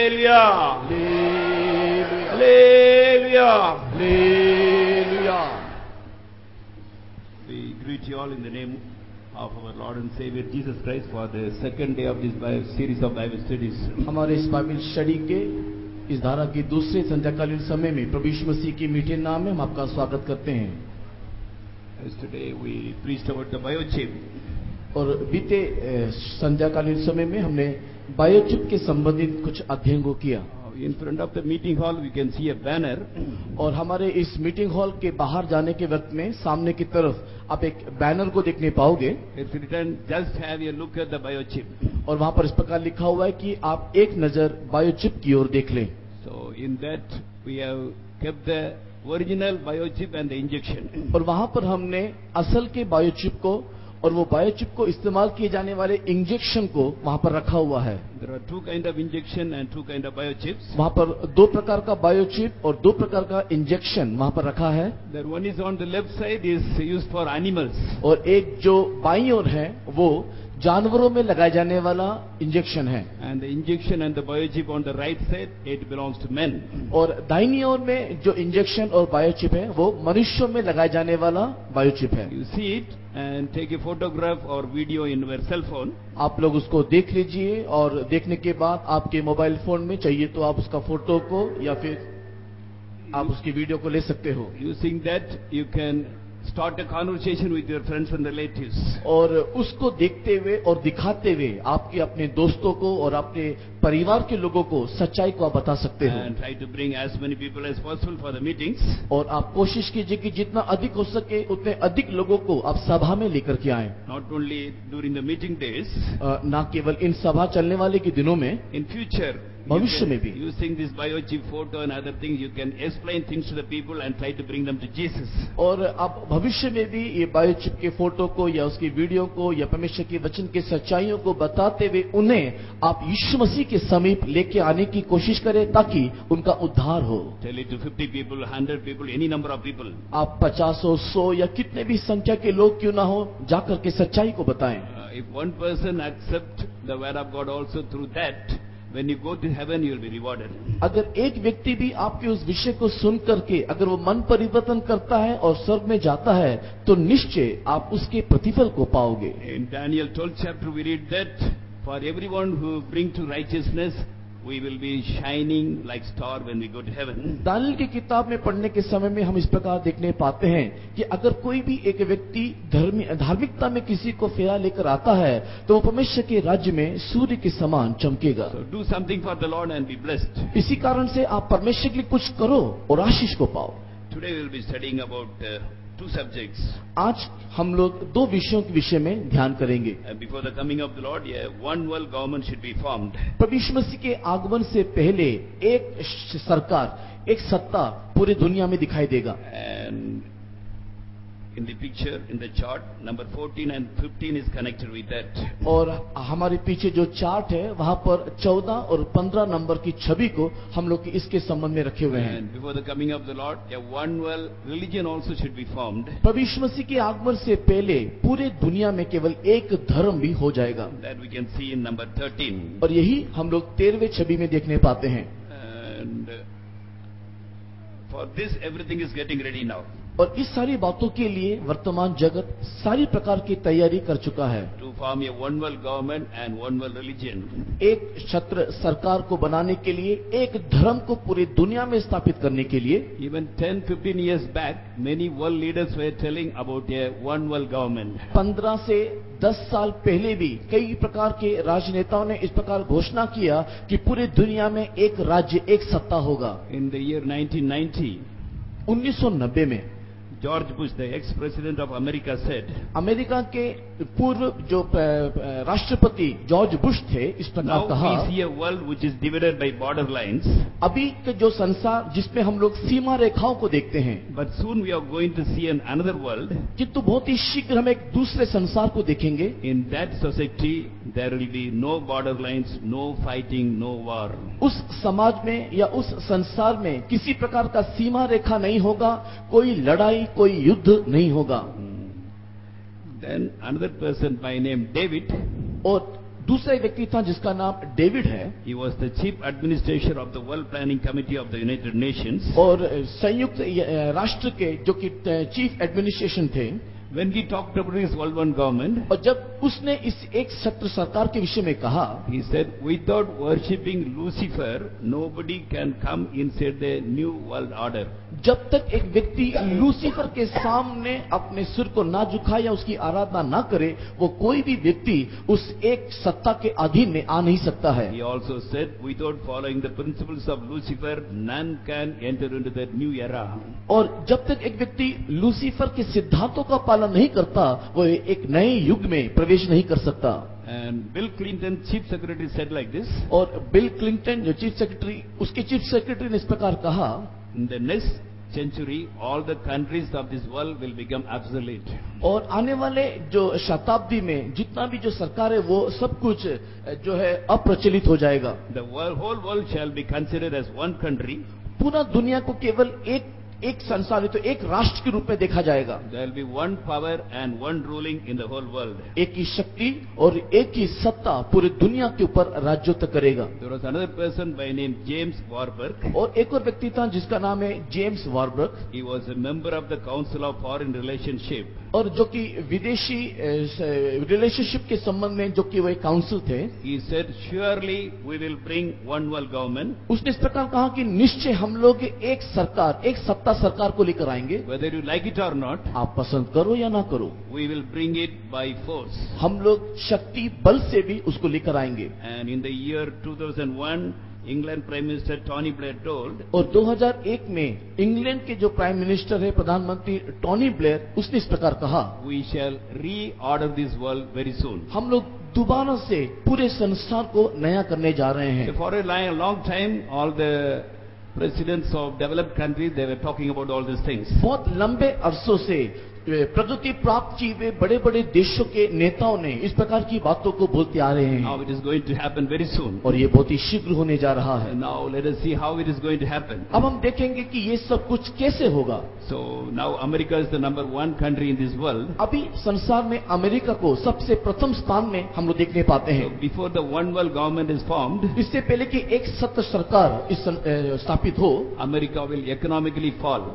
Hallelujah. Hallelujah. Hallelujah. We greet you all in the name of our Lord and Savior Jesus Christ for the second day of this series of Bible studies. हमारे इस Bible study के इस धारा की दूसरे संध्याकालीन समय में प्रभु यीशु मसीह के मीठे नाम में हम आपका स्वागत करते हैं। Yesterday we preached about the biochip. और बीते संध्याकालीन समय में हमने बायोचिप के संबंधित कुछ अध्ययन को किया। In front of the meeting hall we can see a banner. और हमारे इस मीटिंग हॉल के बाहर जाने के वक्त में सामने की तरफ आप एक बैनर को देखने पाओगे। It's written, just have a look at the biochip. और वहां पर इस प्रकार लिखा हुआ है कि आप एक नजर बायोचिप की ओर देख लें। So in that we have kept the original biochip and the injection. और वहां पर हमने असल के बायोचिप को और वो बायोचिप को इस्तेमाल किए जाने वाले इंजेक्शन को वहां पर रखा हुआ है। There are two kind of injection and two kind of biochips. वहां पर दो प्रकार का बायोचिप और दो प्रकार का इंजेक्शन वहां पर रखा है। The one is on the left side is used for animals. और एक जो बाईं ओर है वो जानवरों में लगाए जाने वाला इंजेक्शन है। And the injection and the biochip on the right side, it belongs to men. और दाहिनी ओर में जो इंजेक्शन और बायोचिप है वो मनुष्यों में लगाए जाने वाला बायोचिप है। You see it and take a photograph or video in your cell phone. आप लोग उसको देख लीजिए और देखने के बाद आपके मोबाइल फोन में चाहिए तो आप उसका फोटो को या फिर आप उसकी वीडियो को ले सकते हो। Using that you can start a conversation with your friends and relatives. और उसको देखते हुए और दिखाते हुए आपके अपने दोस्तों को और अपने परिवार के लोगों को सच्चाई को आप बता सकते हो। And try to bring as many people as possible for the meetings. और आप कोशिश कीजिए कि जितना अधिक हो सके उतने अधिक लोगों को आप सभा में लेकर के आएं। Not only during the meeting days. न केवल इन सभा चलने वाले के दिनों में, In future, भविष्य में भी using this biochip photo and other things, you can explain things to the people and try to bring them to Jesus. और आप भविष्य में भी ये बायोचिप के फोटो को या उसकी वीडियो को या परमेश्वर के वचन के सच्चाइयों को बताते हुए उन्हें आप यीशु मसीह के समीप लेके आने की कोशिश करें ताकि उनका उद्धार हो। Tell it to 50 people, 100 people, any number of people. आप 50 हो 100 या कितने भी संख्या के लोग क्यों ना हो जाकर के सच्चाई को बताएं। If one person accepts the word of God also through that, when you go to heaven, you will be rewarded. अगर एक व्यक्ति भी आपके उस विषय को सुन करके अगर वो मन परिवर्तन करता है और स्वर्ग में जाता है तो निश्चय आप उसके प्रतिफल को पाओगे। In Daniel 12th chapter, we read that for everyone who bring to righteousness, we will be shining like star when we go to heaven. Daniel की किताब में पढ़ने के समय में हम इस प्रकार देखने पाते हैं कि अगर कोई भी एक व्यक्ति धार्मिकता में किसी को फेरा लेकर आता है तो वो परमेश्वर के राज्य में सूर्य के समान चमकेगा। So do something for the Lord and be blessed. इसी कारण से आप परमेश्वर के लिए कुछ करो और आशीष को पाओ। Today we will be studying about two subjects. आज हम लोग दो विषयों के विषय में ध्यान करेंगे। Before the coming of the Lord, one world government should be formed. प्रभु यीशु मसीह के आगमन से पहले एक सरकार, एक सत्ता पूरी दुनिया में दिखाई देगा। And in the picture, in the chart, number 14 and 15 is connected with that. और हमारे पीछे जो चार्ट है वहां पर 14 और 15 नंबर की छवि को हम लोग इसके संबंध में रखे हुए हैं। And before the coming of the Lord, one world religion also should be formed. प्रभु यीशु मसीह के आगमन से पहले पूरे दुनिया में केवल एक धर्म भी हो जाएगा। That we can see in number 13. और यही हम लोग 13वें छवि में देखने पाते हैं। And for this, everything is getting ready now. और इस सारी बातों के लिए वर्तमान जगत सारी प्रकार की तैयारी कर चुका है। To form a one world government and one world religion. एक छत्र सरकार को बनाने के लिए, एक धर्म को पूरी दुनिया में स्थापित करने के लिए। Even 10-15 years back, many world leaders were telling about a one world government. 15 से 10 साल पहले भी कई प्रकार के राजनेताओं ने इस प्रकार घोषणा किया कि पूरी दुनिया में एक राज्य, एक सत्ता होगा। In the year 1990, 1990 में George Bush, the ex-president of America, said, America के पूर्व जो राष्ट्रपति जॉर्ज बुश थे इस प्रकार now कहा, we see a world which is divided by border lines. अभी के जो संसार जिसमें हम लोग सीमा रेखाओं को देखते हैं, But soon we are going to see another world. किंतु बहुत ही शीघ्र हम एक दूसरे संसार को देखेंगे। In that society, there will be no border lines, no fighting, no war. उस समाज में या उस संसार में किसी प्रकार का सीमा रेखा नहीं होगा, कोई लड़ाई, कोई युद्ध नहीं होगा। Then another person by name David, और दूसरा एक व्यक्ति था जिसका नाम डेविड है, He was the chief administrator of the World Planning Committee of the United Nations. और संयुक्त राष्ट्र के जो कि चीफ एडमिनिस्ट्रेशन थे। When he talked about his World One government, और जब उसने इस एक सत्र सरकार के विषय में कहा, he said, without worshipping Lucifer, nobody can come inside the new world order. जब तक एक व्यक्ति लूसीफर के सामने अपने सिर को ना झुकाए या उसकी आराधना ना करे, वो कोई भी व्यक्ति उस एक सत्ता के अधीन में आ नहीं सकता है। He also said, without following the principles of Lucifer, none can enter into the new era. और जब तक एक व्यक्ति लूसीफर के सिद्धांतों का पालन नहीं करता, वो एक नए युग में प्रवेश नहीं कर सकता। And Bill Clinton, chief secretary, said like this. और बिल क्लिंटन जो चीफ सेक्रेटरी, उसके चीफ सेक्रेटरी ने इस प्रकार कहा, In the next century, all the countries of this world will become obsolete. और आने वाले जो शताब्दी में जितना भी जो सरकार है वो सब कुछ जो है अप्रचलित हो जाएगा। The whole world shall be considered as one country. पूरा दुनिया को केवल एक संसार तो एक राष्ट्र के रूप में देखा जाएगा। There will be one power and one ruling in the whole world. एक ही शक्ति और एक ही सत्ता पूरी दुनिया के ऊपर राज्यत्व करेगा। There was another person by name James Warburg. और एक और व्यक्ति था जिसका नाम है James वार्बर्ग। He was a member of the Council of Foreign Relationship. और जो कि विदेशी रिलेशनशिप के संबंध में जो कि वो एक काउंसिल थे। He said, surely we will bring one world government. उसने इस प्रकार कहा कि निश्चय हम लोग एक सरकार, एक सत्ता सरकार को लेकर आएंगे। Whether you like it or not, आप पसंद करो या ना करो, we will bring it by force. हम लोग शक्ति बल से भी उसको लेकर आएंगे। And in the year 2001, England Prime Minister Tony Blair told, और 2001 में इंग्लैंड के जो प्राइम मिनिस्टर है प्रधानमंत्री टोनी ब्लेयर, उसने इस प्रकार कहा, we shall reorder this world very soon. हम लोग दोबारा से पूरे संसार को नया करने जा रहे हैं। For a long time, all the presidents of developed countries, they were talking about all these things. बहुत लंबे अरसों से प्रगति प्राप्त किए हुए बड़े बड़े देशों के नेताओं ने इस प्रकार की बातों को बोलते आ रहे हैं। Now it is going to happen very soon. और ये बहुत ही शीघ्र होने जा रहा है। And now let us see how it is going to happen. अब हम देखेंगे कि ये सब कुछ कैसे होगा। So now America is the number one country in this world. अभी संसार में अमेरिका को सबसे प्रथम स्थान में हम लोग देखने पाते So हैं। before the one world government is formed, इससे पहले कि एक सत्ता सरकार स्थापित हो, America will economically fall.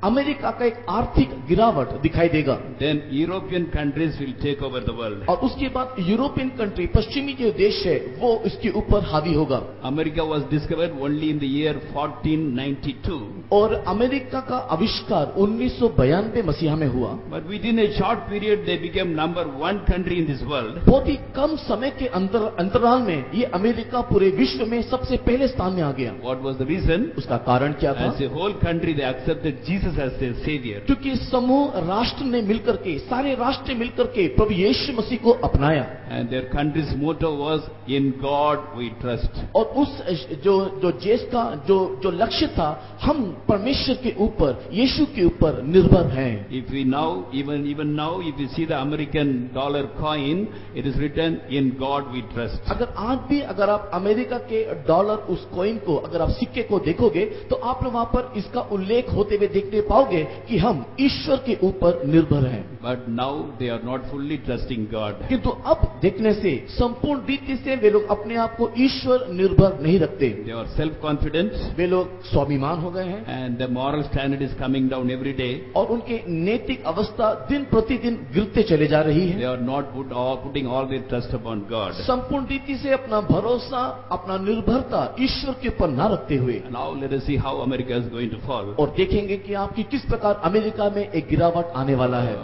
America का एक आर्थिक गिरावट दिखाई देगा। Then European countries will take over the world. और उसके बाद यूरोपियन कंट्री, पश्चिमी जो देश है, वो इसके ऊपर हावी होगा। America was discovered only in the year 1492. और अमेरिका का आविष्कार 1992 मसीहा में हुआ। But within a short period, they became number one country in this world. बहुत ही कम समय के अंतराल में ये अमेरिका पूरे विश्व में सबसे पहले स्थान में आ गया। What was the reason? उसका कारण क्या था? As a whole country, they accepted Jesus as their savior. क्योंकि समूह राष्ट्र ने मिलकर के, सारे राष्ट्र ने मिलकर के प्रभु यीशु मसीह को अपनाया। And their country's motto was, in God we trust. और उस जो देश का जो लक्ष्य था, हम परमेश्वर के ऊपर, यीशु के ऊपर निर्भर हैं। If we now, even now, if you see the American dollar coin, it is written, in God we trust. अगर आज भी अगर आप अमेरिका के डॉलर उस कॉइन को, अगर आप सिक्के को देखोगे, तो आप लोग वहां पर इसका उल्लेख होते हुए देखने पाओगे कि हम ईश्वर के ऊपर निर्भर हैं। But now they are not fully trusting God. किंतु अब देखने से संपूर्ण रीति से वे लोग अपने आप को ईश्वर निर्भर नहीं रखते। They are self-confident. वे लोग स्वाभिमान हो गए हैं। And the moral standard is coming down every day. और उनके नैतिक अवस्था दिन प्रतिदिन गिरते चले जा रही है। They are not putting all their trust upon God. संपूर्ण रीति से अपना भरोसा, अपना निर्भरता ईश्वर के ऊपर न रखते हुए। Now let us see how America is going to fall. और देखेंगे कि आपकी किस प्रकार अमेरिका में एक गिरावट आने वाला है।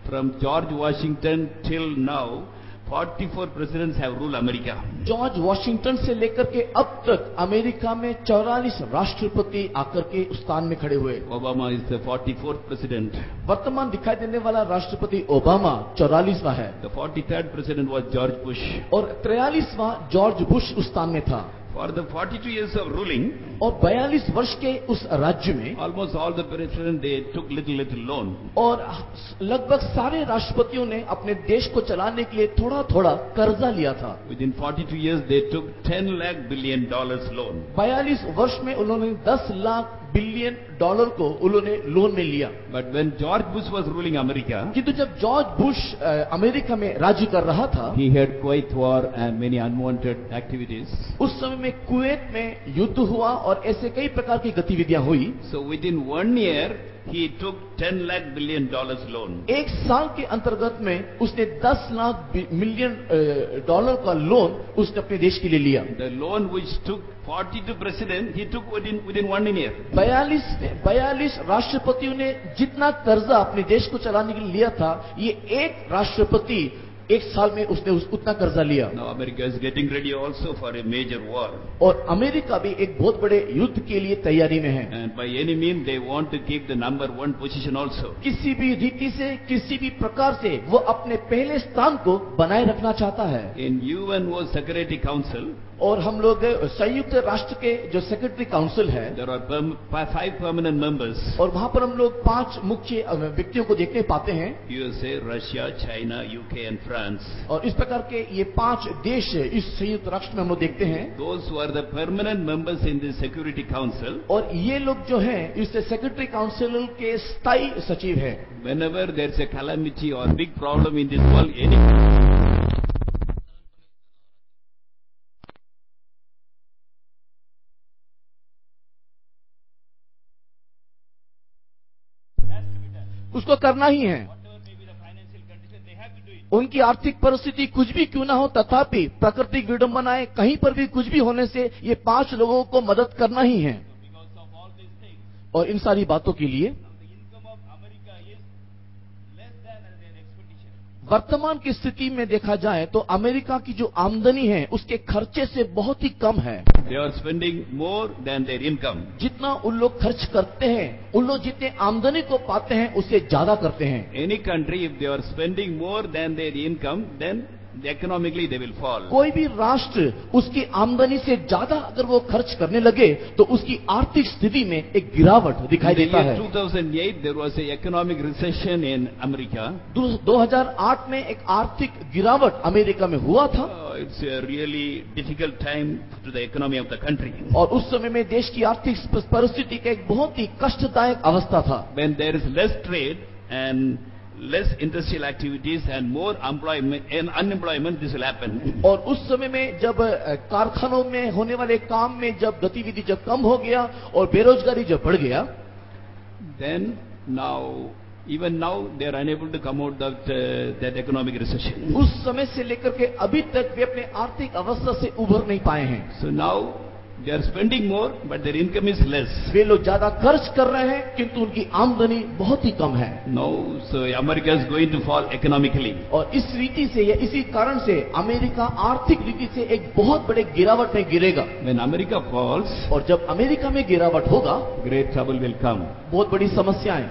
From George Washington till now, 44 presidents have ruled America. George Washington से लेकर के अब तक अमेरिका में 44 राष्ट्रपति आकर के उस स्थान में खड़े हुए। Obama is the 44th president. वर्तमान दिखाई देने वाला राष्ट्रपति ओबामा 44वां है। The 43rd president was George Bush. और 43वां जॉर्ज बुश उस स्थान में था। For the 42 years of ruling, और 42 वर्ष के उस राज्य में almost all the presidents, they took little loan. और लगभग सारे राष्ट्रपतियों ने अपने देश को चलाने के लिए थोड़ा थोड़ा कर्जा लिया था। Within 42 years, they took $10 lakh billion loan. 42 वर्ष में उन्होंने 10 लाख बिलियन डॉलर को उन्होंने लोन में लिया। But when George Bush was ruling America, किंतु जब जॉर्ज बुश अमेरिका में राज्य कर रहा था, he had Kuwait war and many unwanted activities. उस समय में कुवैत में युद्ध हुआ और ऐसे कई प्रकार की गतिविधियां हुई। So within 1 year, he took $10 lakh billion loan. एक साल के अंतर्गत में उसने 10 लाख मिलियन डॉलर का लोन उसने अपने देश के लिए लिया। The loan which took 42 presidents, he took within 1 year. 42 राष्ट्रपतियों ने जितना कर्जा अपने देश को चलाने के लिए लिया था, ये एक राष्ट्रपति एक साल में उसने उतना कर्जा लिया। Now America is getting ready also for a major war. और अमेरिका भी एक बहुत बड़े युद्ध के लिए तैयारी में है। And by any means they want to keep the number 1 position also. किसी भी रीति से, किसी भी प्रकार से वो अपने पहले स्थान को बनाए रखना चाहता है। In UNO Security Council, और हम लोग संयुक्त राष्ट्र के जो सेक्रेटरी काउंसिल है, there are 5 permanent members. और वहां पर हम लोग 5 मुख्य व्यक्तियों को देखने पाते हैं। USA, Russia, China, UK and France. और इस प्रकार के ये 5 देश इस संयुक्त राष्ट्र में हम लोग देखते हैं। Those who are the permanent members in the Security Council, और ये लोग जो हैं इस सेक्रेटरी काउंसिल के स्थायी सचिव हैं। whenever there is a calamity or big problem in this world, उसको करना ही है। उनकी आर्थिक परिस्थिति कुछ भी क्यों ना हो, तथापि प्राकृतिक विडंबनाएं कहीं पर भी कुछ भी होने से ये 5 लोगों को मदद करना ही है। और इन सारी बातों के लिए वर्तमान की स्थिति में देखा जाए तो अमेरिका की जो आमदनी है उसके खर्चे से बहुत ही कम है। they are spending more than their income. जितना उन लोग खर्च करते हैं, उन लोग जितने आमदनी को पाते हैं उससे ज्यादा करते हैं। Any country, if they are spending more than their income, then economically they will fall. कोई भी राष्ट्र उसकी आमदनी से ज्यादा अगर वो खर्च करने लगे तो उसकी आर्थिक स्थिति में एक गिरावट दिखाई In the देता year है। 2008, there was a economic recession in America. 2008 में एक आर्थिक गिरावट अमेरिका में हुआ था। It's a really difficult time to the economy of the country. और उस समय में देश की आर्थिक परिस्थिति का एक बहुत ही कष्टदायक अवस्था था। When there is less trade and less industrial activities and more employment and unemployment, this will happen. और उस समय में जब कारखानों में होने वाले काम में जब गतिविधि जब कम हो गया और बेरोजगारी जब बढ़ गया, then now, even now, they are unable to come out that economic recession. उस समय से लेकर के अभी तक वे अपने आर्थिक अवस्था से उभर नहीं पाए हैं। So now they are spending more, but their income is less. वे लोग ज्यादा खर्च कर रहे हैं किंतु उनकी आमदनी बहुत ही कम है। Now, so America is going to fall economically. और इस रीति से या इसी कारण से अमेरिका आर्थिक रीति से एक बहुत बड़े गिरावट में गिरेगा। When America falls, और जब अमेरिका में गिरावट होगा, great trouble will come. बहुत बड़ी समस्याएं,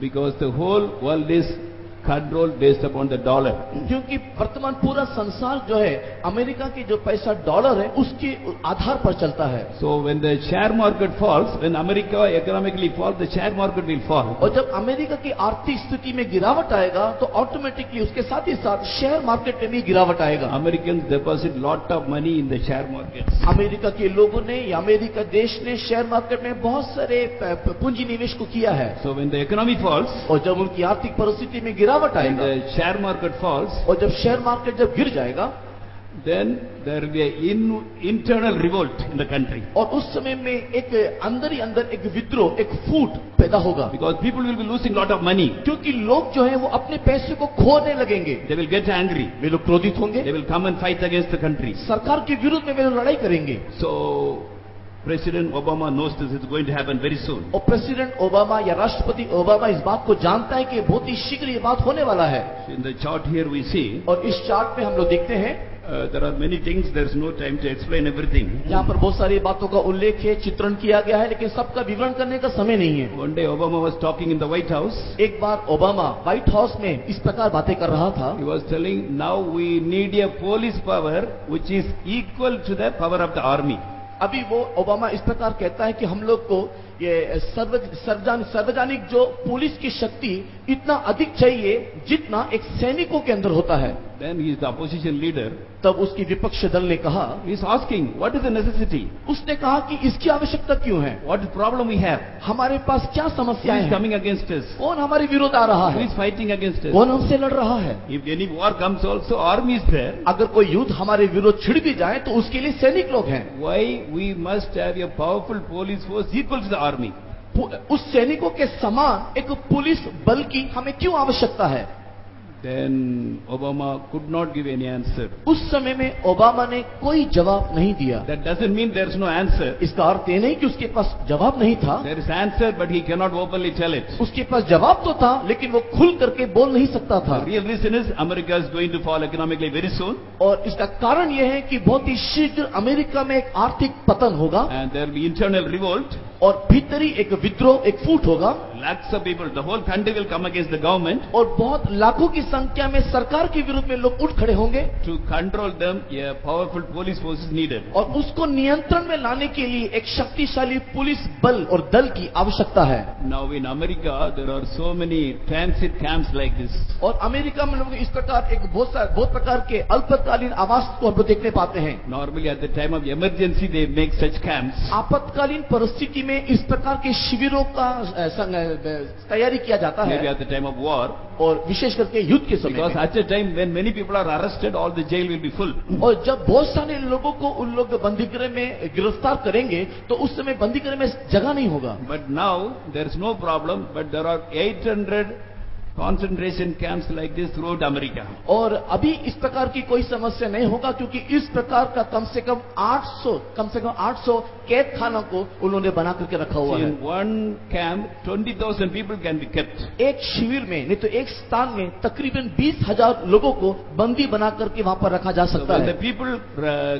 Because the whole world is controlled based upon the dollar. क्योंकि वर्तमान पूरा संसार जो है अमेरिका की जो पैसा डॉलर है उसके आधार पर चलता है। So when the share market falls, when America economically falls, the share market will fall. और जब अमेरिका की आर्थिक स्थिति में गिरावट आएगा तो ऑटोमेटिकली उसके साथ ही साथ शेयर मार्केट में भी गिरावट आएगा। Americans deposit lot of money in the share markets. America के लोगों ने या अमेरिका देश ने शेयर मार्केट में बहुत सारे पूंजी निवेश को किया है। So when the economy falls, और जब उनकी आर्थिक परिस्थिति में गिरावट when आएगा, the share market falls, और जब शेयर मार्केट जब गिर जाएगा, then there will be an internal revolt in the country. और उस समय में एक अंदर ही अंदर एक विद्रोह, एक फूट पैदा होगा। Because people will be losing lot of money. क्योंकि लोग जो है वो अपने पैसे को खोने लगेंगे, They will get angry. वे लोग क्रोधित होंगे, They will come and fight against the country. सरकार के विरुद्ध में वे लोग लड़ाई करेंगे। So President Obama knows this is going to happen very soon. और प्रेसिडेंट ओबामा या राष्ट्रपति ओबामा इस बात को जानता है कि बहुत ही शीघ्र ये बात होने वाला है। So in the chart here we see, और इस चार्ट में हम लोग देखते हैं, there are many things, there is no time to explain everything. यहाँ पर बहुत सारी बातों का उल्लेख है, चित्रण किया गया है, लेकिन सबका विवरण करने का समय नहीं है। One day Obama was talking in the White House. एक बार ओबामा व्हाइट हाउस में इस प्रकार बातें कर रहा था। He was telling, now we need a police power which is equal to the power of the army. अभी वो ओबामा इस प्रकार कहता है कि हम लोग को ये सार्वजनिक जो पुलिस की शक्ति इतना अधिक चाहिए जितना एक सैनिकों के अंदर होता है। Then he is the opposition leader. तब उसकी विपक्ष दल ने कहा, He is asking, what is the necessity? उसने कहा कि इसकी आवश्यकता क्यों है, What problem we have? हमारे पास क्या Who समस्याएं is हैं, coming against us? कौन हमारे विरोध आ रहा Who है, is fighting against us? कौन हमसे लड़ रहा है। If any war comes also, army is there. अगर कोई युद्ध हमारे विरोध छिड़ भी जाए तो उसके लिए सैनिक लोग हैं। Why we must have a powerful police force equal to the army? उस सैनिकों के समान एक पुलिस बल की हमें क्यों आवश्यकता है। Then Obama could not give any answer. उस समय में ओबामा ने कोई जवाब नहीं दिया। That doesn't mean there is no answer. इसका अर्थ ये नहीं कि उसके पास जवाब नहीं था, There is answer, but he cannot openly tell it. उसके पास जवाब तो था लेकिन वो खुल करके बोल नहीं सकता था। The real reason is America is going to fall economically very soon, और इसका कारण यह है कि बहुत ही शीघ्र अमेरिका में एक आर्थिक पतन होगा and there will be internal revolt. और भीतरी एक विद्रोह, एक फूट होगा Lakhs of people, the whole country will come against the government. और बहुत लाखों की संख्या में सरकार के विरुद्ध में लोग उठ खड़े होंगे। To control them, a powerful police force is needed. और उसको नियंत्रण में लाने के लिए एक शक्तिशाली पुलिस बल और दल की आवश्यकता है। Now in America, there are so many transit camps like this. और अमेरिका में लोग इस प्रकार एक बहुत प्रकार के अल्पकालीन आवास को हम देखने पाते हैं। Normally at the time of emergency, they make such camps. आपातकालीन परिस्थिति में इस प्रकार के शिविरों का तैयारी किया जाता Maybe है at the time of war. और विशेष करके युद्ध के समय Because में। at a time when many people are arrested, all the jail will be full. और जब बहुत सारे लोगों को उन लोग बंदीगृह में गिरफ्तार करेंगे तो उस समय बंदीगृह में जगह नहीं होगा। But now there is no problem, but there are 800 concentration camps like this throughout America. और अभी इस प्रकार की कोई समस्या नहीं होगा क्योंकि इस प्रकार का कम से कम 800 कैद खानों को उन्होंने बना करके रखा हुआ है। In one camp, 20,000 people can be kept. एक शिविर में नहीं तो एक स्थान में तकरीबन 20,000 लोगों को बंदी बना करके वहां पर रखा जा So सकता when the है। people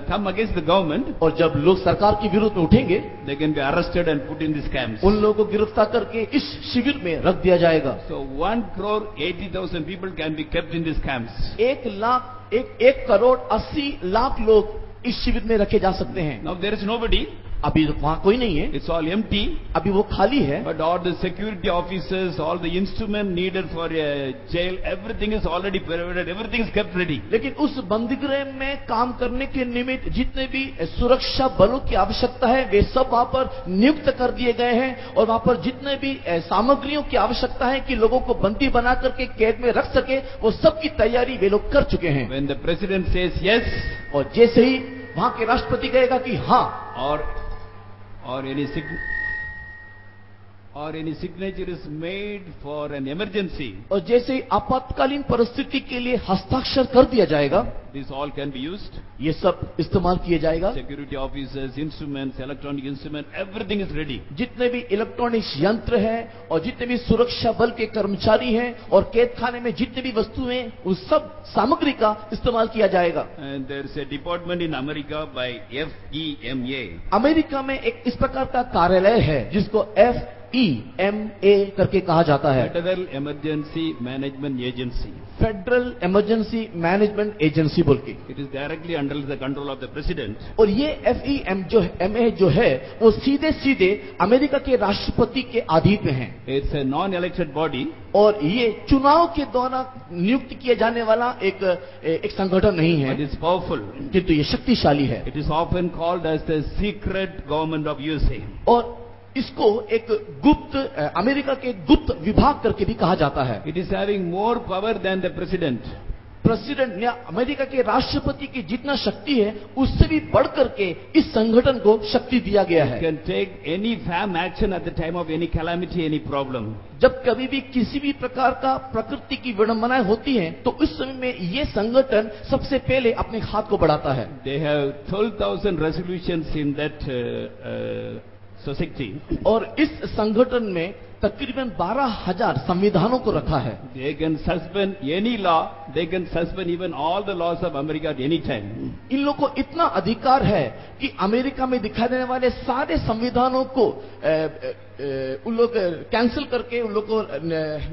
come against the government, और जब लोग सरकार के विरुद्ध में उठेंगे they can be arrested and put in these camps. उन लोगों को गिरफ्तार करके इस शिविर में रख दिया जाएगा। So 1,80,000 people can be kept in these camps. 1 crore 80 lakh लोग इस शिविर में रखे जा सकते हैं। Now there is nobody. अभी वहां कोई नहीं है, It's all empty. अभी वो खाली है। But all the security officers, all the instrument needed for a jail, everything is already provided. Everything is kept ready. लेकिन उस बंदीगृह में काम करने के निमित्त जितने भी सुरक्षा बलों की आवश्यकता है वे सब वहां पर नियुक्त कर दिए गए हैं और वहां पर जितने भी सामग्रियों की आवश्यकता है कि लोगों को बंदी बना करके कैद में रख सके वो सब की तैयारी वे लोग कर चुके हैं। When the president says yes, और जैसे ही वहां के राष्ट्रपति कहेगा कि हाँ, or any signature is made for an emergency, और जैसे ही आपातकालीन परिस्थिति के लिए हस्ताक्षर कर दिया जाएगा this all can be used. ये सब इस्तेमाल किए जाएगा। Security officers, instruments, electronic instruments, everything is ready. जितने भी इलेक्ट्रॉनिक्स यंत्र हैं और जितने भी सुरक्षा बल के कर्मचारी हैं और कैद खाने में जितने भी वस्तुएं उस सब सामग्री का इस्तेमाल किया जाएगा। And there is a department in America by FEMA. America में एक इस प्रकार का कार्यालय है जिसको FEMA करके कहा जाता है, Federal Emergency Management Agency. Federal emergency management agency बोल के। It is directly under the control of the president. और ये FEMA जो है वो सीधे सीधे अमेरिका के राष्ट्रपति के अधीन में है। It's a non-elected body. और ये चुनाव के द्वारा नियुक्त किए जाने वाला एक संगठन नहीं है, But it's powerful. किंतु ये शक्तिशाली है। It is often called as the secret government of USA. और इसको एक गुप्त अमेरिका के गुप्त विभाग करके भी कहा जाता है। It is having more power than the president. President या अमेरिका के राष्ट्रपति की जितना शक्ति है उससे भी बढ़ करके इस संगठन को शक्ति दिया गया It है। can take any firm action at the time of any calamity, any problem. जब कभी भी किसी भी प्रकार का प्रकृति की विडंबनाएं होती हैं तो उस समय में ये संगठन सबसे पहले अपने हाथ को बढ़ाता है। They have 12,000 resolutions in that society. और इस संगठन में तकरीबन 12,000 संविधानों को रखा है। They can suspend any law. They can suspend even all the laws of America at any time. इन लोगों को इतना अधिकार है कि अमेरिका में दिखाई देने वाले सारे संविधानों को उन लोग कैंसिल करके, उन लोग को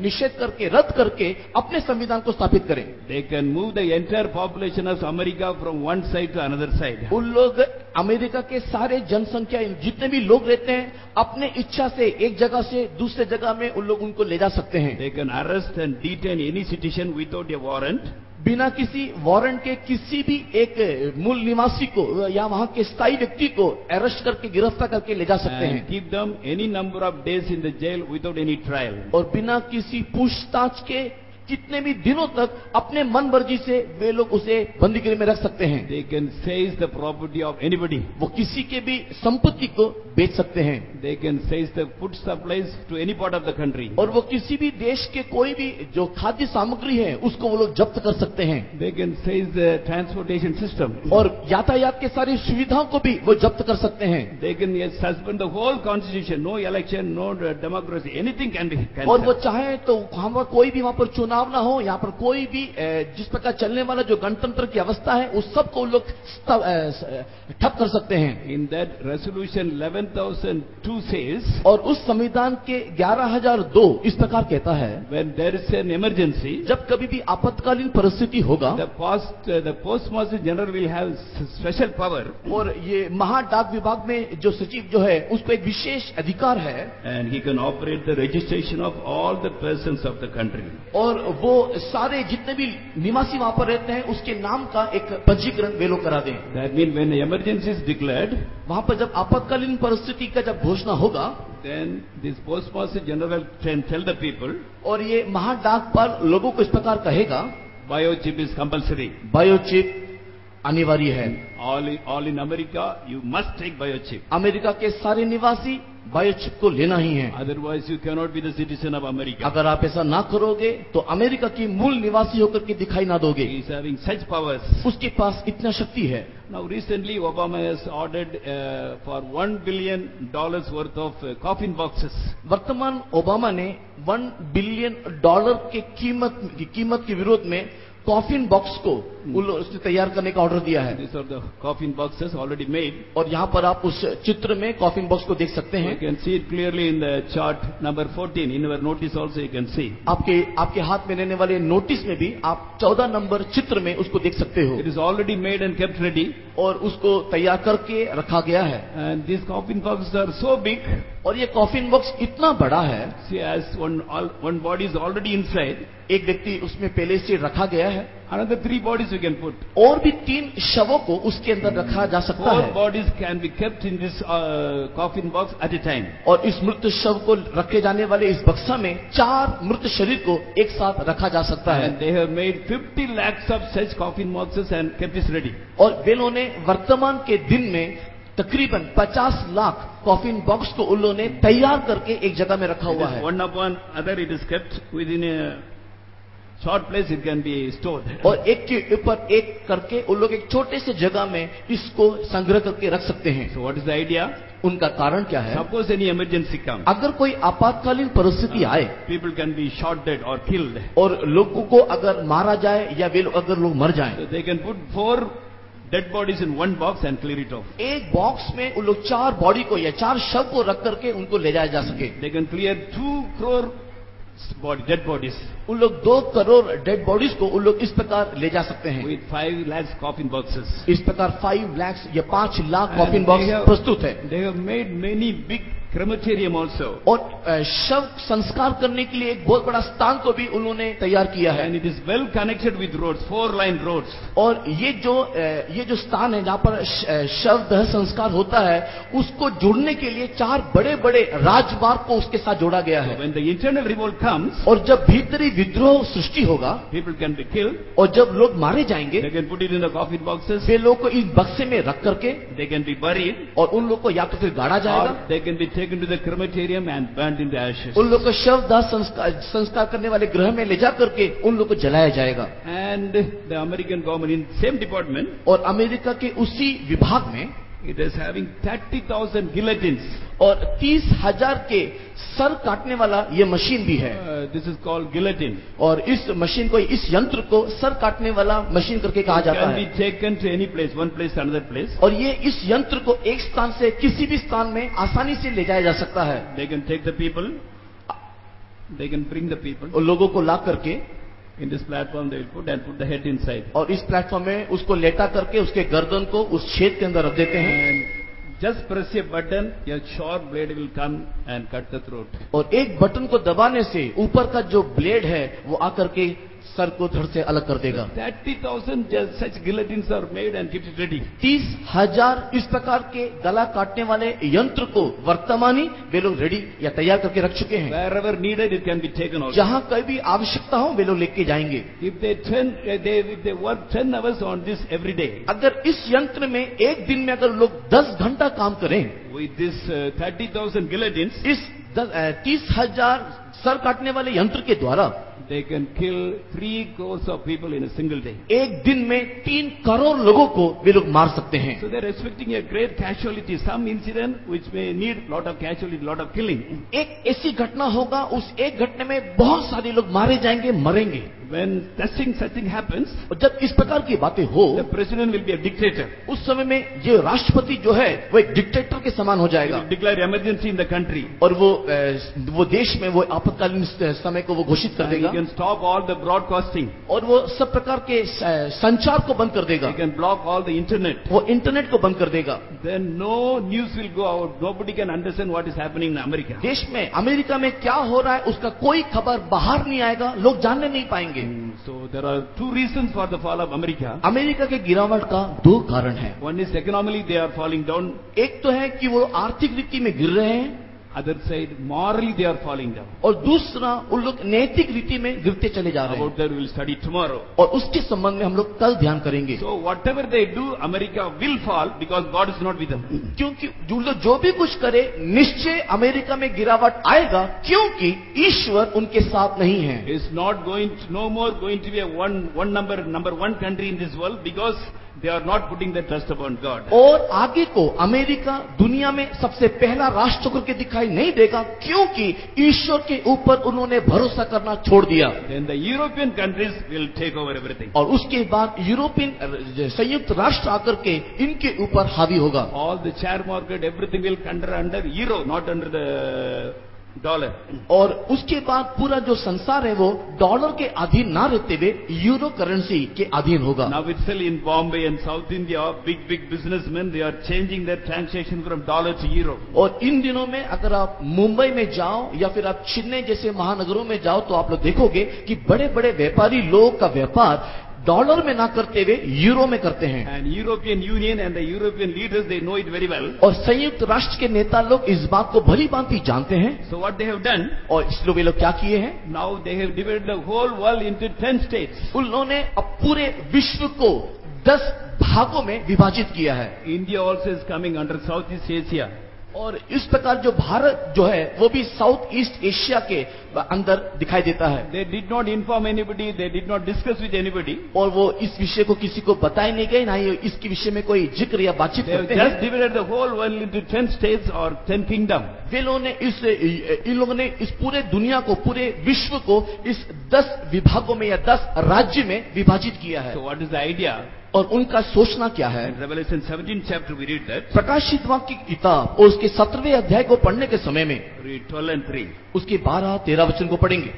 निषेध करके, रद्द करके अपने संविधान को स्थापित करें। They can move the entire population of America from one side to another side. उन लोग अमेरिका के सारे जनसंख्या जितने भी लोग रहते हैं अपने इच्छा से एक जगह से दूसरे जगह में उन लोग उनको ले जा सकते हैं। They can arrest and detain any citizen without a warrant. बिना किसी वारंट के किसी भी एक मूल निवासी को या वहां के स्थायी व्यक्ति को अरेस्ट करके गिरफ्तार करके ले जा सकते And हैं keep them any number of days in the jail without any trial. और बिना किसी पूछताछ के कितने भी दिनों तक अपने मन मर्जी से वे लोग उसे बंदी गृह में रख सकते हैं। They can seize the property of anybody. वो किसी के भी संपत्ति को बेच सकते हैं They can seize the food supplies to any part of the country. और वो किसी भी देश के कोई भी जो खाद्य सामग्री है उसको वो लोग जब्त कर सकते हैं They can seize the transportation system. और यातायात के सारी सुविधाओं को भी वो जब्त कर सकते हैं They can suspend the whole constitution. No election, no democracy. Anything can be और वो cancelled. चाहे तो वहां पर कोई भी वहां पर चुनाव ना हो, यहाँ पर कोई भी जिस प्रकार चलने वाला जो गणतंत्र की अवस्था है उस सब को लोग ठप कर सकते हैं। In that resolution 11,002 says, और उस संविधान के 11,002 इस प्रकार कहता है when there is an emergency, जब कभी भी आपातकालीन परिस्थिति होगा the postmaster general will have special power, और ये महाडाक विभाग में जो सचिव जो है उसको एक विशेष अधिकार है and he can operate the registration of all the persons of the country. और वो सारे जितने भी निवासी वहां पर रहते हैं उसके नाम का एक पंजीकरण वे लोग करा दें। That means when the emergency is declared, वहां पर जब आपातकालीन परिस्थिति का जब घोषणा होगा then this postmaster general can tell the people, और ये महाडाक पर लोगों को इस प्रकार कहेगा biochip is compulsory. बायोचिप अनिवार्य है। All in America, you must take biochip. America के सारे निवासी बायोचिप को लेना ही है। Otherwise, you cannot be the citizen of America. अगर आप ऐसा ना करोगे तो अमेरिका की मूल निवासी होकर के दिखाई ना दोगे। He is having such powers. उसके पास इतना शक्ति है। Now, recently, Obama has ordered for $1 billion worth of coffin boxes. वर्तमान ओबामा ने $1 बिलियन के कीमत के विरोध में कॉफिन बॉक्स को उसने तैयार करने का ऑर्डर दिया है। These are the coffin boxes already made. और यहाँ पर आप उस चित्र में कॉफिन बॉक्स को देख सकते You हैं। can see it clearly in the chart number 14. In your notice also you can see. आपके हाथ में रहने वाले नोटिस में भी आप 14 नंबर चित्र में उसको देख सकते हो It is already made and kept ready. और उसको तैयार करके रखा गया है। And these coffin boxes are so big. और ये कॉफिन बॉक्स इतना बड़ा है, See, as one body is already inside, एक व्यक्ति उसमें पहले से रखा गया है, another 3 bodies you can put. और भी 3 शवों को उसके अंदर रखा जा सकता 4 है। bodies can be kept in this coffin box at a time. और इस मृत शव को रखे जाने वाले इस बक्सा में 4 मृत शरीर को एक साथ रखा जा सकता है। And they have made 50 lakhs of such coffin boxes and kept it ready. और वे लोगों ने वर्तमान के दिन में तकरीबन 50 लाख कॉफिन बॉक्स को उन लोगों ने तैयार करके एक जगह में रखा It हुआ is है। one upon other, it is kept within a short place, it can be stored. और एक के ऊपर एक करके उन लोग एक छोटे से जगह में इसको संग्रह करके रख सकते हैं। So what is the idea? उनका कारण क्या है? Suppose any emergency comes, अगर कोई आपातकालीन परिस्थिति आए people can be shot dead or killed. और लोगों को अगर मारा जाए या वे अगर लोग मर जाएं, So they can put 4 dead bodies in one box and clear it off. एक बॉक्स में उन लोग 4 बॉडी को या 4 शव को रख करके उनको ले जाया जा सके। They can clear 2 crore dead bodies उन लोग 2 करोड़ डेड बॉडीज को उन लोग इस प्रकार ले जा सकते हैं। with 5 lakhs coffin boxes. इस प्रकार 5 लाख या 5 lakh And coffin they box have- प्रस्तुत है। They have made many big crematorium also. और शव संस्कार करने के लिए एक बहुत बड़ा स्थान को भी उन्होंने तैयार किया है। And it is well connected with roads, 4-line roads. और ये जो स्थान है जहाँ पर शव दह संस्कार होता है उसको जोड़ने के लिए 4 बड़े बड़े राजमार्ग को उसके साथ जोड़ा गया है। When the internal revolt comes, और जब भीतरी विद्रोह सृष्टि होगा people can be killed. और जब लोग मारे जाएंगे They can put it in the coffin boxes. वे लोग को इस बक्से में रख करके They can be buried, और उन लोग को या तो फिर गाड़ा जाएगा, or they can be taken to the crematorium and burnt into ashes. उन लोग को शव दाह संस्कार करने वाले गृह में ले जा करके उन लोग को जलाया जाएगा। And the American government in same department, और अमेरिका के उसी विभाग में It is having 30,000 guillotines. और 30,000 के सर काटने वाला ये मशीन भी है। This is called guillotine. और इस मशीन को, इस यंत्र को सर काटने वाला मशीन करके कहा जाता Can है। be taken to any place, one place to another place. और ये इस यंत्र को एक स्थान से किसी भी स्थान में आसानी से ले जाया जा सकता है। They can take the people, they can bring the people. और लोगों को ला करके In this platform they will put and put the head inside. और इस प्लेटफॉर्म में उसको लेटा करके उसके गर्दन को उस छेद के अंदर रख देते हैं। And just press a button, a sharp blade will come and cut the throat. और एक बटन को दबाने से ऊपर का जो ब्लेड है वो आकर के सर को धड़ से अलग कर देगा। 30,000 just such guillotines are made and kept it ready. 30,000 इस प्रकार के गला काटने वाले यंत्र को वर्तमानी वे लोग रेडी या तैयार करके रख चुके हैं। Wherever needed, it can be taken out. जहां कहीं भी आवश्यकता हो वे लोग लेके जाएंगे। If they work 10 hours on this every day, अगर इस यंत्र में एक दिन में अगर लोग 10 घंटा काम करें with this 30,000 guillotines, इस 30,000 सर काटने वाले यंत्र के द्वारा they can kill 3 crores of people in a single day. एक दिन में 3 करोड़ लोगों को वे लोग मार सकते हैं। So they are expecting a great casualty, some incident which may need lot of casualty, lot of killing. एक ऐसी घटना होगा, उस एक घटने में बहुत सारे लोग मारे जाएंगे, मरेंगे। When such thing happens, और जब इस प्रकार की बातें हो, the president will be a dictator. उस समय में ये राष्ट्रपति जो है वो एक डिक्टेटर के समान हो He जाएगा। will declare emergency in the country. और वो देश में वो आपातकालीन समय को वो घोषित कर And he देगा। can stop all the broadcasting. और वो सब प्रकार के संचार को बंद कर देगा। He can block all the internet. वो इंटरनेट को बंद कर देगा। Then no news will go out. Nobody can understand what is happening in America. देश में, अमेरिका में क्या हो रहा है उसका कोई खबर बाहर नहीं आएगा, लोग जानने नहीं पाएंगे। So there are 2 reasons for the fall of America. America के गिरावट का 2 कारण है। One is economically they are falling down. एक तो है कि वो आर्थिक रीति में गिर रहे हैं, Other side, morally they are falling down. और दूसरा उन लोग नैतिक रीति में गिरते चले जा रहे हैं। About that we will study tomorrow. और उसके संबंध में हम लोग कल ध्यान करेंगे। So whatever they do, America will fall because God is not with them. क्योंकि जो भी कुछ करे निश्चय अमेरिका में गिरावट आएगा, क्योंकि ईश्वर उनके साथ नहीं है। It's not going to, no more going to be a number one country in this world because they are not putting their trust upon God. और आगे को अमेरिका दुनिया में सबसे पहला राष्ट्र करके दिखाई नहीं देगा, क्योंकि ईश्वर के ऊपर उन्होंने भरोसा करना छोड़ दिया। Then the European countries will take over everything. और उसके बाद यूरोपियन संयुक्त राष्ट्र आकर के इनके ऊपर हावी होगा। All the share market, everything will come under euro, not under the dollar. और उसके बाद पूरा जो संसार है वो डॉलर के अधीन ना रहते हुए यूरो करेंसी के अधीन होगा। Now itself in Bombay and South India, big businessmen, they are changing their transaction from dollar to euro. और इन दिनों में अगर आप मुंबई में जाओ या फिर आप चेन्नई जैसे महानगरों में जाओ तो आप लोग देखोगे कि बड़े बड़े व्यापारी लोग का व्यापार डॉलर में ना करते हुए यूरो में करते हैं। And European Union and the European leaders, they know it very well. और संयुक्त राष्ट्र के नेता लोग इस बात को भली भांति जानते हैं। So what they have done, और इसलिए वे लोग क्या किए हैं, now they have divided the whole world into 10 states. उन्होंने अब पूरे विश्व को 10 भागों में विभाजित किया है। India also is coming under Southeast Asia. और इस प्रकार जो भारत जो है वो भी साउथ ईस्ट एशिया के अंदर दिखाई देता है। They did not inform anybody, they did not discuss with anybody. और वो इस विषय को किसी को बताए नहीं गए, ना ही इसके विषय में कोई जिक्र या बातचीत They have करते हैं। just divided the whole world into 10 states or 10 kingdoms. वे लोगों ने इन लोगों ने इस पूरे दुनिया को, पूरे विश्व को इस 10 विभागों में या 10 राज्य में विभाजित किया है। So what is the idea? और उनका सोचना क्या है? In Revelation 17 chapter we read that. प्रकाशित वाक्य की किताब और उसके 17वें अध्याय को पढ़ने के समय में Read 12 and 3. उसके 12-13 वचन को पढ़ेंगे।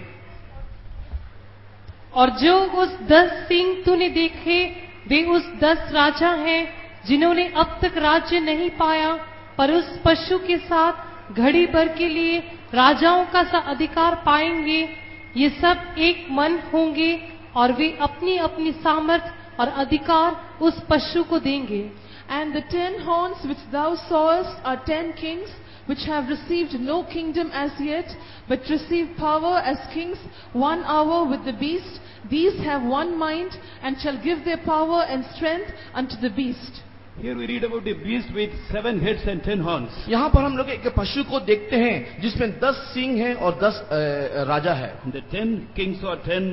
और जो उस 10 सिंह तूने देखे वे उस 10 राजा हैं जिन्होंने अब तक राज्य नहीं पाया, पर उस पशु के साथ घड़ी भर के लिए राजाओं का सा अधिकार पाएंगे। ये सब एक मन होंगे और वे अपनी अपनी सामर्थ और अधिकार उस पशु को देंगे। And the 10 horns which thou sawest are 10 kings, which have received no kingdom as yet, but receive power as kings 1 hour with the beast. These have one mind, and shall give their power and strength unto the beast. Here we read about a beast with 7 heads and 10 horns. यहाँ पर हम लोग एक पशु को देखते हैं जिसमें 10 सींग हैं और 10 राजा है। The 10 kings or 10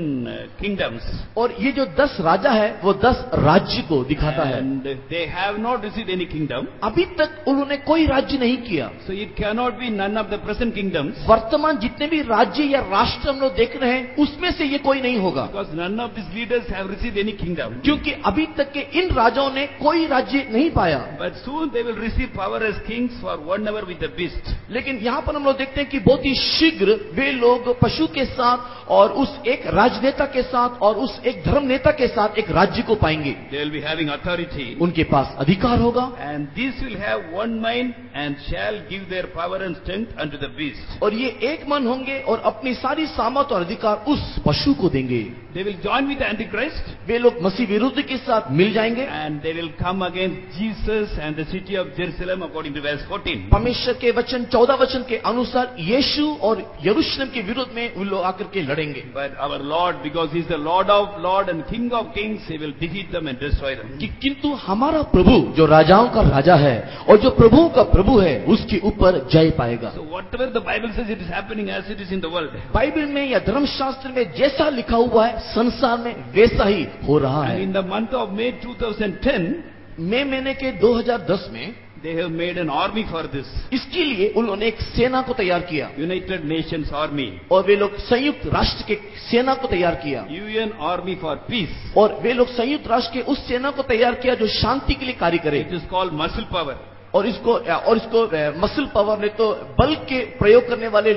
kingdoms. और ये जो 10 राजा है वो 10 राज्य को दिखाता है। And they have not received any kingdom. अभी तक उन्होंने कोई राज्य नहीं किया। So it cannot be none of the present kingdoms. वर्तमान जितने भी राज्य या राष्ट्र हम लोग देख रहे हैं उसमें से ये कोई नहीं होगा, Because none of these leaders have received any kingdom. क्योंकि अभी तक के इन राजाओं ने कोई राज्य नहीं पाया। But soon they will receive power as kings for 1 hour with the beast. लेकिन यहाँ पर हम लोग देखते हैं कि बहुत ही शीघ्र वे लोग पशु के साथ और उस एक राजनेता के साथ और उस एक धर्म नेता के साथ एक राज्य को पाएंगे। They will be having authority. उनके पास अधिकार होगा And these will have one mind and shall give their power and strength unto the beast. और ये एक मन होंगे और अपनी सारी सामर्थ और अधिकार उस पशु को देंगे। They will join with the Antichrist वे लोग मसीह विरुद्ध के साथ मिल जाएंगे and they will come against Jesus and the city of Jerusalem according to verse 14. परमेश्वर के वचन 14 वचन के अनुसार यीशु और यरूशलेम के विरुद्ध में उन लोग आकर के लड़ेंगे। But our Lord, because He is the Lord of Lords and King of Kings, He will defeat them and destroy them. किंतु हमारा प्रभु जो राजाओं का राजा है और जो प्रभुओं का प्रभु है उसके ऊपर जय पाएगा। So whatever the Bible says, it is happening as it is in the world. Bible में या धर्मशास्त्र में जैसा लिखा हुआ है संसार में वैसा ही हो रहा And है। in the month of May 2010, मई महीने के 2010 में they have made an army for this. इसके लिए उन्होंने एक सेना को तैयार किया United Nations Army. और वे लोग संयुक्त राष्ट्र के सेना को तैयार किया UN Army for Peace. और वे लोग संयुक्त राष्ट्र के उस सेना को तैयार किया जो शांति के लिए कार्य करे। It is called muscle power. और इसको मसल पावर ने तो बल के प्रयोग करने वाले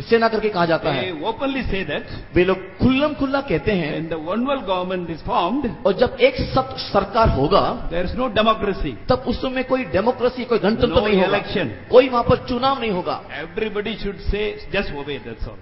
सेना करके कहा जाता है। They openly say that वे लोग खुल्लम खुल्ला कहते हैं when the one world government is formed, और जब एक सब सरकार होगा there is no democracy. तब उस समय कोई डेमोक्रेसी कोई गणतंत्र No नहीं होगा, election. कोई वहां पर चुनाव नहीं होगा। Everybody should say, just obey, that's all.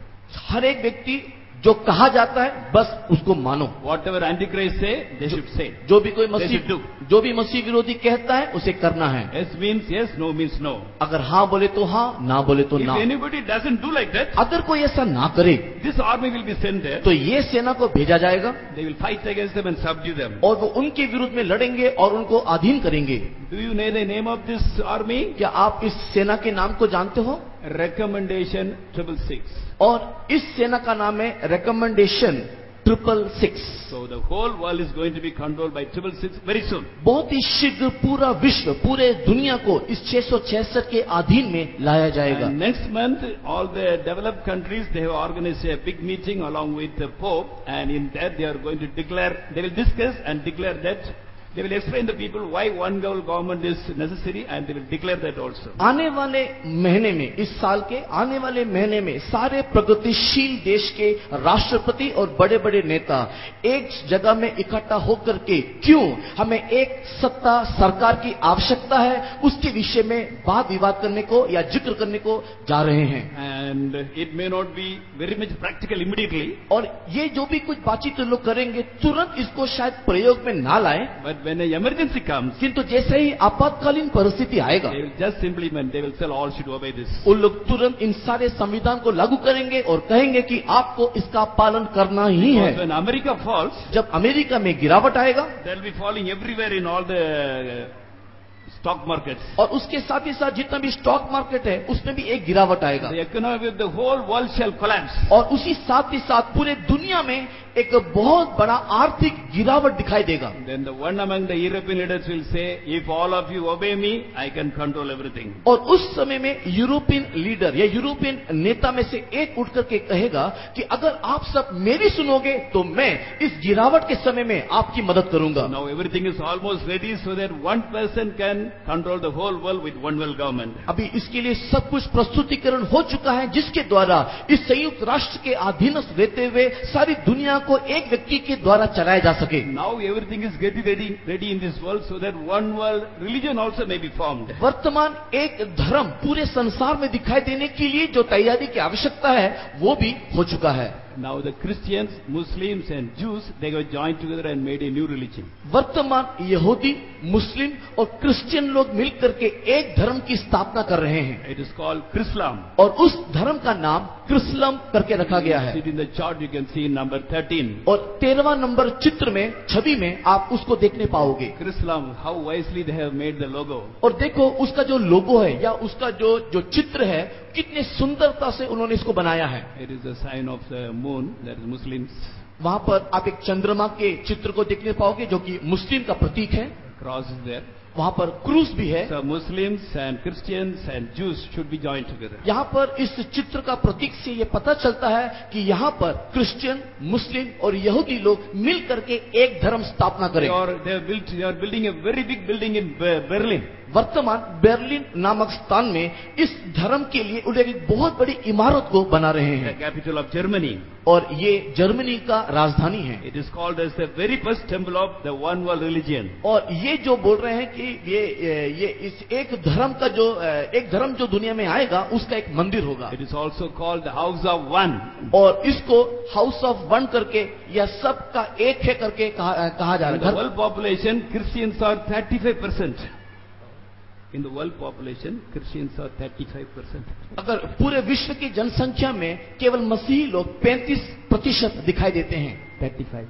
हर एक व्यक्ति जो कहा जाता है बस उसको मानो। Whatever Antichrist say, they should say. जो भी कोई They should do. जो भी मसीह विरोधी कहता है उसे करना है। Yes means yes, no means no. अगर हाँ बोले तो हाँ, ना बोले तो If ना। anybody doesn't do like that, अगर कोई ऐसा ना करे this army will be sent there. तो ये सेना को भेजा जाएगा They will fight against them and subdue them. और वो उनके विरुद्ध में लड़ेंगे और उनको अधीन करेंगे। Do you know the name of this army? क्या आप इस सेना के नाम को जानते हो? Recommendation 666. और इस सेना का नाम है recommendation 666। So the whole world is going to be controlled by 666 very soon. बहुत ही शीघ्र पूरा विश्व पूरे दुनिया को इस 666 के अधीन में लाया जाएगा। And next month, all the developed countries, they have organized a big meeting along with the Pope, and in that they are going to declare, they will discuss and declare that, they will explain the people why one world government is necessary, and they will declare that also. आने वाले महीने में, इस साल के आने वाले महीने में सारे प्रगतिशील देश के राष्ट्रपति और बड़े बड़े नेता एक जगह में इकट्ठा होकर के क्यों हमें एक सत्ता सरकार की आवश्यकता है उसके विषय में वाद विवाद करने को या जिक्र करने को जा रहे हैं। And it may not be very much practical immediately, और ये जो भी कुछ बातचीत लोग करेंगे तुरंत इसको शायद प्रयोग में ना लाएं, but when an emergency comes, किंतु जैसे ही आपातकालीन परिस्थिति आएगा they will just implement, they will tell all should obey this. उन लोग तुरंत इन सारे संविधान को लागू करेंगे और कहेंगे कि आपको इसका पालन करना ही है। Because when America falls, जब अमेरिका में गिरावट आएगा they will be falling everywhere in all the stock markets. और उसके साथ ही साथ जितना भी स्टॉक मार्केट है उसमें भी एक गिरावट आएगा The economy of the whole world shall collapse. और उसी साथ ही साथ पूरे दुनिया में एक बहुत बड़ा आर्थिक गिरावट दिखाई देगा। Then the one among the European leaders will say, if all of you obey me, I can control everything. और उस समय में यूरोपियन लीडर या यूरोपियन नेता में से एक उठ करके कहेगा कि अगर आप सब मेरी सुनोगे तो मैं इस गिरावट के समय में आपकी मदद करूंगा। Now everything is almost ready so that one person can control the whole world with one world government. अभी इसके लिए सब कुछ प्रस्तुतिकरण हो चुका है जिसके द्वारा इस संयुक्त राष्ट्र के अधीनस्थ रहते हुए सारी दुनिया को एक व्यक्ति के द्वारा चलाया जा सके। Now everything is getting ready in this world so that one world religion also may be formed. वर्तमान एक धर्म पूरे संसार में दिखाई देने के लिए जो तैयारी की आवश्यकता है वो भी हो चुका है। Now the Christians, Muslims and Jews, they have joined together and made a new religion. वर्तमान यहूदी, मुस्लिम और क्रिश्चियन लोग मिलकर के एक धर्म की स्थापना कर रहे हैं It is called Chrislam. और उस धर्म का नाम क्रिस्लम करके रखा गया है। See it in the chart, you can see in number 13. और 13वां नंबर चित्र में, छवि में आप उसको देखने पाओगे। Chrislam, how wisely they have made the logo. और देखो उसका जो लोगो है या उसका जो चित्र है, कितने सुंदरता से उन्होंने इसको बनाया है। It is a sign of the moon, that is Muslims. वहां पर आप एक चंद्रमा के चित्र को देखने पाओगे जो कि मुस्लिम का प्रतीक है। Cross is there. वहां पर क्रूस भी है। So Muslims and Christians and Jews should be joined together. यहाँ पर इस चित्र का प्रतीक से ये पता चलता है कि यहाँ पर क्रिश्चियन, मुस्लिम और यहूदी लोग मिल करके एक धर्म स्थापना करें। They are building a very big building in Berlin. वर्तमान बेर्लिन नामक स्थान में इस धर्म के लिए उन्हें एक बहुत बड़ी इमारत को बना रहे The हैं capital of Germany. और ये जर्मनी का राजधानी है। It is called as the very first temple of the one world religion. और ये जो बोल रहे हैं कि ये इस एक धर्म जो दुनिया में आएगा उसका एक मंदिर होगा। It is also called the house of one. और इसको हाउस ऑफ वन करके या सबका एक है करके कहा जा In रहा the है। world population, Christians are 35%. In the world population, Christians are 35%. अगर पूरे विश्व की जनसंख्या में केवल मसीही लोग 35% दिखाई देते हैं। 35.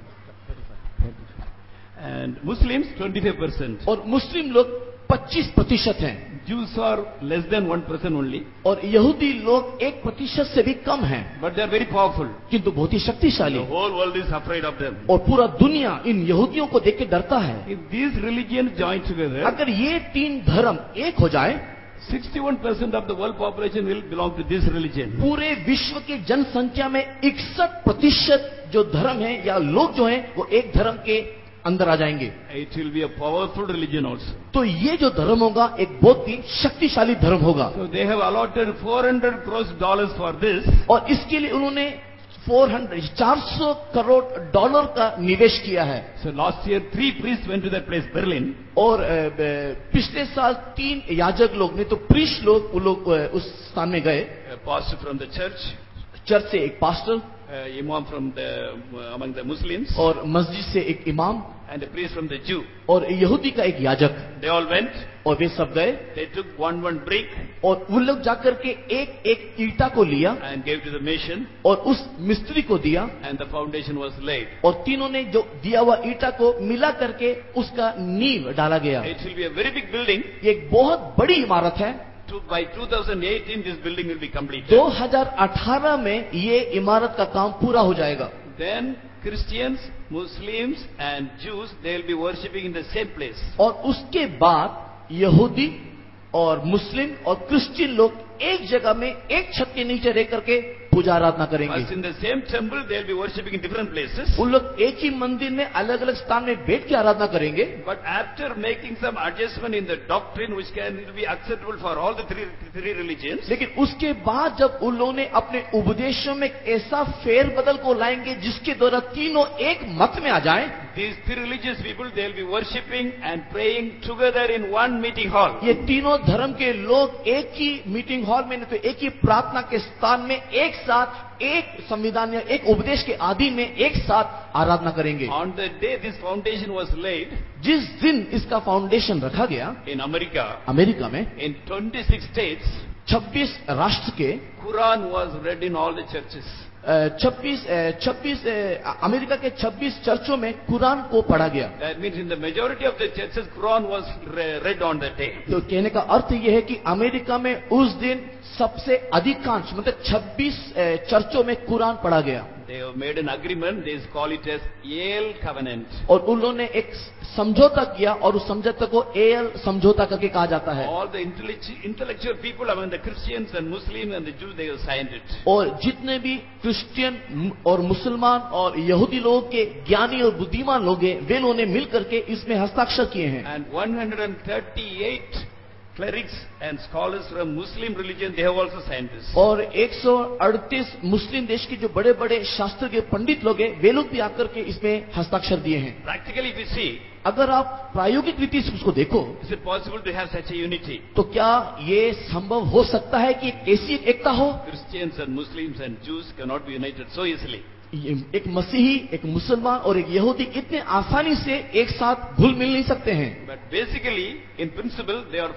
And Muslims 25%. और मुस्लिम लोग 25% हैं। Jews are less than 1% only. और यहूदी लोग 1% से भी कम हैं, But they are very powerful. किंतु बहुत ही शक्तिशाली। The whole world is afraid of them. और पूरा दुनिया इन यहूदियों को देख के डरता है। If these religions join together, अगर ये तीन धर्म एक हो जाए, 61% of the world population will belong to this religion. पूरे विश्व की जनसंख्या में 61% जो धर्म है या लोग जो हैं वो एक धर्म के अंदर आ जाएंगे। It will be a powerful religion also. तो ये जो धर्म होगा एक बहुत ही शक्तिशाली धर्म होगा। So they have allotted $400 crores for this. और इसके लिए उन्होंने 400 करोड़ डॉलर का निवेश किया है। So last year 3 priests went to that place, Berlin. और पिछले साल 3 याजक लोग नहीं तो प्रीस्ट लोग उस स्थान में गए। A pastor from the church, church से एक pastor imam from among the Muslims, और मस्जिद से एक इमाम and a priest from the Jew. और यहूदी का एक याजक, They all went. और वे सब गए They took one brick और वो लोग जाकर के एक ईटा को लिया and gave to the mason, और उस मिस्त्री को दिया and the foundation was laid. और तीनों ने जो दिया हुआ ईटा को मिला करके उसका नींव डाला गया। It will be a very big building. ये एक बहुत बड़ी इमारत है। By 2018, this building will be completed. 2018 में ये इमारत का काम पूरा हो जाएगा। Then Christians, Muslims and Jews, they will be worshipping in the same place. और उसके बाद यहूदी और मुस्लिम और क्रिश्चियन लोग एक जगह में एक छत के नीचे रह करके पूजा आराधना करेंगे। As in the same temple, they will be worshipping in different places. उन लोग एक ही मंदिर में अलग अलग स्थान में बैठ के आराधना करेंगे। But after making some adjustment in the doctrine, which can be acceptable for all the three religions, लेकिन उसके बाद जब उन लोगों ने अपने उपदेशों में ऐसा फेरबदल को लाएंगे जिसके द्वारा तीनों एक मत में आ जाएं, these three religious people, they will be worshipping and praying together in one meeting hall. ये तीनों धर्म के लोग एक ही मीटिंग हॉल में नहीं तो एक ही प्रार्थना के स्थान में एक साथ एक संविधान या एक उपदेश के आदि में एक साथ आराधना करेंगे। On the day this foundation was laid, जिस दिन इसका फाउंडेशन रखा गया in America, अमेरिका में in 26 states, 26 राष्ट्र के Quran was read in all the churches. 26 America के 26 चर्चों में कुरान को पढ़ा गया। That means in the majority of the churches, Quran was read on that day. तो कहने का अर्थ यह है कि अमेरिका में उस दिन सबसे अधिकांश मतलब 26 चर्चों में कुरान पढ़ा गया। They have made an agreement. They call it as Yale Covenant. और उन लोगों ने एक समझौता किया और उस समझौते को एल समझौता करके कहा जाता है। All the intellectual people among the Christians and Muslims and the Jews, they have signed it. और जितने भी क्रिश्चियन और मुसलमान और यहूदी लोगों के ज्ञानी और बुद्धिमान लोग हैं, वे लोगों ने मिल करके इसमें हस्ताक्षर किए हैं। And 138 clerics and scholars from Muslim religion, they have also signed this. और 138 मुस्लिम देश के जो बड़े बड़े शास्त्र के पंडित लोग हैं, वे लोग भी आकर के इसमें हस्ताक्षर दिए हैं। Practically, if you see, अगर आप प्रायोगिक रीति से उसको देखो, is it possible to have such a unity? तो क्या ये संभव हो सकता है कि ऐसी एक एकता हो? Christians and Muslims and Jews cannot be united so easily. एक मसीही, एक मुसलमान और एक यहूदी इतने आसानी से एक साथ घुल मिल नहीं सकते हैं। But basically, in principle, they are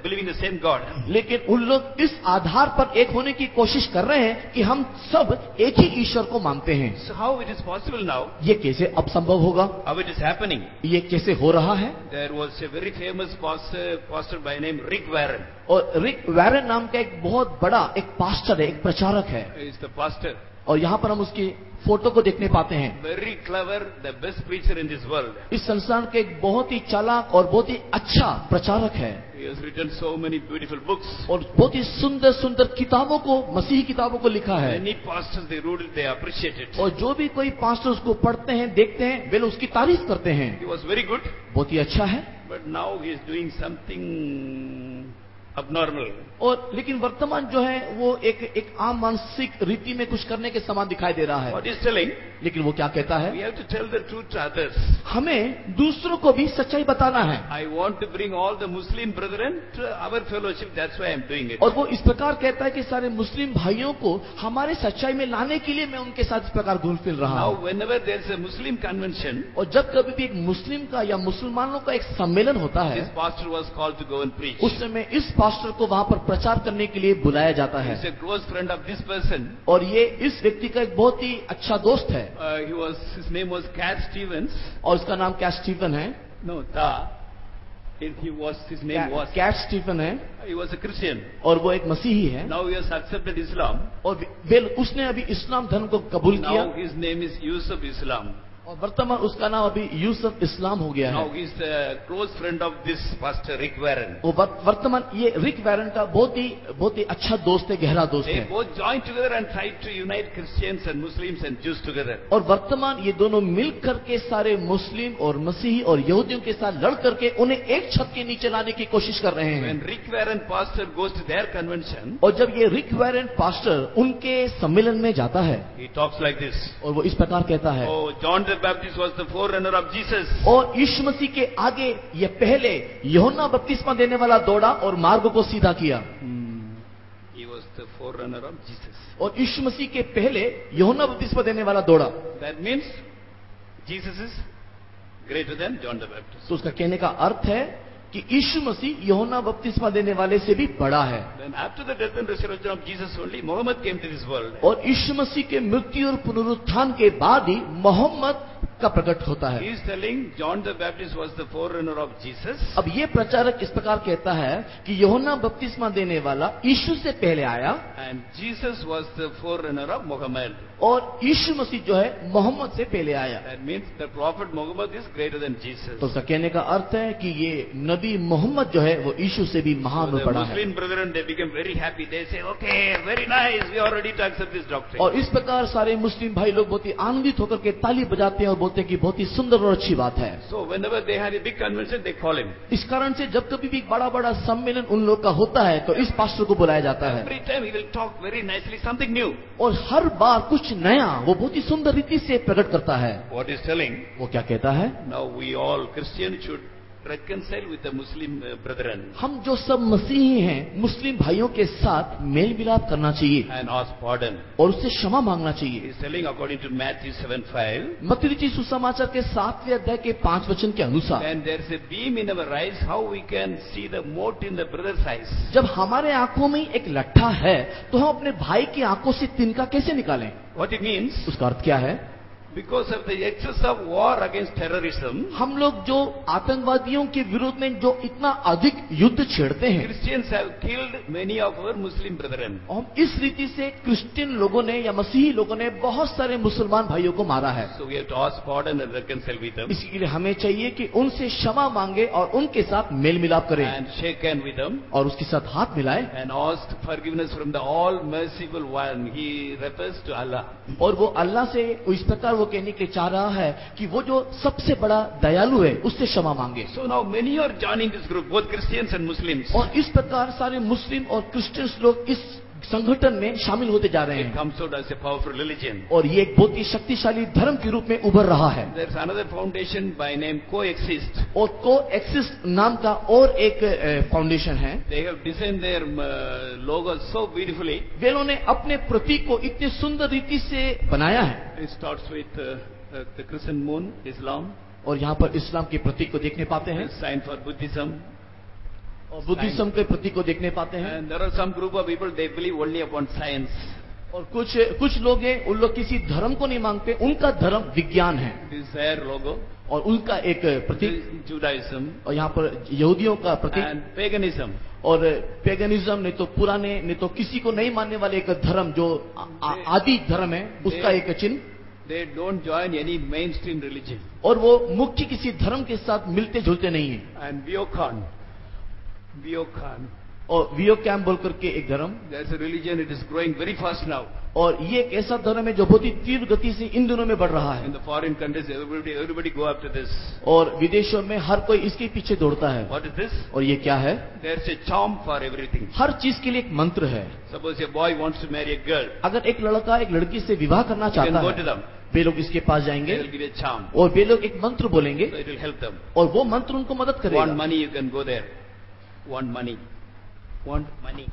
believing the same God. लेकिन उन लोग इस आधार पर एक होने की कोशिश कर रहे हैं कि हम सब एक ही ईश्वर को मानते हैं। So how it is possible now? ये कैसे अब संभव होगा? How it is happening? ये कैसे हो रहा है? There was a very famous pastor by name Rick Warren. और रिक वैरन नाम का एक बहुत बड़ा एक पास्टर है, एक प्रचारक है, He is the pastor. और यहाँ पर हम उसकी फोटो को देखने पाते हैं। Very clever, the best preacher in this world. इस संसार के एक बहुत ही चालाक और बहुत ही अच्छा प्रचारक है, He has written so many beautiful books. और बहुत ही सुंदर सुंदर किताबों को, मसीही किताबों को लिखा है। Many pastors, they read it, they appreciate it. और जो भी कोई पास्टर उसको पढ़ते हैं, देखते हैं, वे लोग उसकी तारीफ करते हैं। He was very good, बहुत ही अच्छा है। but now he is doing something abnormal. और लेकिन वर्तमान जो है वो एक आम मानसिक रीति में कुछ करने के समान दिखाई दे रहा है। What he is telling? लेकिन वो क्या कहता है? We have to tell the truth to others. हमें दूसरों को भी सच्चाई बताना है। I want to bring all the Muslim brethren to our fellowship. That's why I am doing it. और वो इस प्रकार कहता है कि सारे मुस्लिम भाइयों को हमारे सच्चाई में लाने के लिए मैं उनके साथ इस प्रकार घुल फिर रहा Now, हूँ। whenever there is a Muslim convention, और जब कभी भी एक मुस्लिम का या मुसलमानों का एक सम्मेलन होता है, this pastor was called to go and preach. उस समय इस पास्टर को वहां पर प्रचार करने के लिए बुलाया जाता He है। is a close friend of this person. और ये इस व्यक्ति का एक बहुत ही अच्छा दोस्त है, His name was Cat Stevens. और उसका नाम कैट स्टीफन है। No, his name was. Kat Stephen है, He was a Christian. और वो एक मसीही है, Now he has accepted Islam. और उसने अभी इस्लाम धर्म को कबूल किया, Now his name is Yusuf Islam. और वर्तमान उसका नाम अभी यूसुफ इस्लाम हो गया Now है। he is a close friend of this pastor Rick Warren. वो वर्तमान ये रिक वैरन का बहुत ही अच्छा दोस्त है, गहरा दोस्त They है। both joined together and tried to unite Christians and Muslims and Jews together. और वर्तमान ये दोनों मिलकर के सारे मुस्लिम और मसीही और यहूदियों के साथ लड़ करके उन्हें एक छत के नीचे लाने की कोशिश कर रहे हैं। When Rick Warren pastor goes to their convention, और जब ये रिक वैरन पास्टर उनके सम्मेलन में जाता है, he talks like this. और वो इस प्रकार कहता है, Oh, John the Baptist was the forerunner of Jesus. और यीशु मसीह के आगे ये पहले यूहन्ना बपतिस्मा देने वाला दौड़ा और मार्ग को सीधा किया। He was the forerunner of Jesus. और यीशु मसीह के पहले यूहन्ना बपतिस्मा देने वाला दौड़ा, That means Jesus is greater than John the Baptist. तो उसका कहने का अर्थ है कि यीशु मसीह यूहन्ना बपतिस्मा देने वाले से भी बड़ा है। Then after the death and resurrection of Jesus only, Muhammad came to this world. और यीशु मसीह के मृत्यु और पुनरुत्थान के बाद ही मोहम्मद का प्रकट होता He है। is telling John the Baptist was the forerunner of Jesus. अब ये प्रचारक इस प्रकार कहता है कि यूहन्ना बपतिस्मा देने वाला यीशु से पहले आया, And Jesus was the forerunner of Muhammad. और यीशु मसीह जो है मोहम्मद से पहले आया। That means the prophet Muhammad is greater than Jesus. तो उसका कहने का अर्थ है कि ये नबी मोहम्मद जो है वो यीशु से भी महान So और the बड़ा है। Muslim brethren, they became very happy. They say, okay, very nice, we are ready to accept this doctrine. और इस प्रकार सारे मुस्लिम भाई लोग बहुत ही आनंदित होकर के ताली बजाते हैं और बोलते हैं कि बहुत ही सुंदर और अच्छी बात है। So whenever they had a big convention, they call him. इस कारण से जब कभी भी बड़ा बड़ा सम्मेलन उन लोग का होता है तो इस पास्टर को बुलाया जाता है, Every time he will talk very nicely, something new. और हर बार कुछ नया वो बहुत ही सुंदर रीति से प्रकट करता है। What is telling? वो क्या कहता है? Now we all Christians should reconcile with the Muslim brethren हम जो सब मसीही हैं मुस्लिम भाइयों के साथ मेल मिलाप करना चाहिए and ask pardon. और उससे क्षमा मांगना He चाहिए। is telling according to Matthew 7:5, मत्ती रचित सुसमाचार के 7वें अध्याय के 5 वचन के अनुसार, when there is a beam in our eyes, how we can see the mote in the brother's eyes? जब हमारे आंखों में एक लट्ठा है तो हम अपने भाई की आंखों से तिनका कैसे निकालें? What it means? उसका अर्थ क्या है? Because of the excess of war against terrorism, हम लोग जो आतंकवादियों के विरोध में जो इतना अधिक युद्ध छेड़ते हैं, Christians have killed many of our Muslim brethren. और हम इस रीति से क्रिश्चियन लोगों ने या मसीही लोगों ने बहुत सारे मुसलमान भाइयों को मारा है। So we have to ask pardon and reconcile with them इसके लिए हमें चाहिए कि उनसे क्षमा मांगे और उनके साथ मेल मिलाप करें and shake hand with them और उसके साथ हाथ मिलाएं, and ask forgiveness from the all merciful one. He refers to Allah. और वो अल्लाह से इस प्रकार वो कहने के चाह रहा है कि वो जो सबसे बड़ा दयालु है उससे क्षमा मांगे। So now many are joining this group, both Christians and Muslims. और इस प्रकार सारे मुस्लिम और क्रिश्चियंस लोग इस संगठन में शामिल होते जा रहे It हैं comes out as a powerful religion. और ये एक बहुत ही शक्तिशाली धर्म के रूप में उभर रहा है। There's another foundation by name Coexist. और कोएक्सिस्ट नाम का और एक फाउंडेशन है। They have designed their logo so beautifully. वे लोगों ने अपने प्रतीक को इतनी सुंदर रीति से बनाया है। It starts with the crescent moon, Islam, और यहाँ पर इस्लाम के प्रतीक को देखने पाते हैं sign for Buddhism. और बुद्धिज्म के प्रतीक को देखने पाते हैं। And there are some group of people, they believe only upon science. और कुछ लोग हैं, उन लोग किसी धर्म को नहीं मांगते, उनका धर्म विज्ञान है। This is their logo. और उनका एक प्रतीक, Judaism और यहाँ पर यहूदियों का प्रतीक and paganism. और पेगनिज्म नहीं तो पुराने, नहीं तो किसी को नहीं मानने वाले एक धर्म जो आदि धर्म है, उसका एक चिन्ह। They don't join any mainstream religion. और वो मुख्य किसी धर्म के साथ मिलते जुलते नहीं है। And Biokan. और वियो कैम बोल करके एक धर्म, There's a religion, it is growing very fast now. और ये एक ऐसा धर्म है जो बहुत ही तीव्र गति से इन दिनों में बढ़ रहा है। In the foreign countries, everybody go after this. और विदेशों में हर कोई इसके पीछे दौड़ता है। What is this? और ये क्या है? There's a charm for everything. हर चीज के लिए एक मंत्र है। Suppose a boy wants to marry a girl, अगर एक लड़का एक लड़की से विवाह करना you can चाहता go to है, them. वे लोग इसके पास They जाएंगे will give a charm. और वे लोग एक मंत्र बोलेंगे So it will help them. और वो मंत्र उनको मदद Want करेगा। money, you can go there. Want money. Want money.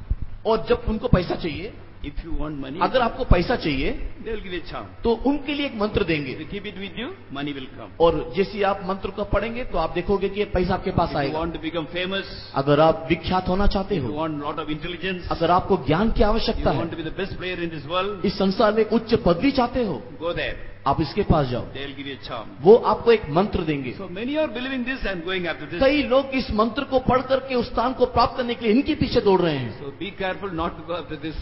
और जब उनको पैसा चाहिए, If you want money, अगर आपको पैसा चाहिए they will give a charm. तो उनके लिए एक मंत्र देंगे। If you keep it with you, money will come. और जैसे आप मंत्र को पढ़ेंगे तो आप देखोगे कि पैसा आपके पास If you आएगा। want to become famous, अगर आप विख्यात होना चाहते if you हो, want lot of intelligence, अगर आपको ज्ञान की you आवश्यकता want है, to be the best player in this world, इस संसार में एक उच्च पदवी चाहते हो, go there. आप इसके पास जाओ, They will give you a charm. वो आपको एक मंत्र देंगे। So many are believing this and going after this. कई लोग इस मंत्र को पढ़ करके उस स्थान को प्राप्त करने के लिए इनके पीछे दौड़ रहे हैं। So be careful not to go after this,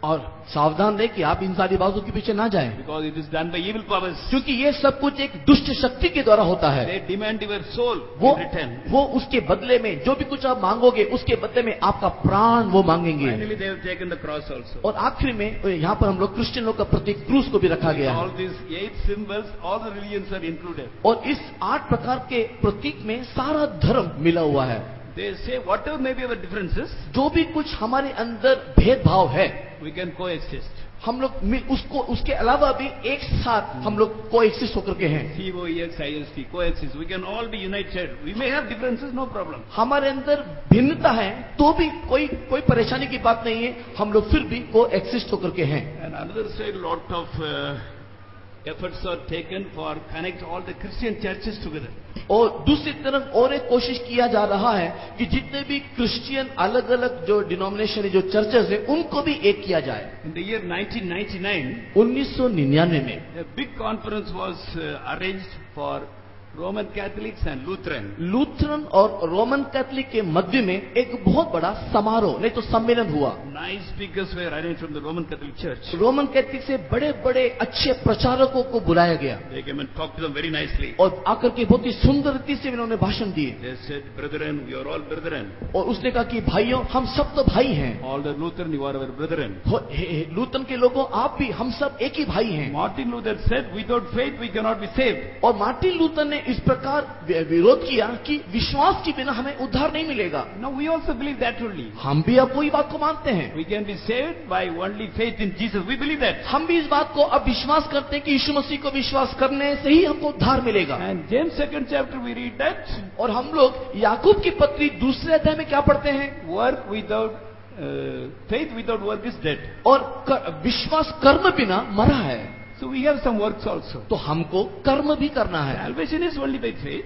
और सावधान रहे कि आप इन सारी बातों के पीछे ना जाएं, because it is done by evil powers. क्योंकि ये सब कुछ एक दुष्ट शक्ति के द्वारा होता है। They demand your soul वो in return. वो उसके बदले में जो भी कुछ आप मांगोगे, उसके बदले में आपका प्राण वो मांगेंगे। Finally, they have taken the cross also. और आखिर में यहाँ पर हम लोग क्रिश्चियन लोग का प्रतीक क्रूस को भी रखा गया All है। these 8 symbols, all the religions are included. और इस 8 प्रकार के प्रतीक में सारा धर्म मिला हुआ है। They say whatever may be our differences, जो भी कुछ हमारे अंदर भेदभाव है, we can coexist. हम लोग उसको उसके अलावा भी एक साथ हम लोग कोएक्सिस्ट होकर के हैं। COEXIST, coexist. We can all be united. We may have differences, no problem. हमारे अंदर भिन्नता है तो भी कोई परेशानी की बात नहीं है, हम लोग फिर भी कोएक्सिस्ट होकर के हैं। And another side, lot of efforts are taken for connect all the Christian churches together. और दूसरी तरफ और एक कोशिश किया जा रहा है कि जितने भी क्रिश्चियन अलग अलग जो डिनोमिनेशन है, जो चर्चेस है, उनको भी एक किया जाए। In the year 1999, 1999 में a big conference was arranged for Roman Catholics and Lutheran. Lutheran और रोमन कैथोलिक के मध्य में एक बहुत बड़ा समारोह नहीं तो सम्मेलन हुआ। Nice speakers were arranged from the Roman Catholic Church. Roman Catholic से बड़े बड़े अच्छे प्रचारकों को बुलाया गया They came and talked to them very nicely. और आकर के बहुत ही सुंदर रीति से उन्होंने भाषण दिए। They said, brethren, we are all brethren. और उसने कहा कि भाइयों, हम सब तो भाई हैं। All the Lutheran, you are our brethren. Lutheran के लोगों, आप भी, हम सब एक ही भाई हैं। Martin Luther said, without faith we cannot be saved. और मार्टिन लूथर ने इस प्रकार विरोध किया कि विश्वास के बिना हमें उद्धार नहीं मिलेगा। Now we also believe that only. हम भी अब वही बात को मानते हैं। We can be saved by only faith in Jesus. We believe that. हम भी इस बात को अब विश्वास करते हैं कि यीशु मसीह को विश्वास करने से ही हमको उद्धार मिलेगा। And James 2nd chapter we read that और हम लोग याकूब की पत्री दूसरे अध्याय में क्या पढ़ते हैं? work without faith without work is dead. और विश्वास कर्म बिना मरा है। So we have some works also. तो हमको कर्म भी करना है। Salvation is only by faith,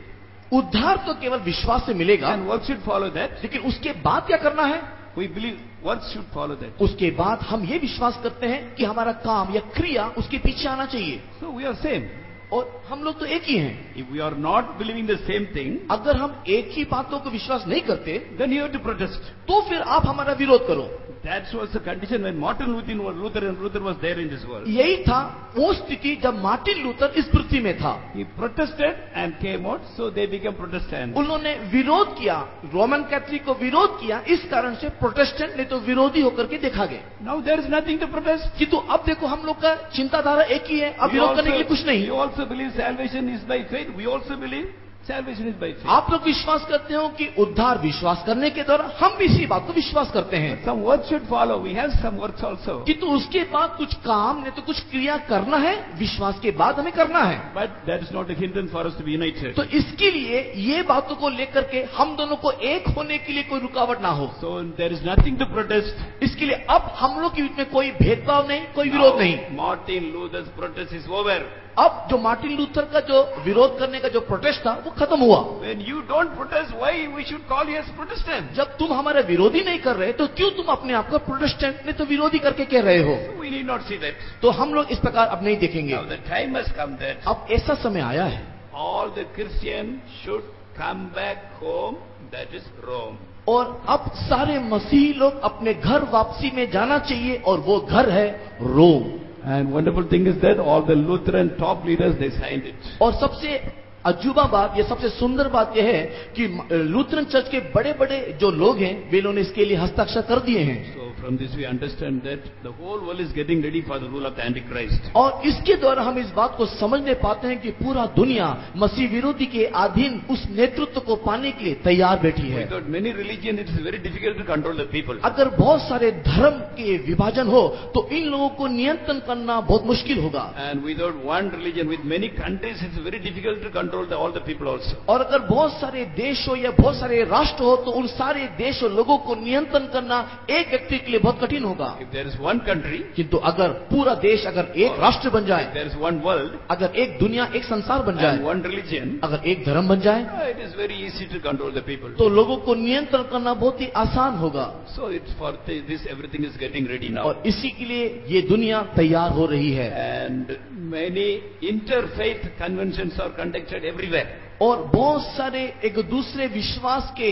उद्धार तो केवल विश्वास से मिलेगा, and work should follow that. लेकिन उसके बाद क्या करना है? We believe works should follow that. उसके बाद हम ये विश्वास करते हैं कि हमारा काम या क्रिया उसके पीछे आना चाहिए। So we are same. और हम लोग तो एक ही हैं। If we are not believing the same thing, अगर हम एक ही बातों को विश्वास नहीं करते then you have to protest. तो फिर आप हमारा विरोध करो। That was the condition when Martin Luther was there in this world. यही था वो स्थिति जब मार्टिन लूथर इस पृथ्वी में था। He protested and came out, so they became Protestants. उन्होंने विरोध किया, रोमन कैथोलिक को विरोध किया, इस कारण से प्रोटेस्टेंट नहीं तो विरोधी होकर के देखा गया। Now there is nothing to protest. किंतु अब देखो हम लोग का चिंताधारा एक ही है, अब We विरोध करने के लिए कुछ नहीं। also believe salvation is by faith. We also believe Salvation is by faith. आप लोग विश्वास करते हो कि उद्धार विश्वास करने के द्वारा, हम भी इसी बात को विश्वास करते हैं। Some works should follow. We have some works also. किंतु उसके बाद कुछ काम नहीं तो कुछ क्रिया करना है, विश्वास के बाद हमें करना है। But that is not a hindrance for us to be united. तो इसके लिए ये बातों को लेकर के हम दोनों को एक होने के लिए कोई रुकावट ना हो। So there is nothing to protest. इसके लिए अब हम लोग के बीच में कोई भेदभाव नहीं, कोई विरोध नहीं। Martin Luther's protest is over. अब जो मार्टिन लूथर का जो विरोध करने का जो प्रोटेस्ट था वो खत्म हुआ। When you don't protest, why we should call you as Protestant? जब तुम हमारे विरोधी नहीं कर रहे तो क्यों तुम अपने आप को प्रोटेस्टेंट नहीं तो विरोधी करके कह रहे हो? We need not see that. तो हम लोग इस प्रकार अब नहीं देखेंगे। Now the time has come that अब ऐसा समय आया है all the Christians should come back home, that is Rome. और अब सारे मसीही लोग अपने घर वापसी में जाना चाहिए और वो घर है रोम। And wonderful thing is that all the Lutheran top leaders, they signed it. और सबसे अजूबा बात, ये सबसे सुंदर बात यह है कि लूथरन चर्च के बड़े बड़े जो लोग हैं वे उन्होंने इसके लिए हस्ताक्षर कर दिए हैं। So from this we understand that the whole world is getting ready for the rule of the Antichrist. और इसके द्वारा हम इस बात को समझने पाते हैं कि पूरा दुनिया मसीह विरोधी के अधीन उस नेतृत्व को पाने के लिए तैयार बैठी है। Without many religions, it is very difficult to control the people. अगर बहुत सारे धर्म के विभाजन हो तो इन लोगों को नियंत्रण करना बहुत मुश्किल होगा। And without one religion, with many countries, it's very difficult to control all the people also. और अगर बहुत सारे देश हो या बहुत सारे राष्ट्र हो तो उन सारे देश और लोगों को नियंत्रण करना एक व्यक्ति के लिए बहुत कठिन होगा। If there is one country, किंतु अगर पूरा देश अगर एक राष्ट्र बन if जाए, there is one world, अगर एक दुनिया एक संसार बन and जाए, one religion, अगर एक धर्म बन जाए it is very easy to control the people. तो लोगों को नियंत्रण करना बहुत ही आसान होगा। So it's for this, everything is getting ready now. और इसी के लिए ये दुनिया तैयार हो रही है। And many interfaith conventions are conducted everywhere. और बहुत सारे एक दूसरे विश्वास के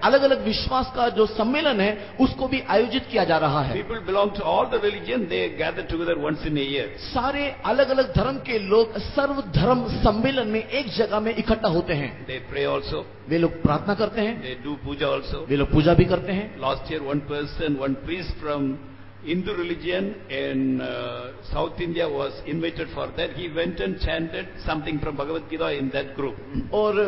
अलग अलग विश्वास का जो सम्मेलन है उसको भी आयोजित किया जा रहा है। People belong to all the religion, they gather together once in a year. सारे अलग अलग धर्म के लोग सर्व धर्म सम्मेलन में एक जगह में इकट्ठा होते हैं। They pray also, वे लोग प्रार्थना करते हैं, they do puja also. वे लोग पूजा भी करते हैं। Last year one priest from Hindu religion in South India was invited for that. He went and chanted something from Bhagavad Gita in that group. और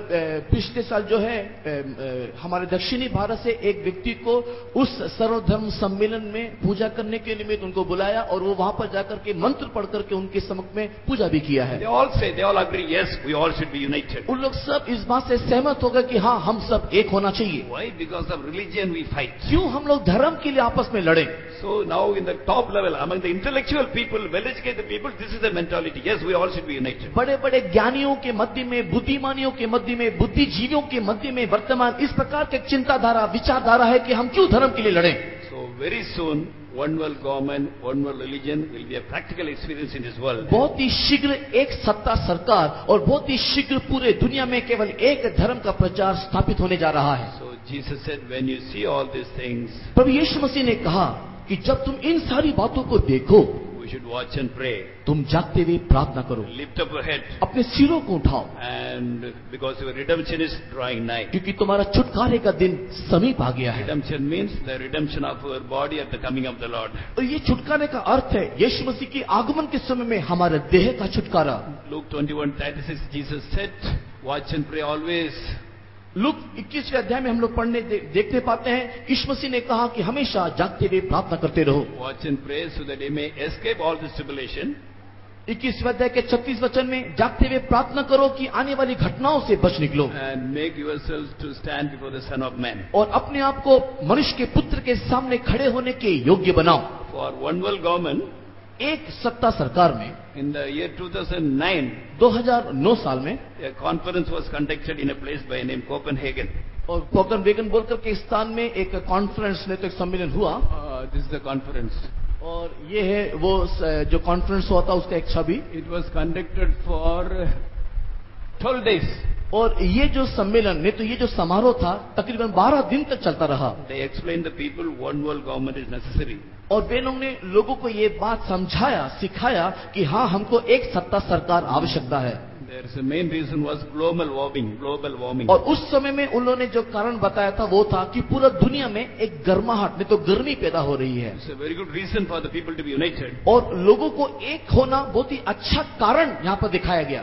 पिछले साल जो है हमारे दक्षिणी भारत से एक व्यक्ति को उस सर्वधर्म सम्मेलन में पूजा करने के निमित्त उनको बुलाया और वो वहां पर जाकर के मंत्र पढ़ करके उनके समक्ष में पूजा भी किया है। They all say, they all agree, yes, we all should be united. उन लोग सब इस बात से सहमत हो गए कि हाँ हम सब एक होना चाहिए। Why? Because of religion we fight. क्यों हम लोग धर्म के लिए आपस में लड़े? So now in the top level, among the intellectual people, well-educated people, this is the mentality. Yes, we all should be united. बड़े बड़े ज्ञानियों के मध्य में, बुद्धिमानियों के मध्य में, बुद्धिजीवियों के मध्य में वर्तमान इस प्रकार की चिंताधारा, विचारधारा है कि हम क्यों धर्म के लिए लड़ें? So very soon, one world government, one world religion will be a practical experience in this world. बहुत ही शीघ्र एक सत्ता सरकार और बहुत ही शीघ्र पूरे दुनिया में केवल एक धर्म का प्रचार स्थापित होने जा रहा है। So Jesus said, when you see all these things, प्रभु यीशु मसीह ने कहा कि जब तुम इन सारी बातों को देखो we should watch and pray. तुम जागते हुए प्रार्थना करो, Lift up your head. अपने सिरों को उठाओ, And because your redemption is drawing nigh. क्योंकि तुम्हारा छुटकारे का दिन समीप आ गया है। Redemption means the redemption of our body at the coming of the Lord. और ये छुटकारे का अर्थ है यीशु मसीह के आगमन के समय में हमारे देह का छुटकारा। Luke 21:36, Jesus said, watch and pray always. Luke 21वें अध्याय में हम लोग पढ़ने देखते पाते हैं यीशु मसीह ने कहा कि हमेशा जागते हुए प्रार्थना करते रहो। Watch and pray so that you may escape all this tribulation. 21वें अध्याय के 36 वचन में जागते हुए प्रार्थना करो कि आने वाली घटनाओं से बच निकलो And make yourselves to stand before the Son of Man. और अपने आप को मनुष्य के पुत्र के सामने खड़े होने के योग्य बनाओ। For one world government, एक सत्ता सरकार में in the year 2009, 2009 साल में a conference was conducted in a place by name Copenhagen. और कोपेनहेगन बोलकर के स्थान में एक कॉन्फ्रेंस ने तो एक सम्मेलन हुआ This is the conference. और ये है वो जो कॉन्फ्रेंस हुआ था उसका एक छवि। It was conducted for 12 days. और ये जो सम्मेलन ने तो ये जो समारोह था तकरीबन 12 दिन तक चलता रहा। They explained the people one world government is necessary. और वे लोग ने लोगों को ये बात समझाया, सिखाया कि हाँ हमको एक सत्ता सरकार आवश्यकता है। There is a main reason was global warming. और उस समय में उन लोगों ने जो कारण बताया था वो था कि पूरा दुनिया में एक गर्माहट नहीं तो गर्मी पैदा हो रही है। It's a very good reason for the people to be united. और लोगों को एक होना बहुत ही अच्छा कारण यहाँ पर दिखाया गया।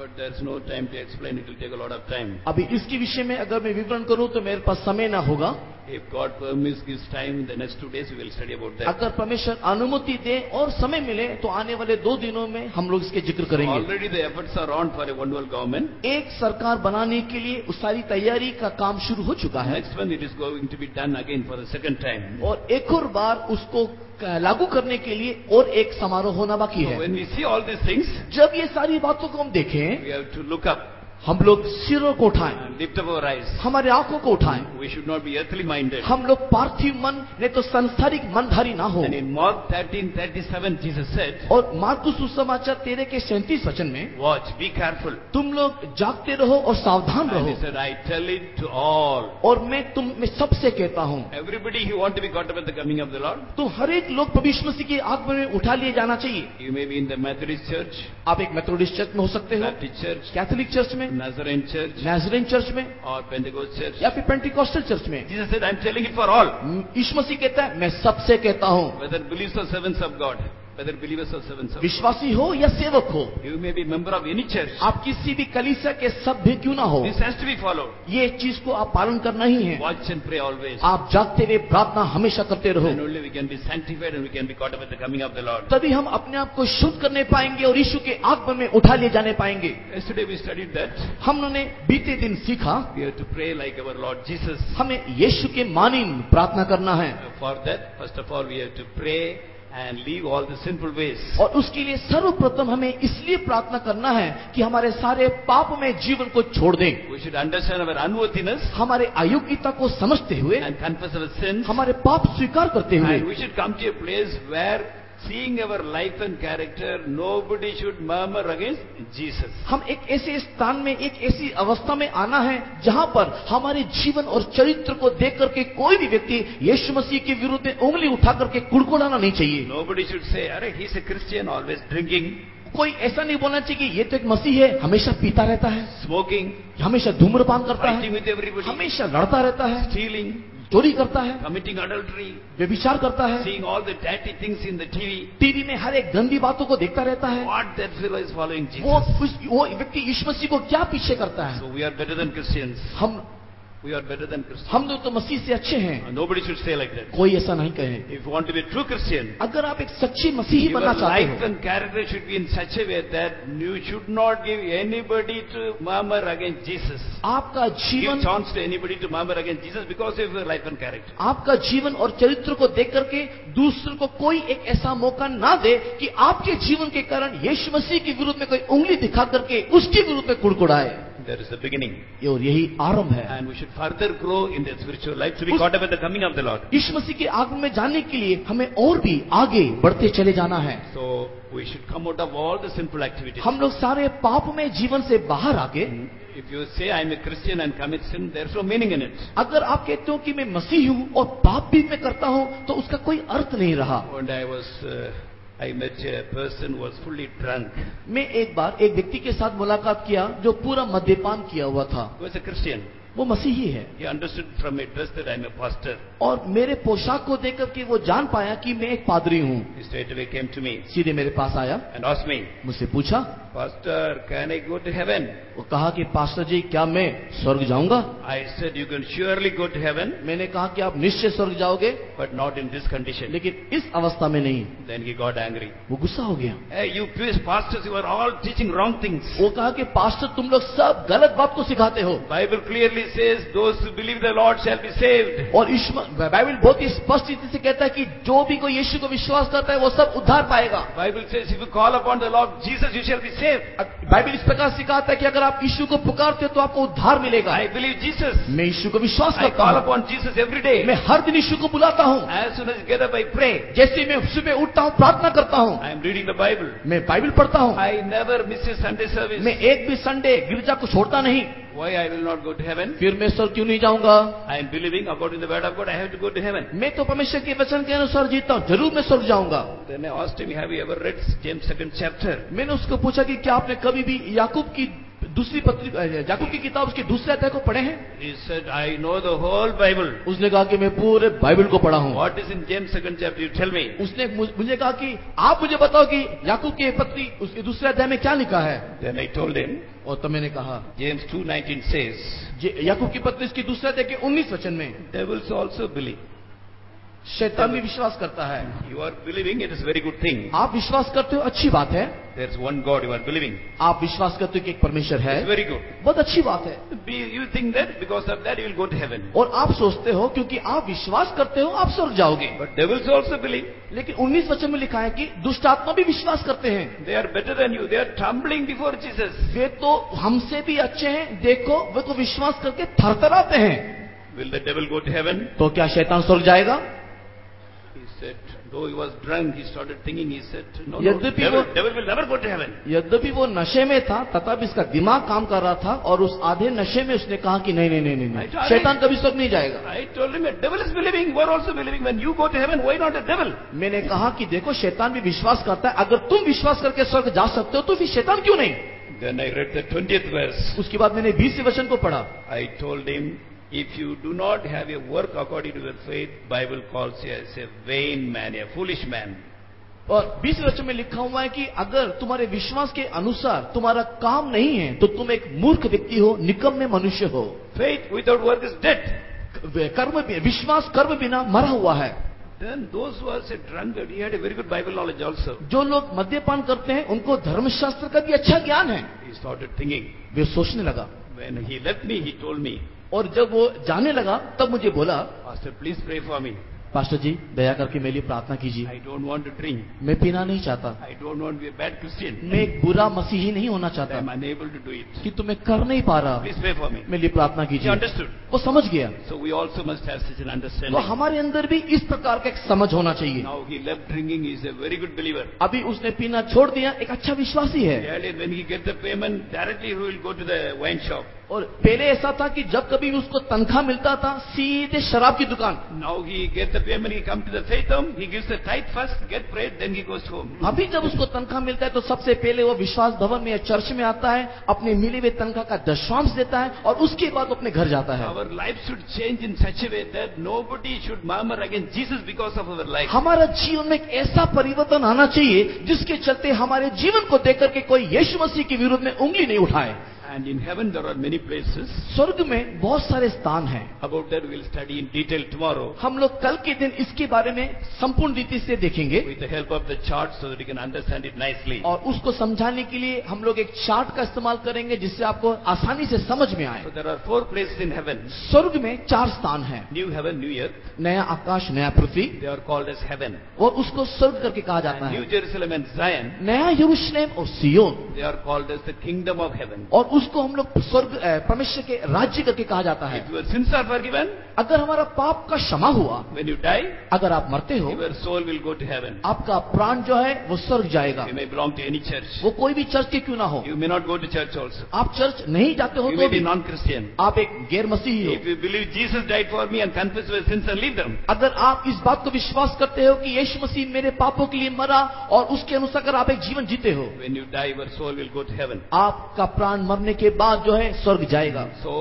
But there's no time to explain. It will take a lot of time. अभी इसके विषय में अगर मैं विवरण करूं तो मेरे पास समय ना होगा. If God permits, gives time, in the next 2 days we will study about that. अगर परमेश्वर अनुमति दे और समय मिले तो आने वाले 2 दिनों में हम लोग इसके जिक्र करेंगे. Already the efforts are on for a one world government. एक सरकार बनाने के लिए उस सारी तैयारी का काम शुरू हो चुका है. Next month it is going to be done again for the second time. और एक और बार उसको लागू करने के लिए और एक समारोह होना बाकी So है. when we see all these things, जब ये सारी बातों को हम देखें, we have to look up हम लोग सिरों को उठाएं, and lift up our eyes. हमारे आंखों को उठाएं. We should not be earthly minded. हम लोग पार्थिव मन नहीं तो संसारिक मनधारी ना हो. And in Mark 13:37 Jesus said, और मार्कुस सुसमाचार 13 के 37 वचन में, watch, be careful. तुम लोग जागते रहो और सावधान And he रहो. said, I tell it to all. और मैं सबसे कहता हूँ, Everybody who want to be caught up at the coming of the Lord. तो हर एक लोग प्रभु यीशु मसीह के आगमन में उठा लिए जाना चाहिए. You may be in the Methodist church, आप एक मेथोडिस्ट चर्च में हो सकते हो, Baptist church, कैथोलिक चर्च में, Nazarene church, नाज़रेन चर्च में, or Pentecost church. या फिर पेंटिकॉस्टल चर्च में. Jesus said, I'm telling it for all. यीशु मसीह कहता है मैं सबसे कहता हूँ, Whether believers or servants of God. Whether believers or servants of God. विश्वासी हो या सेवक हो, You may be member of any church. आप किसी भी कलीसिया के सभ्य क्यों ना हो, This has to be followed. ये चीज को आप पालन करना ही है. Watch and pray always. आप जागते हुए प्रार्थना हमेशा करते रहो. Then only we can be sanctified and we can be caught up at the coming of the Lord. तभी हम अपने आप को शुद्ध करने पाएंगे और यीशु के आगमन में उठा ले जाने पाएंगे. Yesterday we studied that हमने बीते दिन सीखा we have to pray like our Lord Jesus. हमें यीशु के मानिन प्रार्थना करना है. For that, first of all, we have to pray and leave all the sinful ways. और उसके लिए सर्वप्रथम हमें इसलिए प्रार्थना करना है कि हमारे सारे पाप में जीवन को छोड़ दें. We should understand our unworthiness हमारे अयोग्यता को समझते हुए, and confess our sins. हमारे पाप स्वीकार करते हुए, And we should come to a place where, seeing our life and character, nobody should murmur against Jesus. हम एक ऐसे स्थान में, एक ऐसी अवस्था में आना है जहां पर हमारे जीवन और चरित्र को देख करके कोई भी व्यक्ति यीशु मसीह के विरुद्ध में उंगली उठा करके कुड़कुड़ाना नहीं चाहिए. Nobody should say, "Arey, he's a Christian, always drinking, कोई ऐसा नहीं बोलना चाहिए कि ये तो एक मसीह है, हमेशा पीता रहता है, smoking, हमेशा धूम्रपान करता fighting है, with everybody, हमेशा लड़ता रहता है, stealing, चोरी करता है, committing adultery, व्यभिचार करता है, seeing all the dirty things in the TV." TV में हर एक गंदी बातों को देखता रहता है. What that fellow is following Jesus. वो व्यक्ति यीशु मसीह को क्या पीछे करता है? So we are better than Christians. We are better than Christians. हम लोग तो मसीह से अच्छे हैं. Nobody should say like that. कोई ऐसा नहीं कहे. If you want to be a true Christian, अगर आप एक सच्ची मसीही your बनना चाहते life हो, and character should be in such a way that you should not give anybody to murmur against Jesus. आपका Give जीवन, chance to anybody to murmur against Jesus because of your life and character. आपका जीवन और चरित्र को देख करके दूसरों को कोई एक ऐसा मौका ना दे कि आपके जीवन के कारण यीशु मसीह के विरुद्ध में कोई उंगली दिखा करके उसके विरुद्ध में कुड़कुड़ाए. That is the beginning. और यही आरंभ है. And we should further grow in the spiritual life to be caught up at the coming of the Lord. यीशु मसीह के आगमन में जाने के लिए हमें और भी आगे बढ़ते चले जाना है. So we should come out of all the sinful activities. हम लोग सारे पाप में जीवन से बाहर आके, If you say I am a Christian and commit sin, there is no meaning in it. अगर आप कहते हो कि मैं मसीह हूँ और पाप भी मैं करता हूँ तो उसका कोई अर्थ नहीं रहा. One day I met a person who was fully drunk. मैं एक बार एक व्यक्ति के साथ मुलाकात किया जो पूरा मद्यपान किया हुआ था. He was a Christian. वो मसीही है. He understood from my dress that I am a pastor. और मेरे पोशाक को देख करके वो जान पाया कि मैं एक पादरी हूँ. He straight away came to me सीधे मेरे पास आया, and asked me, मुझसे पूछा, "Pastor, can I go to heaven?" वो कहा कि पास्टर जी क्या मैं स्वर्ग जाऊंगा? I said, "You can surely go to heaven, मैंने कहा कि आप निश्चय स्वर्ग जाओगे, but not in this condition." लेकिन इस अवस्था में नहीं. Then he got angry. वो गुस्सा हो गया. "Hey, you pastors, you are all teaching wrong things. वो कहा कि पास्टर तुम लोग सब गलत बात को सिखाते हो. Bible clearly says those who believe the Lord shall be saved." और बाइबल बहुत ही स्पष्ट रीति से कहता है कि जो भी कोई यीशु को विश्वास करता है वो सब उद्धार पाएगा. Bible says if you call upon the Lord Jesus, you shall be saved. Bible इस प्रकार सिखाता है कि अगर आप यीशु को पुकारते हो तो आपको उद्धार मिलेगा. I believe Jesus. मैं यीशु को विश्वास I करता call हूँ. upon Jesus every day. मैं हर दिन यीशु को बुलाता हूँ. As soon as I get up, I pray. जैसे मैं सुबह उठता हूँ प्रार्थना करता हूँ. I am reading the Bible. मैं बाइबल पढ़ता हूँ. I never miss a Sunday service. मैं एक भी संडे गिरजा को छोड़ता नहीं. Why I will not go to heaven? फिर मैं स्वर्ग क्यों नहीं जाऊंगा? I am believing according to the word of God. I have to go to heaven. मैं तो परमेश्वर के वचन के अनुसार जीता हूँ, जरूर मैं स्वर्ग जाऊंगा. Then I asked him, "Have you ever read James 2nd chapter?" मैंने उसको पूछा कि क्या आपने कभी भी याकूब की दूसरी पत्री याकूब की किताब उसके दूसरे अध्याय को पढ़े हैं? He said, I know the whole Bible. उसने कहा कि मैं पूरे बाइबल को पढ़ा हूं। What is in James 2nd chapter? You tell me. उसने मुझे कहा कि आप मुझे बताओ कि याकूब की पत्री उसके दूसरे अध्याय में क्या लिखा है। Then I told him, और तब मैंने कहा, James 2:19 says, याकूब की पत्री इसके दूसरे अध्याय के 19 वचन में, devils also believe. शैतान भी विश्वास करता है। You are believing, it is a very good thing. आप विश्वास करते हो, अच्छी बात है। There's one God you are believing. आप विश्वास करते हो कि एक परमेश्वर है, It's very good. बहुत अच्छी बात है। You think that because of that you will go to heaven. और आप सोचते हो क्योंकि आप विश्वास करते हो आप स्वर्ग जाओगे। But devils also believe. लेकिन 19 वचन में लिखा है कि दुष्ट आत्मा भी विश्वास करते हैं। They are better than you. They are trembling before Jesus. वे तो हमसे भी अच्छे हैं, देखो वे तो विश्वास करके थरथराते हैं। Will the devil go to heaven? तो क्या शैतान स्वर्ग जाएगा? He said, though he was drunk, he started thinking, he said, no, यद्यपि devil will never go to heaven. यद्यपि वो नशे में था, तथापि इसका दिमाग काम कर रहा था और उस आधे नशे में उसने कहा कि नहीं नहीं नहीं नहीं, नहीं शैतान कभी स्वर्ग नहीं जाएगा। I told him, a devil is believing, you are also believing. When you go to heaven, why not a devil? मैंने कहा कि देखो शैतान भी विश्वास करता है, अगर तुम विश्वास करके स्वर्ग जा सकते हो तो फिर शैतान क्यों नहीं? Then I read the 20th verse. उसके बाद मैंने 20वें वचन को पढ़ा। I told him, if you do not have a work according to your faith, Bible calls you as a vain man, a foolish man. और 20वें वचन में लिखा हुआ है कि अगर तुम्हारे विश्वास के अनुसार तुम्हारा काम नहीं है तो तुम एक मूर्ख व्यक्ति हो, निकम्मे मनुष्य हो। Faith without work is dead. विश्वास कर्म बिना मरा हुआ है। Then those who are say drunkard, he had a very good Bible knowledge also. जो लोग मद्यपान करते हैं उनको धर्मशास्त्र का भी अच्छा ज्ञान है। He started thinking. वे सोचने लगा। When he left me, he told me, और जब वो जाने लगा तब मुझे बोला, Pastor, please pray for me. Pastor ji दया करके मेरे लिए प्रार्थना कीजिए। I don't want to drink. मैं पीना नहीं चाहता। I don't want to be a bad Christian. मैं एक बुरा मसीही नहीं होना I चाहता am unable to do it. कि तुम्हें कर नहीं पा रहा। Please pray for me. मेरे लिए प्रार्थना He कीजिए। understood. वो समझ गया। So we also must have such an तो understanding. हमारे अंदर भी इस प्रकार का एक समझ होना चाहिए। Now he left drinking. He is a very good believer. अभी उसने पीना छोड़ दिया, एक अच्छा विश्वासी है। Earlier when he get the payment, directly he will go to the wine shop. और पहले ऐसा था कि जब कभी उसको तनख्वाह मिलता था सीधे शराब की दुकान। Now he get the payment, he come to the faith home, he gives the tithe first, get prayed, then he goes home. अभी जब उसको तनख्वाह मिलता है तो सबसे पहले वो विश्वास भवन में या चर्च में आता है, अपने मिले हुए तनख्वाह का दशमांश देता है और उसके बाद अपने घर जाता है। Our life should change in such a way that nobody should murmur against Jesus because of our life. हमारा जीवन में एक ऐसा परिवर्तन आना चाहिए जिसके चलते हमारे जीवन को देख करके कोई यीशु मसीह के विरुद्ध में उंगली नहीं उठाए। And in heaven there are many places. स्वर्ग में बहुत सारे स्थान हैं। About that we will study in detail tomorrow. हम लोग कल के दिन इसके बारे में संपूर्ण रीति से देखेंगे With the help of the chart so that you can understand it nicely. और उसको समझाने के लिए हम लोग एक चार्ट का इस्तेमाल करेंगे जिससे आपको आसानी से समझ में आए। So there are 4 places in heaven. स्वर्ग में 4 स्थान हैं। New heaven, new earth. नया आकाश, नया पृथ्वी, They are called as heaven. और उसको स्वर्ग करके कहा जाता And है। New Jerusalem and Zion, नया यरूशलेम और सियोन, they are called as the kingdom of heaven. और उसको हम लोग स्वर्ग परमेश्वर के राज्य करके कहा जाता है। If your sins are forgiven, अगर हमारा पाप का क्षमा हुआ, when you die, अगर आप मरते हो, your soul will go to heaven. आपका प्राण जो है वो स्वर्ग जाएगा। You may belong to any church. वो कोई भी चर्च के क्यों ना हो। You may not go to church also. आप चर्च नहीं जाते हो You तो may be भी non-Christian. आप एक गैर मसीही हो। If you believe Jesus died for me and confess your sins and leave them, अगर आप इस बात को विश्वास करते हो कि यीशु मसीह मेरे पापों के लिए मरा और उसके अनुसार अगर आप एक जीवन जीते हो, when you die, your soul will go to heaven. आपका प्राण मरने के बाद जो है स्वर्ग जाएगा। So,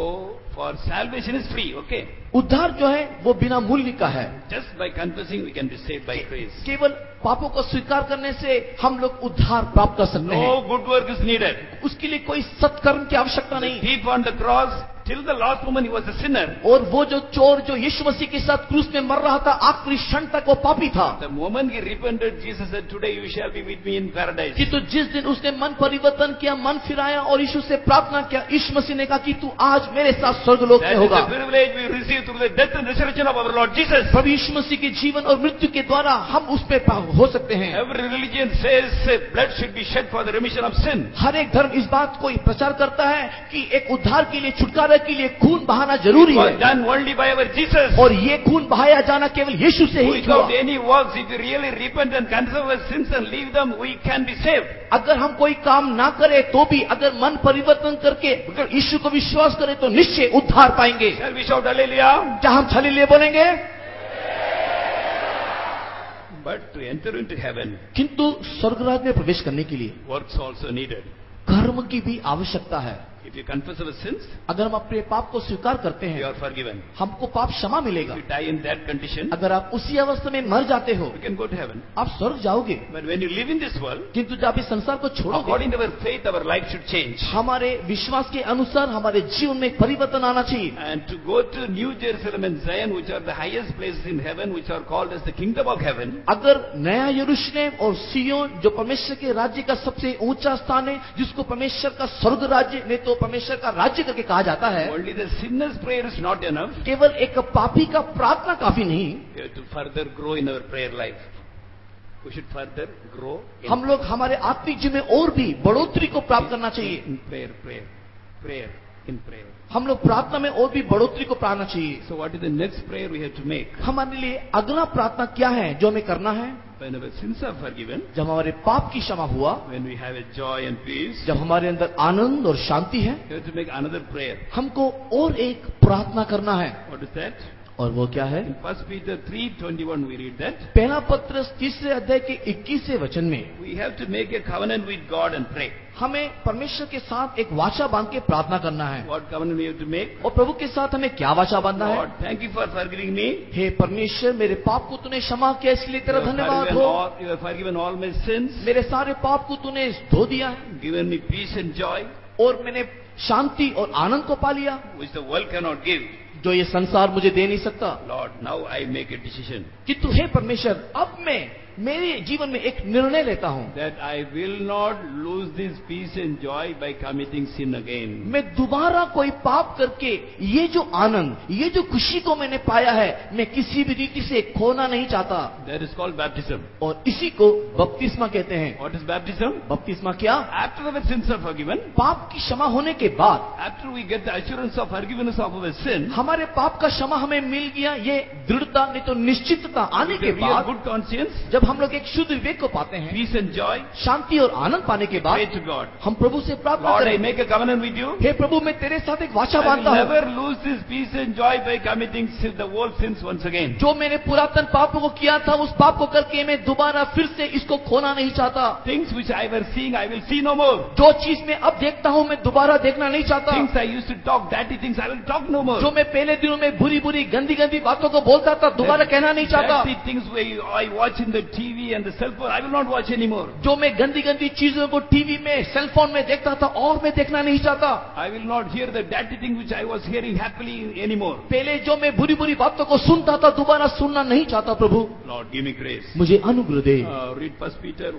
for salvation is free, okay? उद्धार जो है वो बिना मूल्य का है। Just by confessing, we can be saved by grace. केवल पापों को स्वीकार करने से हम लोग उद्धार प्राप्त कर सकते हैं। No good work is needed. उसके लिए कोई सत्कर्म की आवश्यकता The नहीं। thief on the cross, till the last moment he was a sinner. और वो जो चोर जो यीशु मसीह के साथ क्रूस में मर रहा था, आखिरी क्षण तक वो पापी था। The moment he repented, Jesus said, today you shall be with me in paradise. कि तो जिस दिन उसने मन परिवर्तन किया, मन फिराया और यीशु से प्रार्थना किया, यीशु मसीह ने कहा कि तू आज मेरे साथ स्वर्गलोक में That is होगा। the privilege we receive through the death and resurrection of our Lord Jesus. प्रभु यीशु मसीह के जीवन और मृत्यु के द्वारा हम उस पे हो सकते हैं। Every religion says blood should be shed for the remission of sin. हर एक धर्म इस बात को प्रचार करता है कि एक उद्धार के लिए, छुटकारा के लिए खून बहाना जरूरी It was है done only by our Jesus. और ये खून बहाया जाना केवल यीशु से ही हुआ। Without any works, if we really repent and confess our sins and leave them, we can be saved. अगर हम कोई काम ना करें तो भी अगर मन परिवर्तन करके अगर यीशु को विश्वास करें तो निश्चय उद्धार पाएंगे। Shall we shout hallelujah? क्या हम हालेलुया बोलेंगे? But to enter into heaven, किंतु स्वर्गराज में प्रवेश करने के लिए works also needed. कर्म की भी आवश्यकता है। If you confess our sins, अगर हम अपने पाप को स्वीकार करते you हैं, are forgiven. हमको पाप क्षमा मिलेगा। If you die in that condition, अगर आप उसी अवस्था में मर जाते हो, you can go to heaven. आप स्वर्ग जाओगे। But when you live in this world, किंतु जब इस संसार को छोड़ोगे, according to our faith, our life should change. हमारे विश्वास के अनुसार हमारे जीवन में एक परिवर्तन आना चाहिए। And to go to New Jerusalem and Zion, which are the highest places in heaven, which are called as the kingdom of heaven, अगर नया यरूशलेम और सियोन जो परमेश्वर के राज्य का सबसे ऊंचा स्थान है, जिसको परमेश्वर का स्वर्ग राज्य नहीं तो परमेश्वर का राज्य करके कहा जाता है, only the sinner's prayer is not enough. केवल एक पापी का प्रार्थना काफी नहीं, We have to further grow in our prayer life. We should further grow हम लोग हमारे आत्मिक जीवन में और भी बढ़ोतरी को प्राप्त करना चाहिए। in prayer, in prayer. हम लोग प्रार्थना में और भी बढ़ोतरी को पाना चाहिए। So what is the next prayer we have to make? हमारे लिए अगला प्रार्थना क्या है जो हमें करना है? When our sins are forgiven, जब हमारे पाप की क्षमा हुआ, when we have a joy and peace, जब हमारे अंदर आनंद और शांति है, we have to make another prayer. हमको और एक प्रार्थना करना है। What is that? और वो क्या है? In 1 Peter 3:21 we read that. पहला पत्र 3 अध्याय के 21वें वचन में We have to make a covenant with God and pray. हमें परमेश्वर के साथ एक वाचा बांध के प्रार्थना करना है। What covenant we have to make? और प्रभु के साथ हमें क्या वाचा बांधना है? Lord, thank you for forgiving me. हे परमेश्वर, मेरे पाप को तूने क्षमा किया, इसलिए तेरा धन्यवाद हो। You have forgiven all my sins, मेरे सारे पाप को तूने धो दिया है given me peace and joy, और मैंने शांति और आनंद को पा लिया which the world cannot give. जो ये संसार मुझे दे नहीं सकता। Lord, now I make a decision किंतु हे परमेश्वर, अब मैं मेरे जीवन में एक निर्णय लेता हूँ, that I will not lose this peace and joy by committing sin again. मैं दोबारा कोई पाप करके ये जो आनंद, ये जो खुशी को मैंने पाया है, मैं किसी भी रीति से खोना नहीं चाहता। That is called baptism. और इसी को बपतिस्मा कहते हैं। What is baptism? बपतिस्मा क्या? After our sins are forgiven, पाप की क्षमा होने के बाद, after we get the assurance of forgiveness of our sin, हमारे पाप का क्षमा हमें मिल गया, ये दृढ़ता नहीं तो निश्चितता आने with के a real बाद, good conscience, जब हम लोग एक शुद्ध विवेक को पाते हैं, peace and joy, शांति और आनंद पाने के pray बाद to God. हम प्रभु से प्रार्थना Lord, I करें, make a covenant with you. हे प्रभु, मैं तेरे साथ एक वाचा I will बांधता हूँ, never lose this peace and joy by committing the old sins once again. जो मैंने पुरातन पापों को किया था, उस पाप को करके मैं दोबारा फिर से इसको खोना नहीं चाहता। Things which I was seeing, I will see no more. जो चीज मैं अब देखता हूँ, मैं दोबारा देखना नहीं चाहता। Things I used to talk, dirty things, I will talk no more. जो मैं पहले दिनों में बुरी बुरी गंदी गंदी बातों को बोलता था, दोबारा कहना नहीं चाहता। Dirty things where I watch in the TV and the cell phone, I will not watch anymore. जो मैं गंदी गंदी चीजों को टीवी में, सेल फोन में देखता था, और मैं देखना नहीं चाहता। I will not hear the dirty thing which I was hearing happily anymore. पहले जो मैं बुरी बुरी बातों को सुनता था, दोबारा सुनना नहीं चाहता। प्रभु, Lord, give me grace. मुझे अनुग्रह दे। Read 1 Peter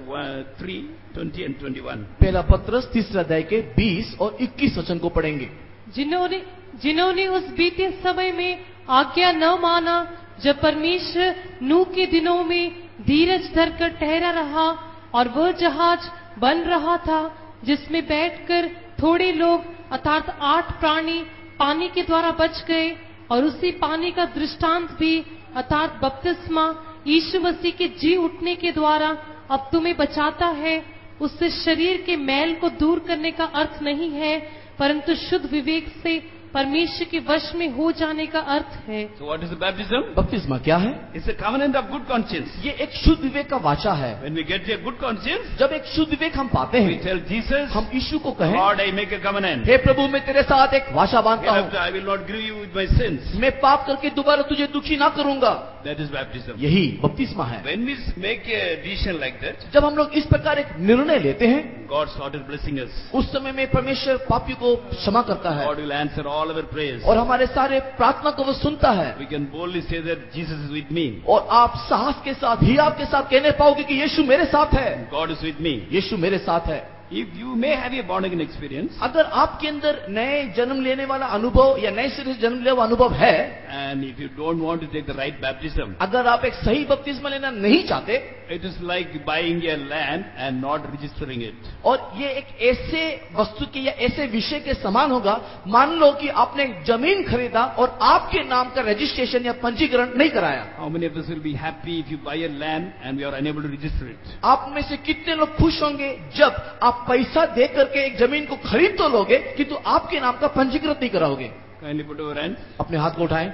3:20 and 21. पहला पत्रस 3 अध्याय के 20 और 21 वचन को पढ़ेंगे। जिन्होंने उस बीते समय में आज्ञा न माना, जब परमेश्वर नूह के दिनों में धीरज धरकर ठहरा रहा और वह जहाज बन रहा था, जिसमें बैठकर थोड़े लोग अर्थात 8 प्राणी पानी के द्वारा बच गए, और उसी पानी का दृष्टांत भी अर्थात बपतिस्मा यीशु मसीह के जी उठने के द्वारा अब तुम्हें बचाता है। उससे शरीर के मैल को दूर करने का अर्थ नहीं है, परंतु शुद्ध विवेक से परमेश्वर के वश में हो जाने का अर्थ है। So what is the baptism? बपतिस्मा क्या है? It's a covenant of good conscience. ये एक शुद्ध विवेक का वाचा है। When we get a good conscience, जब एक शुद्ध विवेक हम पाते we हैं, tell Jesus, हम यीशु को कहें, Lord, I make a covenant. हे प्रभु, मैं तेरे साथ एक वाचा बांधता हूँ, Hereafter I will not grieve you with my sins. मैं पाप करके दोबारा तुझे दुखी ना करूंगा। That is baptism. यही बपतिस्मा है। When we make a decision like that, जब हम लोग इस प्रकार एक निर्णय लेते हैं, God started blessing us. उस समय में परमेश्वर पापियों को क्षमा करता है God will answer all our prayers. और हमारे सारे प्रार्थना को वो सुनता है। We can boldly say that Jesus is with me. और आप साहस के साथ, हियाव के साथ कहने पाओगे कि यीशु मेरे साथ है, God is with me. यीशु मेरे साथ है। If you may have a born again experience, अगर आपके अंदर नए जन्म लेने वाला अनुभव या नए सिरे से जन्म लेने वाला अनुभव है, and if you don't want to take the right baptism, अगर आप एक सही बपतिस्मा लेना नहीं चाहते, it is like buying a land and not registering it. और ये एक ऐसे वस्तु के या ऐसे विषय के समान होगा, मान लो कि आपने जमीन खरीदा और आपके नाम का रजिस्ट्रेशन या पंजीकरण नहीं कराया। How many of us will be happy if you buy a land and we are unable to register it? आप में से कितने लोग खुश होंगे जब आप पैसा दे करके एक जमीन को खरीद तो लोगे, किंतु आपके नाम का पंजीकृत नहीं कराओगे? Kindly put your hands. अपने हाथ को उठाएं।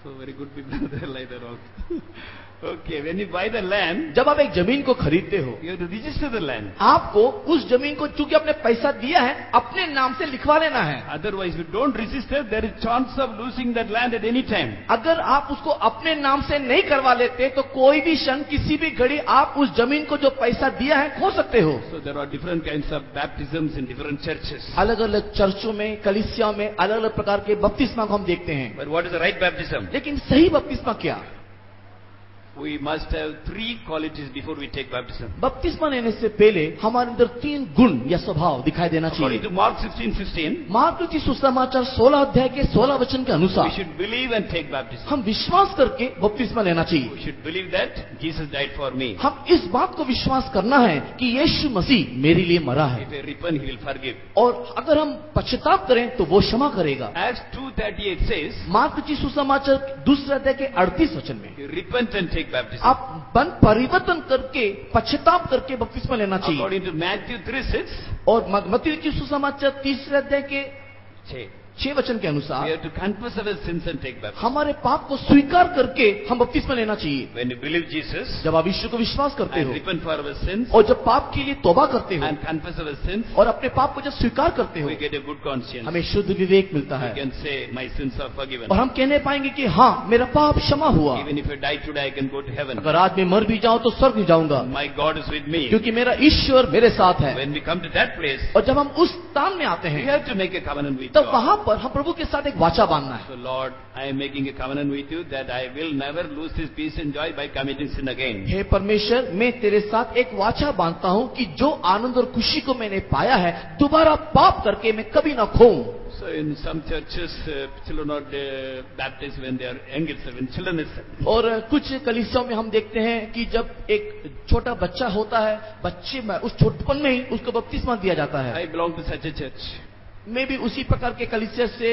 So very good people are there like that also. Okay, when you buy the land, जब आप एक जमीन को खरीदते हो, you have to register the land. आपको उस जमीन को चूंकि आपने पैसा दिया है अपने नाम से लिखवा लेना है। Otherwise, if you don't register, there is chance of losing that land at any time. अगर आप उसको अपने नाम से नहीं करवा लेते तो कोई भी क्षण किसी भी घड़ी आप उस जमीन को जो पैसा दिया है खो सकते हो। So there are different kinds of baptisms in different churches. अलग अलग चर्चों में, कलीसिया में अलग अलग प्रकार के बपतिस्मा को हम देखते हैं। But what is the right baptism? लेकिन सही बपतिस्मा क्या? We must have 3 qualities before we take baptism. बपतिस्मा लेने से पहले हमारे अंदर 3 गुण या स्वभाव दिखाई देना According चाहिए। to Mark 16:15, मार्क की सुसमाचार 16 अध्याय के 16 वचन के we अनुसार should believe and take baptism. हम विश्वास करके बपतिस्मा लेना We चाहिए। should believe that Jesus died for me. हम इस बात को विश्वास करना है कि यीशु मसीह मेरे लिए मरा है If I repent, He will forgive. और अगर हम पश्चाताप करें तो वो क्षमा करेगा। Acts 2:38 says, मार्क की सुसमाचार 2 अध्याय के 38 वचन में you repent and take baptism. आप परिवर्तन करके पश्चाताप करके बपतिस्मा लेना चाहिए। According to Matthew 3:6, और मत्ती की सुसमाचार 3 अध्याय के 6 वचन के we अनुसार have to confess our sins and take baptism. हमारे पाप को स्वीकार करके हम बपतिस्मा लेना चाहिए। When you believe Jesus जब आप यीशु को विश्वास करते and हो repent for our sins और जब पाप के लिए तौबा करते हो and confess our sins, और अपने पाप को जब स्वीकार करते हो we get a good conscience. हमें शुद्ध विवेक मिलता We है can say, my sins are forgiven. और हम कहने पाएंगे कि हाँ मेरा पाप क्षमा हुआ। Even if I die today, I can go to heaven. अगर आज मैं मर भी जाऊं तो स्वर्ग भी जाऊंगा My God is with me. क्योंकि मेरा ईश्वर मेरे साथ है। When we come to that place, और जब हम उस स्थान में आते we हैं have to make a covenant with तब God. वहां पर हम प्रभु के साथ एक वाचा बांधना है। So Lord, I am making a covenant with you that I will never lose this peace and joy by committing sin again. हे परमेश्वर, मैं तेरे साथ एक वाचा बांधता हूं कि जो आनंद और खुशी को मैंने पाया है दोबारा पाप करके मैं कभी ना खोऊं। So in some churches, children are baptized when they are young itself, when children itself. और कुछ कलीसियाओं में हम देखते हैं कि जब एक छोटा बच्चा होता है, बच्चे में उस छोटपन में ही उसको बपतिस्मा दिया जाता है। I belong to such a church. मैं भी उसी प्रकार के कलीसिया से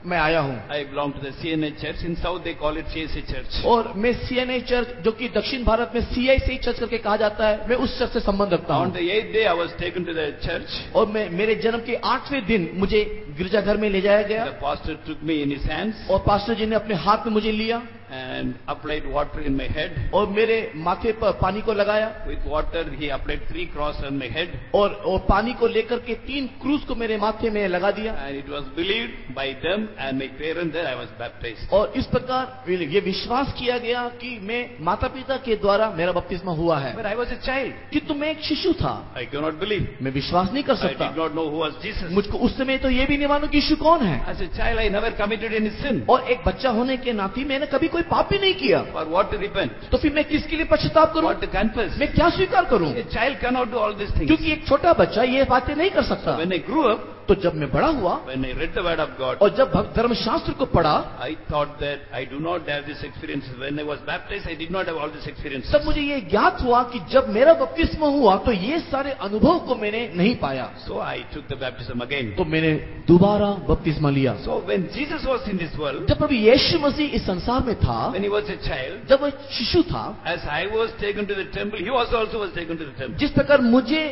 मैं आया हूं। I belong to the CNA church. In South they call it CSA church. और मैं CNA चर्च जो कि दक्षिण भारत में CIC चर्च करके कहा जाता है, मैं उस चर्च से संबंध रखता On हूं। the 8th day I was taken to the church. और मैं मेरे जन्म के 8वें दिन मुझे गिरजाघर में ले जाया गया The pastor took me in his hands और पास्टर जी ने अपने हाथ में मुझे लिया and applied water in my head. और मेरे माथे पर पानी को लगाया With water he applied 3 crosses on my head. और पानी को लेकर के 3 क्रूज को मेरे माथे में लगा दिया। And it was believed by them and my parents that I was baptized. और इस प्रकार ये विश्वास किया गया कि मैं माता पिता के द्वारा मेरा बपतिस्मा हुआ है। But I was a child. किंतु मैं एक शिशु था, I cannot believe. मैं विश्वास नहीं कर I सकता। did not know who was Jesus. मुझको उस समय तो ये भी नहीं मालूम कि यीशु कौन है। As a child I never committed any sin. और एक बच्चा होने के नाते मैंने कभी कोई पाप भी नहीं किया, For what to repent? तो फिर मैं किसके लिए पश्चाताप करूं? What to confess? मैं क्या स्वीकार करूं? A child cannot do all these things. क्योंकि एक छोटा बच्चा ये बातें नहीं कर सकता। When I grew up, तो जब मैं बड़ा हुआ when I read the word of God, और जब धर्मशास्त्र को पढ़ा I thought that I do not have this experience. When I was baptized, I did not have all this experience. तब मुझे ये ज्ञात हुआ कि जब मेरा बपतिस्मा हुआ तो ये सारे अनुभव को मैंने नहीं पाया, So I took the baptism again. तो मैंने दोबारा बपतिस्मा लिया। So when Jesus was in this world, जब प्रभु यीशु मसीह इस संसार में था, when he was a child, जब वो शिशु था, as I was taken to the temple, he also was taken to the temple. जिस प्रकार मुझे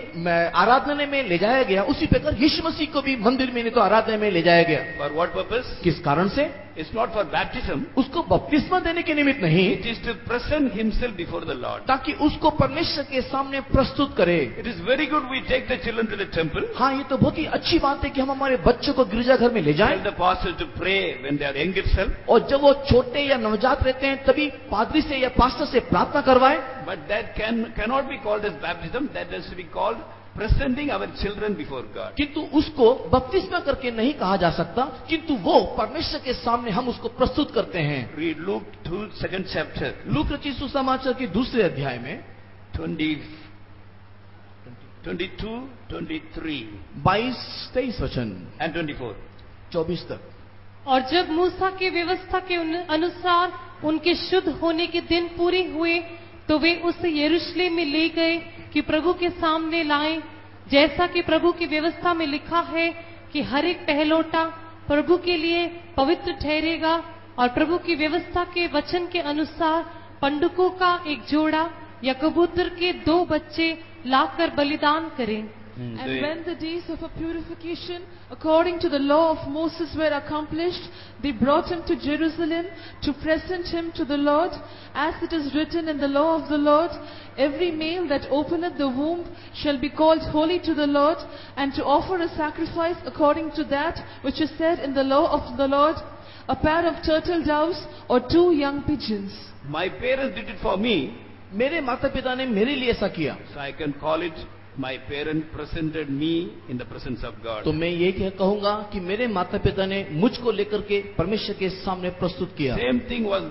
आराधना में ले जाया गया उसी प्रकार यीशु मसीह को भी मंदिर में नहीं तो आराधना में ले जाया गया। For what purpose? किस कारण से? It's not for baptism. उसको बपतिस्मा देने के निमित्त नहीं, It is to present himself before the Lord. ताकि उसको परमेश्वर के सामने प्रस्तुत करे। It is very good we take the children to the temple. हाँ, ये तो बहुत ही अच्छी बात है कि हम हमारे बच्चों को गिरजाघर में ले Tell जाएं the pastor to pray when they are young itself. और जब वो छोटे या नवजात रहते हैं तभी पादरी से या पास्टर से प्रार्थना करवाएं। But that cannot be called as baptism. That has to be called presenting our children before God. किंतु उसको बपतिस्मा करके नहीं कहा जा सकता, किंतु वो परमेश्वर के सामने हम उसको प्रस्तुत करते हैं। Read Luke 2, 2nd chapter, look रचित सुसमाचार के 2 अध्याय में 22, 23 22-23 वचन and 24. 24 तक। और जब मूसा की व्यवस्था के अनुसार उनके शुद्ध होने के दिन पूरे हुए तो वे उसे यरूशलेम में ले गए कि प्रभु के सामने लाएं, जैसा कि प्रभु की व्यवस्था में लिखा है कि हर एक पहलौठा प्रभु के लिए पवित्र ठहरेगा। और प्रभु की व्यवस्था के वचन के अनुसार पंडुकों का एक जोड़ा या कबूतर के 2 बच्चे लाकर बलिदान करें। And when the days of purification according to the law of Moses were accomplished, they brought him to Jerusalem to present him to the Lord, as it is written in the law of the Lord, every male that openeth the womb shall be called holy to the Lord, and to offer a sacrifice according to that which is said in the law of the Lord, a pair of turtle doves or 2 young pigeons. My parents did it for me, मेरे माता पिता ने मेरे लिए ऐसा किया, so I can call it my parent presented me in the presence of God. तो मैं ये कहूंगा कि मेरे माता पिता ने मुझको लेकर के परमेश्वर के सामने प्रस्तुत किया। Same thing was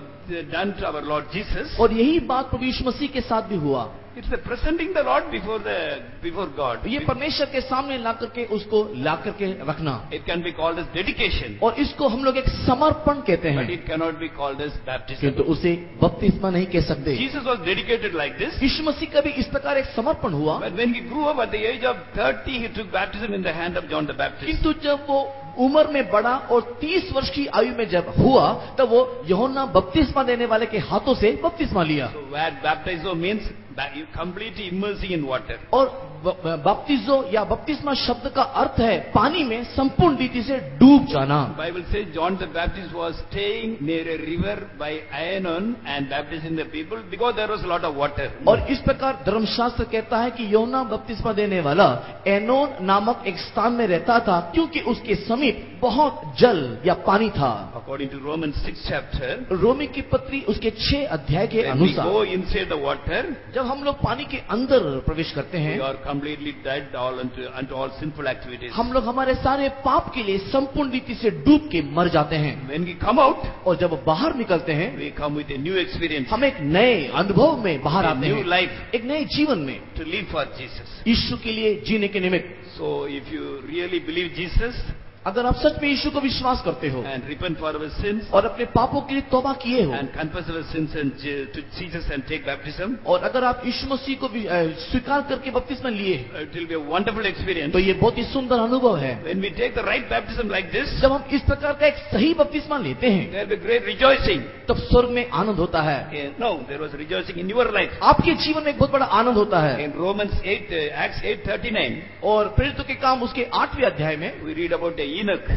done to our Lord Jesus. और यही बात प्रभु यीशु मसीह के साथ भी हुआ। It's the presenting the Lord before God. ये परमेश्वर के सामने ला करके उसको ला करके रखना, It can be called as dedication, और इसको हम लोग एक समर्पण कहते but हैं, it cannot be called as baptism. किंतु उसे बपतिस्मा नहीं कह सकते। Jesus was dedicated like this. यीशु मसीह का भी इस प्रकार एक समर्पण हुआ, But when he grew up at the age of 30, he took baptism in the hand of John the Baptist. किंतु जब वो उम्र में बढ़ा और 30 वर्ष की आयु में जब हुआ, तब वो यूहन्ना बपतिस्मा देने वाले के हाथों से बपतिस्मा लिया। So where baptizo means you completely immersing in water. और बपतिजो या बपतिस्मा शब्द का अर्थ है पानी में संपूर्ण रीति से डूब जाना। Bible says John the Baptist was staying near a river by Aenon and baptizing the people because there was a lot of water. और इस प्रकार धर्मशास्त्र कहता है कि यूहन्ना बपतिस्मा देने वाला एनोन नामक एक स्थान में रहता था, क्योंकि उसके समीप बहुत जल या पानी था। According to Romans 6 chapter, रोमी की पत्री उसके 6 अध्याय के when we अनुसार go inside the water, जब हम लोग पानी के अंदर प्रवेश करते we हैं, are completely dead unto all sinful activities. हम लोग हमारे सारे पाप के लिए संपूर्ण रीति से डूब के मर जाते हैं। When we come out, और जब बाहर निकलते हैं, we come with a new experience, हम एक नए अनुभव में बाहर a आते new हैं, life एक नए जीवन में to live for Jesus. यीशु के लिए जीने के निमित्त। So if you really believe Jesus अगर आप सच में यीशु को विश्वास करते हो and repent for our sins और अपने पापों के लिए तौबा किए हो, and confess our sins and to Jesus and take baptism, और अगर आप यीशु मसीह को स्वीकार करके बपतिस्मा लिए, it will be a wonderful experience. तो ये बहुत ही सुंदर अनुभव है। When we take the right baptism like this, जब हम इस प्रकार का एक सही बपतिस्मा लेते हैं, there will be great rejoicing. तब स्वर्ग में आनंद होता है। No, there was rejoicing in your life. आपके जीवन में एक बहुत बड़ा आनंद होता है। In Romans 8, Acts 8:39, और प्रेरितों के काम उसके 8वें अध्याय में we read about the Enoch.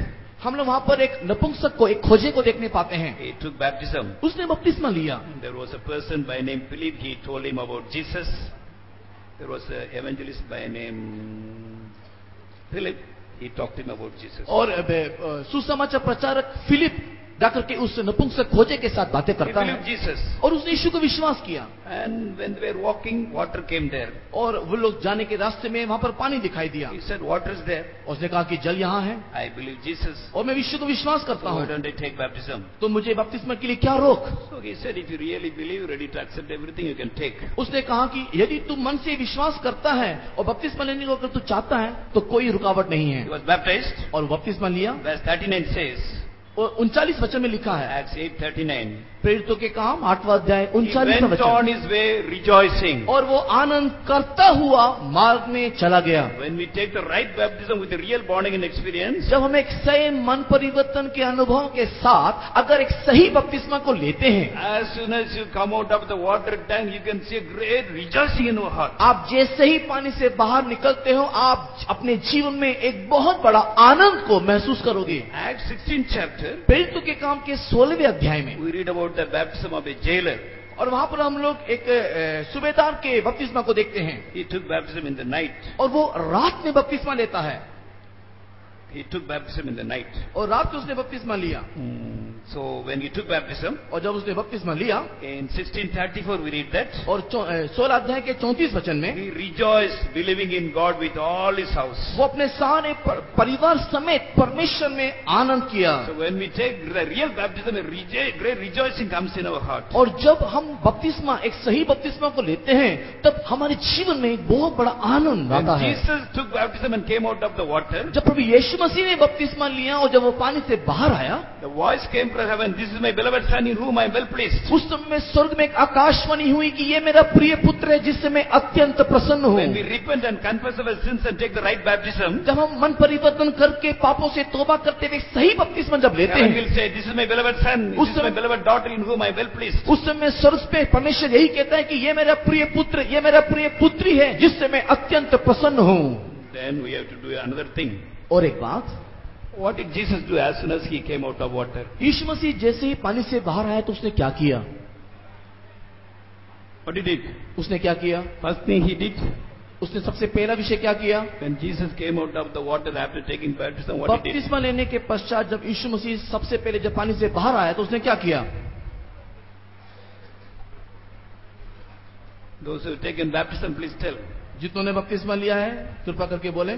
हम लोग वहां पर एक नपुंसक को, एक खोजे को देखने पाते हैं। He took baptism. उसने बपतिस्मा लिया। There was a person by name Philip. He told him about Jesus. There was an evangelist by name Philip. He talked to him about Jesus. और सुसमाचार प्रचारक फिलिप जाकर के उस नपुंसक खोजे के साथ बातें He करता believed है, Jesus. और उसने यीशु को विश्वास किया। And when they were walking, water came there. और वो लोग जाने के रास्ते में वहां पर पानी दिखाई दिया। He said, water is there. उसने कहा कि जल यहाँ है, I believe Jesus. और मैं यीशु को विश्वास करता So why हूँ, don't I take baptism? तो मुझे बपतिस्मा के लिए क्या रोक। So he said, if you really believe, ready to accept everything, you can take. उसने कहा कि यदि तू मन से विश्वास करता है और बपतिस्मा लेने को अगर तू चाहता है तो कोई रुकावट नहीं है। He was baptized. और बपतिस्मा लिया। Verse 39 says, और 39 वचन में लिखा है, Acts 8:39. प्रेरितों के काम 8वां अध्याय He 39 went on वचन, his way rejoicing. और वो आनंद करता हुआ मार्ग में चला गया। When we take the right baptism with the real born again experience, जब हम एक सही मन परिवर्तन के अनुभव के साथ अगर एक सही बपतिस्मा को लेते हैं, as soon as you come out of the water tank, you can see a great rejoicing in your heart. आप जैसे ही पानी से बाहर निकलते हो, आप अपने जीवन में एक बहुत बड़ा आनंद को महसूस करोगे। Acts 16 chapter, प्रेरितों के काम के 16वें अध्याय में, we read about the baptism of a jailer. और वहां पर हम लोग एक सूबेदार के बपतिस्मा को देखते हैं, He took baptism in the night. और वो रात में बपतिस्मा लेता है, He took baptism in the night. और रात को उसने बपतिस्मा लिया। So when he took baptism, और जब उसने बपतिस्मा लिया, in 1634 we read that, और 16 अध्याय के 34 वचन में, he rejoiced believing in God with all his house. वो अपने सारे परिवार समेत परमेश्वर में आनंद किया। So when we take the real baptism, a great rejoicing comes in our heart. और जब हम बपतिस्मा, एक सही बपतिस्मा को लेते हैं, तब हमारे जीवन में एक बहुत बड़ा आनंद When आता है। Jesus took baptism and came out of the water, जब प्रभु यीशु मसीह ने बपतिस्मा लिया और जब वो पानी से बाहर आया, the voice came from heaven, this is my beloved son in whom I am well pleased. उस समय में स्वर्ग में एक आकाशवाणी हुई कि ये मेरा प्रिय पुत्र है जिससे मैं अत्यंत प्रसन्न हूँ। When we repent and confess our sins and take the right baptism, जब हम मन परिवर्तन करके पापों से तौबा करते हुए सही बपतिस्मा जब लेते heaven हैं, will say, this is my beloved son, this is my beloved daughter in whom I am well pleased. उस समय स्वर्ग पे परमेश्वर यही कहता है कि ये मेरा प्रिय पुत्र, ये मेरा प्रिय पुत्री है जिससे मैं अत्यंत प्रसन्न हूँ। then we have to do another thing. और एक बात, What did Jesus do as soon as he came out of water? यीशु मसीह जैसे ही पानी से बाहर आया तो उसने क्या किया? What did he do? उसने क्या किया? First thing he did, उसने सबसे पहला विषय क्या किया? when Jesus came out of the water after taking baptism, what he did? बपतिस्मा लेने के पश्चात जब यीशु मसीह सबसे पहले जब पानी से बाहर आया तो उसने क्या किया? Those who have taken baptism, please tell. जितनों ने बपतिस्मा लिया है कृपा करके बोले।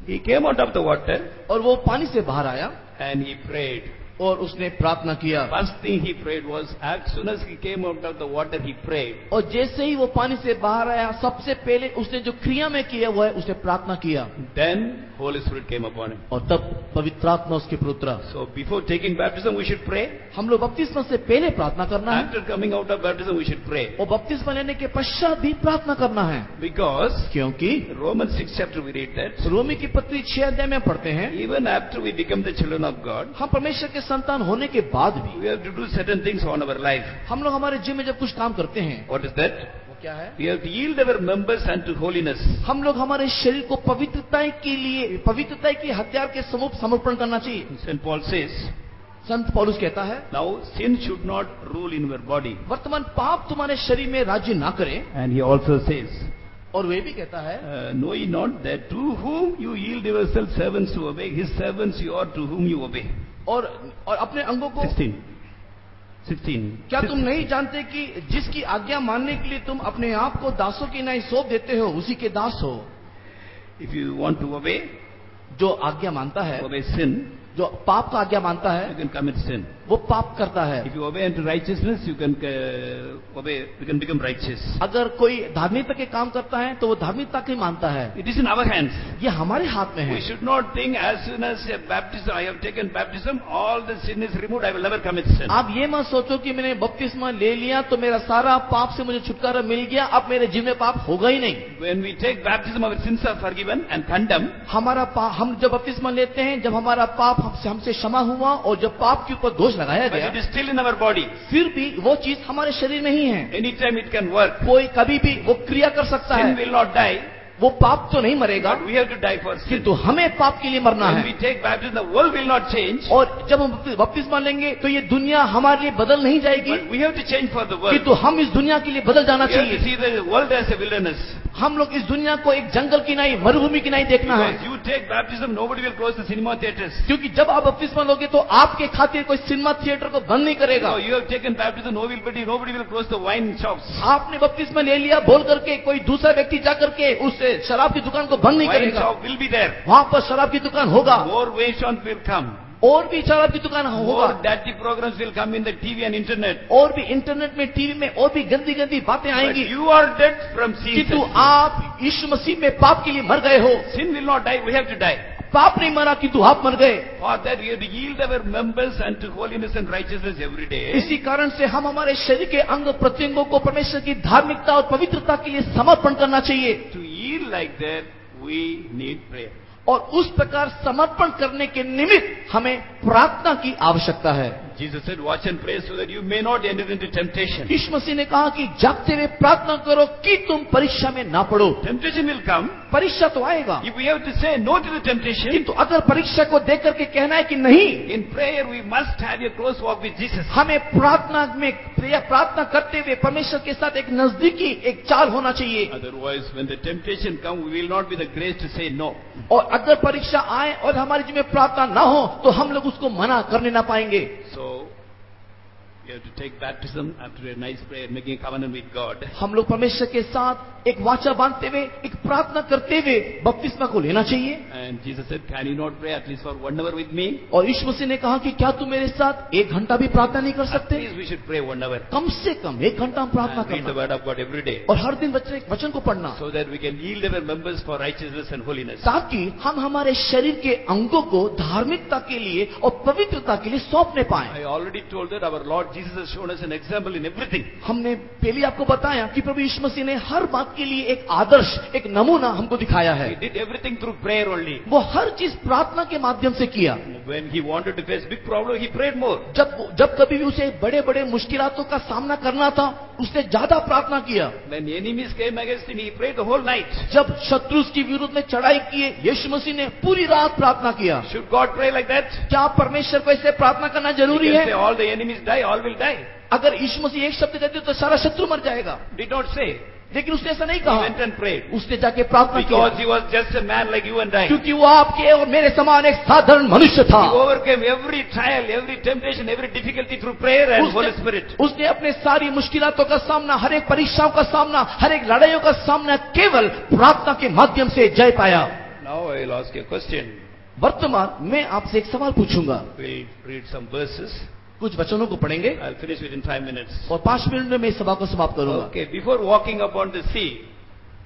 He came out of the water और वो पानी से बाहर आया and he prayed. और उसने प्रार्थना किया। First thing he prayed was, as soon as he came out of the water, he prayed. और जैसे ही वो पानी से बाहर आया सबसे पहले उसने जो क्रिया में किया वो है उसने प्रार्थना किया। Then Holy Spirit came upon him. और तब पवित्र आत्मा उसके पर उतरा। So before taking baptism, we should pray. हम लोग बपतिस्मा से पहले प्रार्थना करना है After coming out of baptism, we should pray. और बपतिस्मा लेने के पश्चात भी प्रार्थना करना है, Because क्योंकि Romans 6 chapter we read that रोमी की पत्री 6 अध्याय में पढ़ते हैं, even after we become the children of God, हम परमेश्वर के संतान होने के बाद भी we have to do certain things on our life. हम लोग हमारे जीवन में जब कुछ काम करते हैं, What is that? वो क्या है? We have to yield our members unto holiness. हम लोग हमारे शरीर को पवित्रता के लिए, पवित्रता के हथियार के समूह समर्पण करना चाहिए। St. Paul says, संत पौलुस कहता है, now sin should not rule in your body. वर्तमान पाप तुम्हारे शरीर में राज्य ना करे। And he also says, और वे भी कहता है, know ye not that to whom you yield yourselves servants to obey, his servants you are to whom you obey. और अपने अंगों को 16. क्या तुम नहीं जानते कि जिसकी आज्ञा मानने के लिए तुम अपने आप को दासों की नहीं सौंप देते हो उसी के दास हो। If you want to obey, जो आज्ञा मानता है, obey sin, जो पाप का आज्ञा मानता you है can commit sin. वो पाप करता है। If you obey unto righteousness, you can obey, you can become righteous. अगर कोई धार्मिकता के काम करता है तो वो धार्मिकता के मानता है। It is in our hands. ये हमारे हाथ में है। We should not think as soon as a baptism, I have taken baptism, all the sin is removed, I will never commit sin. आप ये मत सोचो कि मैंने बपतिस्मा ले लिया तो मेरा सारा पाप से मुझे छुटकारा मिल गया, अब मेरे जीवन में पाप होगा ही नहीं। When we take baptism, our sins are forgiven and condemned. हमारा पाप, हम जब बपतिस्मा लेते हैं, जब हमारा पाप हमसे क्षमा हुआ और जब पाप के ऊपर दोष लगाया But गया, it is still in our body. फिर भी वो चीज हमारे शरीर में ही है। Anytime it can work. कोई कभी भी वो क्रिया कर सकता Sin है। will not die. वो पाप तो नहीं मरेगा, But we have to die for sin. किंतु हमें पाप के लिए मरना When है। we take baptism, the world will not change. और जब हम बपतिस्मा लेंगे तो ये दुनिया हमारे लिए बदल नहीं जाएगी, But we have to change for the world. किंतु हम इस दुनिया के लिए बदल जाना We have to चाहिए। see the world as a wilderness. हम लोग इस दुनिया को एक जंगल की नहीं, मरुभूमि की नहीं देखना है। Because you take baptism, nobody will close the cinema theaters. क्योंकि जब आप बपतिस्मा लोगे तो आपके खातिर कोई सिनेमा थिएटर को बंद नहीं करेगा। So you have taken baptism, nobody will close the wine shops. आपने बपतिस्मा ले लिया बोल करके कोई दूसरा व्यक्ति जा करके उस शराब की दुकान को बंद नहीं Wine करेगा। shop will be there. वहां पर शराब की दुकान होगा, More wine shop will come. और भी शराब की दुकान होगा, More dirty programs will come in the TV and internet. और भी इंटरनेट में, टीवी में और भी गंदी गंदी बातें But आएंगी। you are dead from sin. किंतु आप यीशु मसीह में पाप के लिए मर गए हो। Sin will not die, we have to die. पाप नहीं मरा किंतु आप मर गए। For that we have to yield our members unto holiness and righteousness every day. इसी कारण से हम हमारे शरीर के अंग प्रत्यंगों को परमेश्वर की धार्मिकता और पवित्रता के लिए समर्पण करना चाहिए। To yield like that, we need prayer. और उस प्रकार समर्पण करने के निमित्त हमें प्रार्थना की आवश्यकता है। Jesus said, watch and pray so that you may not enter into temptation. यीशु मसीह ने कहा कि जागते हुए प्रार्थना करो कि तुम परीक्षा में ना पड़ो। Temptation will come. परीक्षा तो आएगा, If we have to say no to the temptation, किंतु अगर परीक्षा को देख करके कहना है कि नहीं, in prayer we must have a close walk with Jesus. हमें प्रार्थना में प्रार्थना करते हुए परमेश्वर के साथ एक नजदीकी एक चाल होना चाहिए। Otherwise, when the temptation comes, we will not be the grace to say no. और अगर परीक्षा आए और हमारे जीवन में प्रार्थना ना हो तो हम लोग उसको मना करने ना पाएंगे। So, we have to take baptism after a nice prayer, making a covenant with God. हम लोग परमेश्वर के साथ एक वाचा बांधते हुए, एक प्रार्थना करते हुए बपतिस्मा को लेना चाहिए। And Jesus said, can you not pray at least for 1 hour with me? और यीशु मसीह ने कहा कि क्या तुम मेरे साथ 1 घंटा भी प्रार्थना नहीं कर At सकते? least we should pray 1 hour. कम से कम 1 घंटा हम प्रार्थना And read the करना word of God every day. और हर दिन वचन को पढ़ना, So that we can yield our members for righteousness and holiness. ताकि हम हमारे शरीर के अंगों को धार्मिकता के लिए और पवित्रता के लिए सौंपने पाए। I already told that our Lord Jesus has shown us an example in everything. हमने पहले आपको बताया कि प्रभु यीशु मसीह ने हर बात के लिए एक आदर्श, एक नमूना हमको दिखाया है। He did everything through prayer only. वो हर चीज प्रार्थना के माध्यम से किया। When he wanted to face big problem, he prayed more. जब कभी भी उसे बड़े बड़े मुश्किलातों का सामना करना था, उसने ज्यादा प्रार्थना किया। When enemies came against him, he prayed the whole night. जब शत्रु उसके विरुद्ध में चढ़ाई किए, यीशु मसीह ने पूरी रात प्रार्थना किया। Should God pray like that? क्या परमेश्वर को ऐसे प्रार्थना करना He जरूरी can say है? all the enemies die, all will die. अगर यीशु मसीह एक शब्द कहते तो सारा शत्रु मर जाएगा, Did not say. लेकिन उसने ऐसा नहीं He कहा। went and prayed. उसने जाके प्रार्थना Because किया, he was just a man like you and I. क्योंकि वो आपके और मेरे समान एक साधारण मनुष्य था। He overcame every trial, every temptation, every difficulty through prayer and Holy Spirit. उसने अपने सारी मुश्किलातों का सामना, हर एक परीक्षाओं का सामना, हर एक लड़ाइयों का सामना केवल प्रार्थना के माध्यम से जय पाया। Now I will ask you a question. वर्तमान मैं आपसे एक सवाल पूछूंगा, We'll read some verses. कुछ वचनों को पढ़ेंगे I'll finish within 5 minutes. और 5 मिनट में मैं इस सभा को समाप्त करूंगा। Okay, before walking upon the sea,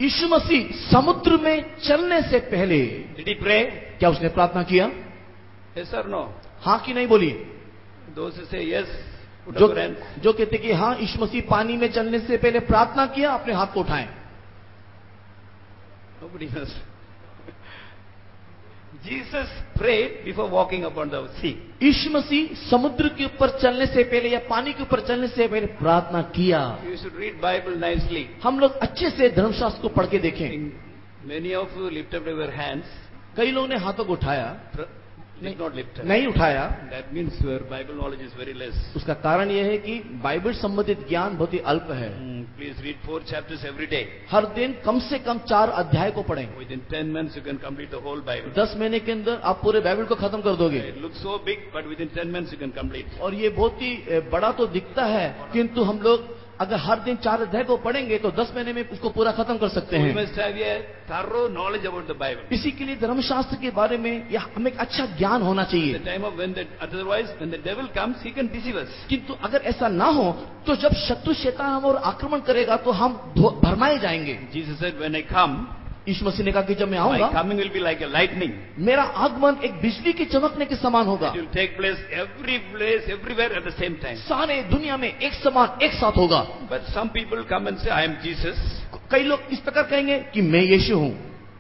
यीशु मसीह समुद्र में चलने से पहले did he pray? क्या उसने प्रार्थना किया? Yes or no? हाँ कि नहीं बोली? Those who say yes, put up जो your hands. जो कहते कि हाँ यीशु मसीह पानी में चलने से पहले प्रार्थना किया, अपने हाथ को उठाएं। Nobody knows. Jesus prayed before walking upon the sea. यीशु मसीह समुद्र के ऊपर चलने से पहले या पानी के ऊपर चलने से पहले प्रार्थना किया। You should read Bible nicely. हम लोग अच्छे से धर्मशास्त्र को पढ़ के देखें। Many of you lift up your hands. कई लोगों ने हाथों को उठाया, Did not lift up. नहीं उठाया। That means your Bible knowledge is very less. उसका कारण यह है कि बाइबल संबंधित ज्ञान बहुत ही अल्प है। Please read 4 chapters every day. हर दिन कम से कम 4 अध्याय को पढ़ें। Within 10 months you can complete the whole Bible. 10 महीने के अंदर आप पूरे बाइबल को खत्म कर दोगे। It looks so big, but within 10 months you can complete. और ये बहुत ही बड़ा तो दिखता है, किंतु हम लोग अगर हर दिन 4 अध्याय को पढ़ेंगे तो 10 महीने में उसको पूरा खत्म कर सकते We हैं। must have a thorough knowledge about the Bible. इसी के लिए धर्मशास्त्र के बारे में या हमें एक अच्छा ज्ञान होना The चाहिए। time of otherwise when the devil comes, he can deceive us. किंतु अगर ऐसा ना हो तो जब शत्रु शैतान हम और आक्रमण करेगा तो हम भरमाए जाएंगे। Jesus said, when I come, यीशु मसीह ने कहा कि जब मैं my आऊंगा, coming will be like a lightning. मेरा आगमन एक बिजली के चमकने के समान होगा। It will take place everywhere at the same time. सारे दुनिया में एक समान एक साथ होगा। But some people come and say, I am Jesus. कई लोग इस प्रकार कहेंगे कि मैं यीशु हूँ,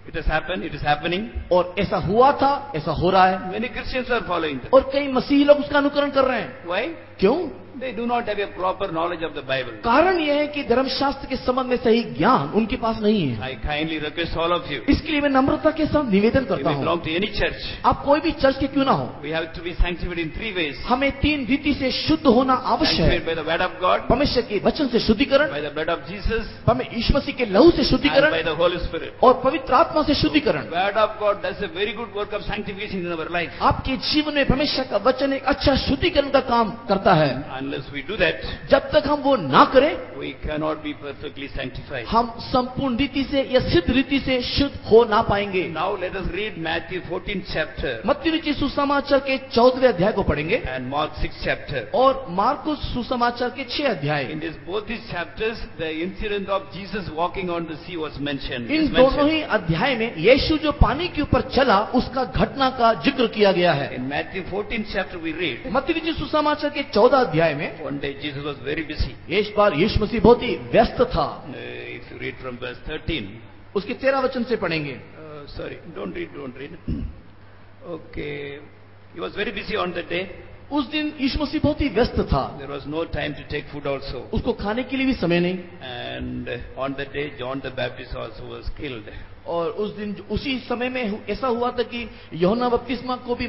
It has happened, it is happening. और ऐसा हुआ था, ऐसा हो रहा है, Many Christians are following that. और कई मसीही लोग उसका अनुकरण कर रहे हैं। Why? क्यों? They do not have a proper knowledge of the Bible. कारण यह है कि धर्मशास्त्र के संबंध में सही ज्ञान उनके पास नहीं है। I kindly request all of you. इसके लिए मैं नम्रता के साथ निवेदन You करता may हूँ, belong to any church. आप कोई भी चर्च के क्यों ना हो, We have to be sanctified in 3 ways. हमें 3 रीति से शुद्ध होना आवश्यक Sanctified है। by the word of God, परमेश्वर के वचन से शुद्धिकरण, by the blood of Jesus, यीशु मसीह के लहू से and by शुद्धिकरण the Holy Spirit. और पवित्र आत्मा से शुद्धिकरण। Word of God does a very good work of sanctification in our life. आपके जीवन में परमेश्वर का वचन एक अच्छा शुद्धिकरण का काम करता है। Unless we do that, जब तक हम वो ना करें, we cannot be perfectly sanctified. हम संपूर्ण रीति से या सिद्ध रीति से शुद्ध हो ना पाएंगे। Now let us read Matthew 14th chapter मत्ती रचित सुसमाचार के 14वें अध्याय को पढ़ेंगे and Mark 6th chapter. और मार्कुस सुसमाचार के 6 अध्याय। In both these chapters, the incident of Jesus walking on the sea was mentioned. In is दोनों mentioned. ही अध्याय में यीशु जो पानी के ऊपर चला उसका घटना का जिक्र किया गया है। In Matthew 14th chapter we read, मत्ती रचित सुसमाचार के 14 अध्याय में one day Jesus was very busy. इस बार यीशु मसीह बहुत ही व्यस्त था। If you read from verse 13, उसके 13 वचन से पढ़ेंगे। sorry, don't read. Okay, he was very busy on that day. उस दिन यीशु मसीह बहुत ही व्यस्त था, There was no time to take food also. उसको खाने के लिए भी समय नहीं। And on that day, John the Baptist also was killed. और उस दिन उसी समय में ऐसा हुआ था कि यूहन्ना बपतिस्मा को भी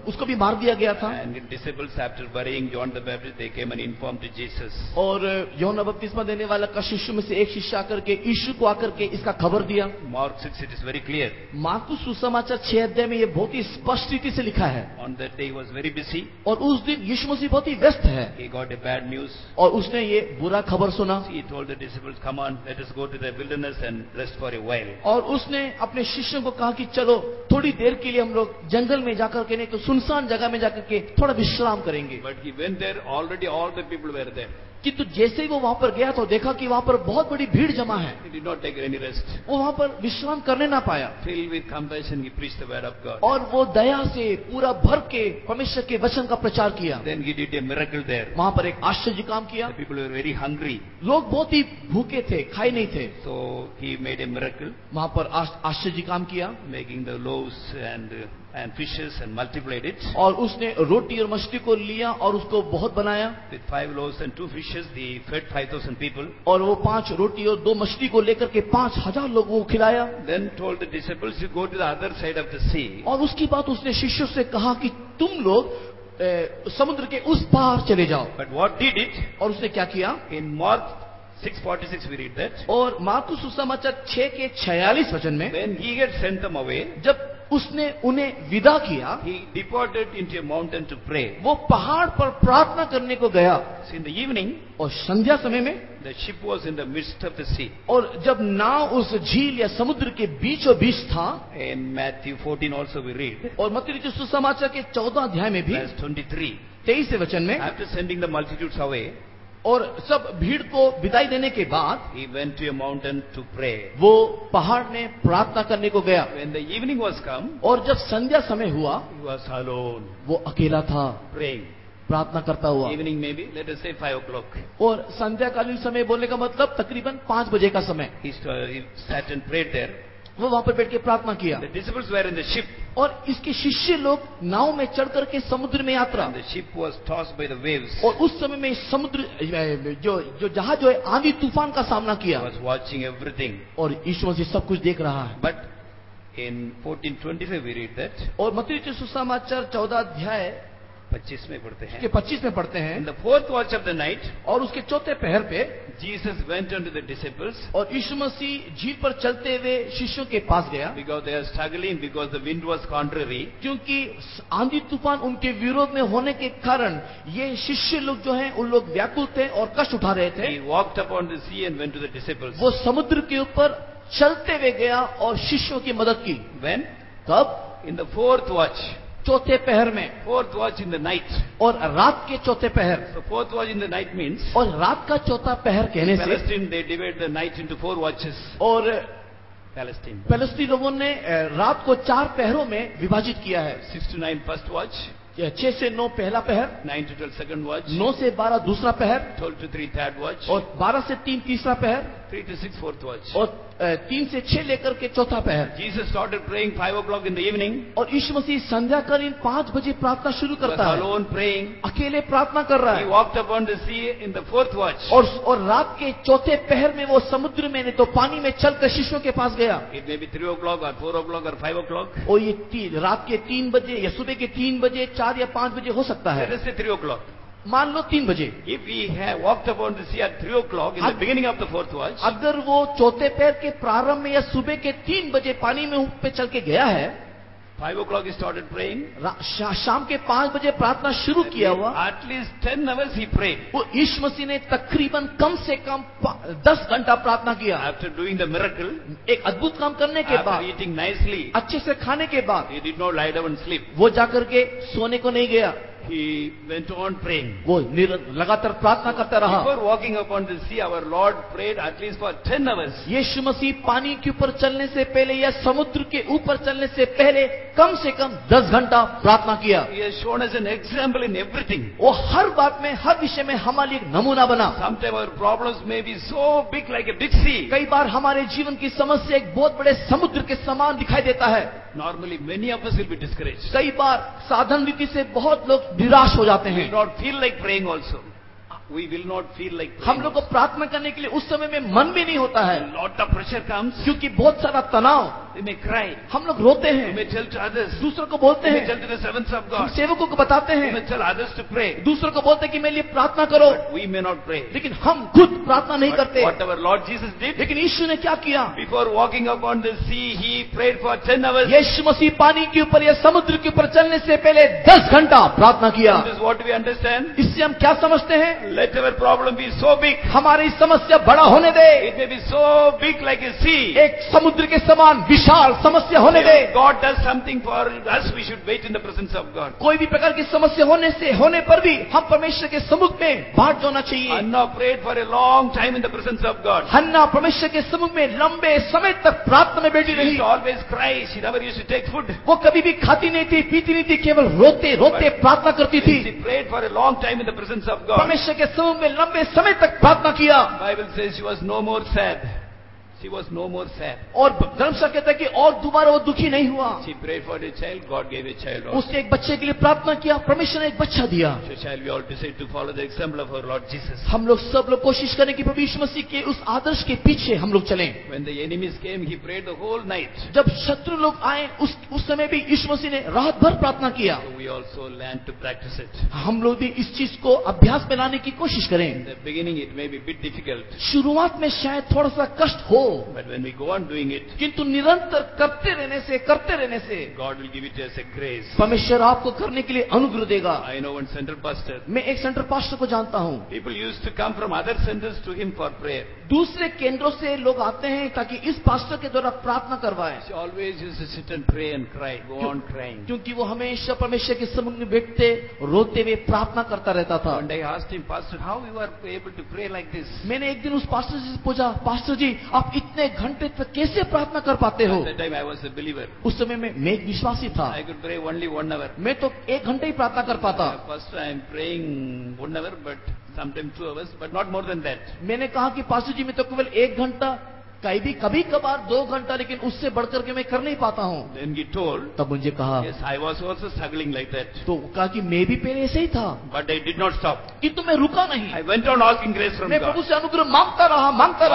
उसको भी मार दिया गया था। And the disciples, after burying John the Baptist, they came and informed to Jesus. और यूहन्ना बपतिस्मा देने वाला का शिष्य में से एक शिष्य आकर के यीशु को आकर के इसका खबर दिया। Mark 6, it is very clear. Marcus सुसमाचार 6 अध्याय में ये बहुत ही स्पष्ट रीति से लिखा है। On that day, he was very busy. और उस दिन यीशु मसीह बहुत ही व्यस्त है He got a bad news. और उसने ये बुरा खबर सुना He told the disciples, come on, let us go to the wilderness and rest for a while. और उसने अपने शिष्यों को कहा कि चलो थोड़ी देर के लिए हम लोग जंगल में जाकर के नहीं तो सुनसान जगह में जाकर के थोड़ा विश्राम करेंगे। But he went there, already all the people were there. किंतु जैसे ही वो वहां पर गया तो देखा कि वहां पर बहुत बड़ी भीड़ जमा है। He did not take any rest. वो वहां पर विश्राम करने ना पाया Filled with compassion, he preached the word of God. और वो दया से पूरा भर के परमेश्वर के वचन का प्रचार किया। Then he did a miracle there. वहां पर एक आश्चर्य काम किया। The people were very hungry. लोग बहुत ही भूखे थे, खाए नहीं थे। So he made a miracle, वहां पर आश्चर्य काम किया making the loaves and fishes and multiplied it. और उसने रोटी और मछली को लिया और उसको बहुत बनाया With 5 loaves and 2 fishes, he fed 5,000 people. और वो 5 रोटी और 2 मछली को लेकर के 5,000 लोगों को खिलाया। Then told the disciples to go to the other side of the sea. और उसकी बात उसने शिष्यों से कहा कि तुम लोग समुद्र के उस पार चले जाओ। But what did it? और उसने क्या किया? In Mark 6:46 we read that. और मार्कुस सुसमाचार 6 के 46 वचन में When he had sent them away, जब उसने उन्हें विदा किया, he departed into a mountain to pray. वो पहाड़ पर प्रार्थना करने को गया। So in the evening, और संध्या समय में the ship was in the midst of the sea. और जब नाव उस झील या समुद्र के बीचों बीच था, In Matthew 14 also we read, और मत्ती लिखित सुसमाचार के 14 अध्याय में भी verse 23. 23 वचन में, After sending the multitudes away, और सब भीड़ को विदाई देने के बाद he went to a mountain to pray. वो पहाड़ में प्रार्थना करने को गया। When the evening was come, और जब संध्या समय हुआ, he was alone, वो अकेला था praying. प्रार्थना करता हुआ। Evening maybe, let us say 5 o'clock. और संध्याकालीन समय बोलने का मतलब तकरीबन 5 बजे का समय। He sat and prayed there. वो वहां पर बैठ के प्रार्थना किया The disciples were in the ship, और इसके शिष्य लोग नाव में चढ़ करके समुद्र में यात्रा। and the ship was tossed by the waves. और उस समय में समुद्र जो जहाज जो है आंधी तूफान का सामना He किया was watching everything. और यीशु मसीह सब कुछ देख रहा है। But in 14:25 we read that. और मत्ती लिखित सुसमाचार 14 अध्याय 25 में पढ़ते के हैं. 25 में पढ़ते In हैं, the 4th watch of the night, और उसके चौथे पहर पे Jesus went unto the disciples और यीशु मसीह झील पर चलते हुए शिष्यों के पास गया, because they are struggling because the wind was contrary. क्योंकि आंधी तूफान उनके विरोध में होने के कारण ये शिष्य लोग जो हैं उन लोग व्याकुल थे और कष्ट उठा रहे थे। He walked upon the sea and went to the disciples. वो समुद्र के ऊपर चलते हुए गया और शिष्यों की मदद की। When? कब? In the 4th watch. चौथे पहर में 4th watch in the night. और रात के चौथे पहर। So 4th watch in the night means, और रात का चौथा पहर कहने से, Palestine they divide the night into 4 watches. और Palestine. फलस्तीन लोगों ने रात को 4 पहरों में विभाजित किया है। 6 to 9 first watch, 6 से 9 पहला पहर, 9 to 12 second watch, 9 से 12 दूसरा पहर, 12 to 3 third watch, और 12 से 3 तीसरा पहर, 3 to 6 fourth watch. और 3 से 6 लेकर के चौथा पहर। Jesus started praying 5 o'clock in the evening. और यीशु मसीह संध्याकालीन 5 बजे प्रार्थना शुरू He was करता है, alone praying. अकेले प्रार्थना कर रहा He है। walked upon the sea in the 4th watch. और रात के चौथे पहर में वो समुद्र में नहीं तो पानी में चलकर शिष्यों के पास गया। It may be 3 o'clock or 4 o'clock or 5 o'clock. और ये रात के 3 बजे या सुबह के 3 बजे, 4 या 5 बजे हो सकता Let है। us say 3 o'clock. मान लो 3 बजे। If we have walked upon the sea at 3 o'clock in the beginning of the 4th watch, अगर वो चौथे पैर के प्रारंभ में या सुबह के 3 बजे पानी में पे चल के गया है, 5 o'clock he started praying. शाम के 5 बजे प्रार्थना शुरू किया हुआ, At least 10 hours he prayed. वो यीशु मसीह ने तकरीबन कम से कम 10 घंटा प्रार्थना किया। After doing the miracle, एक अद्भुत काम करने के after बाद, eating nicely, अच्छे से खाने के बाद, he did not lie down and sleep. वो जाकर के सोने को नहीं गया, He went on praying. वो लगातार प्रार्थना करता रहा। Before walking upon the sea, our Lord prayed at least for 10 hours. यीशु मसीह पानी के ऊपर चलने से पहले या समुद्र के ऊपर चलने से पहले कम से कम 10 घंटा प्रार्थना किया। He has shown us an example in everything. वो हर बात में, हर विषय में हमारे लिए एक नमूना बना। Sometimes our problems may be so big like a big sea. कई बार हमारे जीवन की समस्या एक बहुत बड़े समुद्र के समान दिखाई देता है। Normally many of us will be discouraged. कई बार साधन रीति से बहुत लोग निराश हो जाते We हैं। will not feel like praying also. We will not feel like praying. हम लोग को प्रार्थना करने के लिए उस समय में मन भी नहीं होता है, A lot of pressure comes. क्योंकि बहुत सारा तनाव, We may cry. हम लोग रोते We हैं, may tell to others. दूसरों को बोलते We may हैं, tell to the servants of हम God. सेवकों को बताते We हैं, may tell others to pray. दूसरों को बोलते हैं कि मेरे लिए प्रार्थना करो, But we may not pray. लेकिन हम खुद प्रार्थना नहीं But करते। what our Lord Jesus did, लेकिन यीशु ने क्या किया? before walking upon the sea, he prayed for 10 hours. यीशु मसीह पानी के ऊपर या समुद्र के ऊपर चलने से पहले 10 घंटा प्रार्थना किया। This is what we understand. इससे हम क्या समझते हैं? Let our problem be so big. हमारी समस्या बड़ा होने दे, It may be so big like a sea. एक समुद्र के समान विशाल समस्या होने दे। If God does something for us, we should wait in the presence of God. कोई भी प्रकार की समस्या होने पर भी हम परमेश्वर के सम्मुख में बाट जाना चाहिए। Hannah prayed for a long time in the presence of God. हन्ना परमेश्वर के सम्मुख में लंबे समय तक प्रार्थना में बैठी She रही। used to always cry. She never used to take food. वो कभी भी खाती नहीं थी, पीती नहीं थी, केवल रोते रोते प्रार्थना करती थी। She prayed for a long time in the presence of God. परमेश्वर के सम्मुख में लंबे समय तक प्रार्थना किया। Bible says she was no more sad. She was no more sad. और धर्मशास्त्र कहता है कि और दोबारा वो दुखी नहीं हुआ। She prayed for a child. God gave a child also. उसने एक बच्चे के लिए प्रार्थना किया, परमेश्वर ने एक बच्चा दिया। So shall we all decide to follow the example of our Lord Jesus? हम लोग सब लोग कोशिश करें कि प्रभु यीशु मसीह के उस आदर्श के पीछे हम लोग चलें। When the enemies came, he prayed the whole night. जब शत्रु लोग आए उस समय भी यीशु मसीह ने रात भर प्रार्थना किया। So we also learn to practice it. हम लोग भी इस चीज को अभ्यास में लाने की कोशिश In करें। the beginning, it may be a bit difficult, शुरुआत में शायद थोड़ा सा कष्ट हो, but when we go on doing it, किंतु निरंतर करते रहने से God will give it as a grace. परमेश्वर आपको करने के लिए अनुग्रह देगा। I know one central pastor. मैं एक सेंटर पास्टर को जानता हूँ। People used to come from other centers to him for prayer. दूसरे केंद्रों से लोग आते हैं ताकि इस पास्टर के द्वारा प्रार्थना करवाएं, She always used to sit and pray and cry, go on crying. क्योंकि वो हमेशा परमेश्वर के सम्मुख में बैठते रोते हुए प्रार्थना करता रहता था। One day I asked him, Pastor, how you are able to pray like this? मैंने एक दिन उस पास्टर से पूछा, पास्टर जी आप इतने घंटे तक कैसे प्रार्थना कर पाते हो? At that time I was a believer. उस समय में मैं एक विश्वासी था, I could pray only 1 hour. मैं तो 1 घंटे ही प्रार्थना कर पाता। First I am praying 1 hour, but sometimes 2 hours, but not more than that. मैंने कहा कि पास्टर जी मैं तो केवल 1 घंटा, कभी कभार 2 घंटा, लेकिन उससे बढ़कर के मैं कर नहीं पाता हूँ। Then he told, तब मुझे कहा, yes, I was also struggling like that. तो कहा कि मैं भी पहले ऐसे ही था, But I did not stop. किंतु मैं रुका नहीं। I went on asking grace from मैं God. प्रभु से अनुग्रह मांगता रहा।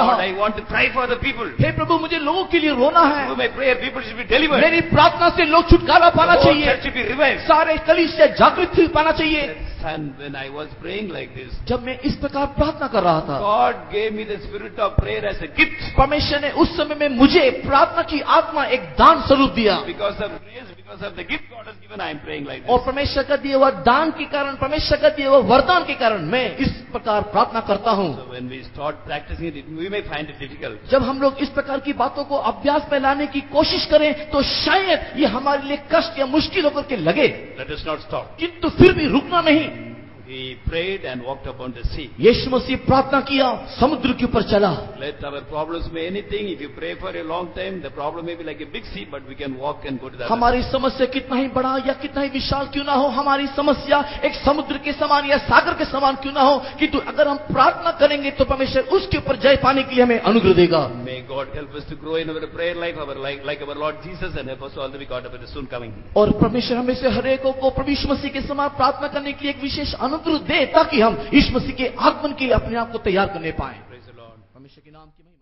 God, I want to cry for the people. हे प्रभु मुझे लोगों के लिए रोना है, Through my prayer, people should be delivered. मेरी प्रार्थना से लोग छुटकारा पाना The whole चाहिए, church should be revived. सारे कलीसिया जागृत पाना चाहिए। Son, when I was praying like this, जब मैं इस प्रकार प्रार्थना कर रहा था, God gave me the spirit of prayer as a gift. परमेश्वर ने उस समय में मुझे प्रार्थना की आत्मा एक दान स्वरूप दिया। Because of grace, because of the gift God has given, I am praying like और this. परमेश्वर का दिया हुआ दान के कारण, परमेश्वर का दिया हुआ वरदान के कारण मैं इस प्रकार प्रार्थना करता हूँ। So when we start practicing it, we may find it difficult. जब हम लोग इस प्रकार की बातों को अभ्यास में लाने की कोशिश करें तो शायद ये हमारे लिए कष्ट या मुश्किल होकर के लगे, Let us not stop. किंतु फिर भी रुकना नहीं। He prayed and walked upon the sea. यीशु मसीह प्रार्थना किया, समुद्र के ऊपर चला। Let our problems be anything. If you pray for a long time, the problem may be like a big sea, but we can walk and go to the other हमारी समस्या कितना ही बड़ा या कितना ही विशाल क्यों ना हो, हमारी समस्या एक समुद्र के समान या सागर के समान क्यों ना हो, किंतु अगर हम प्रार्थना करेंगे तो परमेश्वर उसके ऊपर जय पाने के लिए हमें अनुग्रह देगा। May God help us to grow in our prayer life, like our Lord Jesus, and help us all to be caught up in the soon coming. और परमेश्वर हमें से हर एक को प्रभु यीशु मसीह के समान प्रार्थना करने के लिए एक विशेष अनुग्रह दे, ताकि हम यीशु मसीह के आगमन के लिए अपने आप को तैयार करने पाएं। Praise the Lord. परमेश्वर के नाम की महिमा।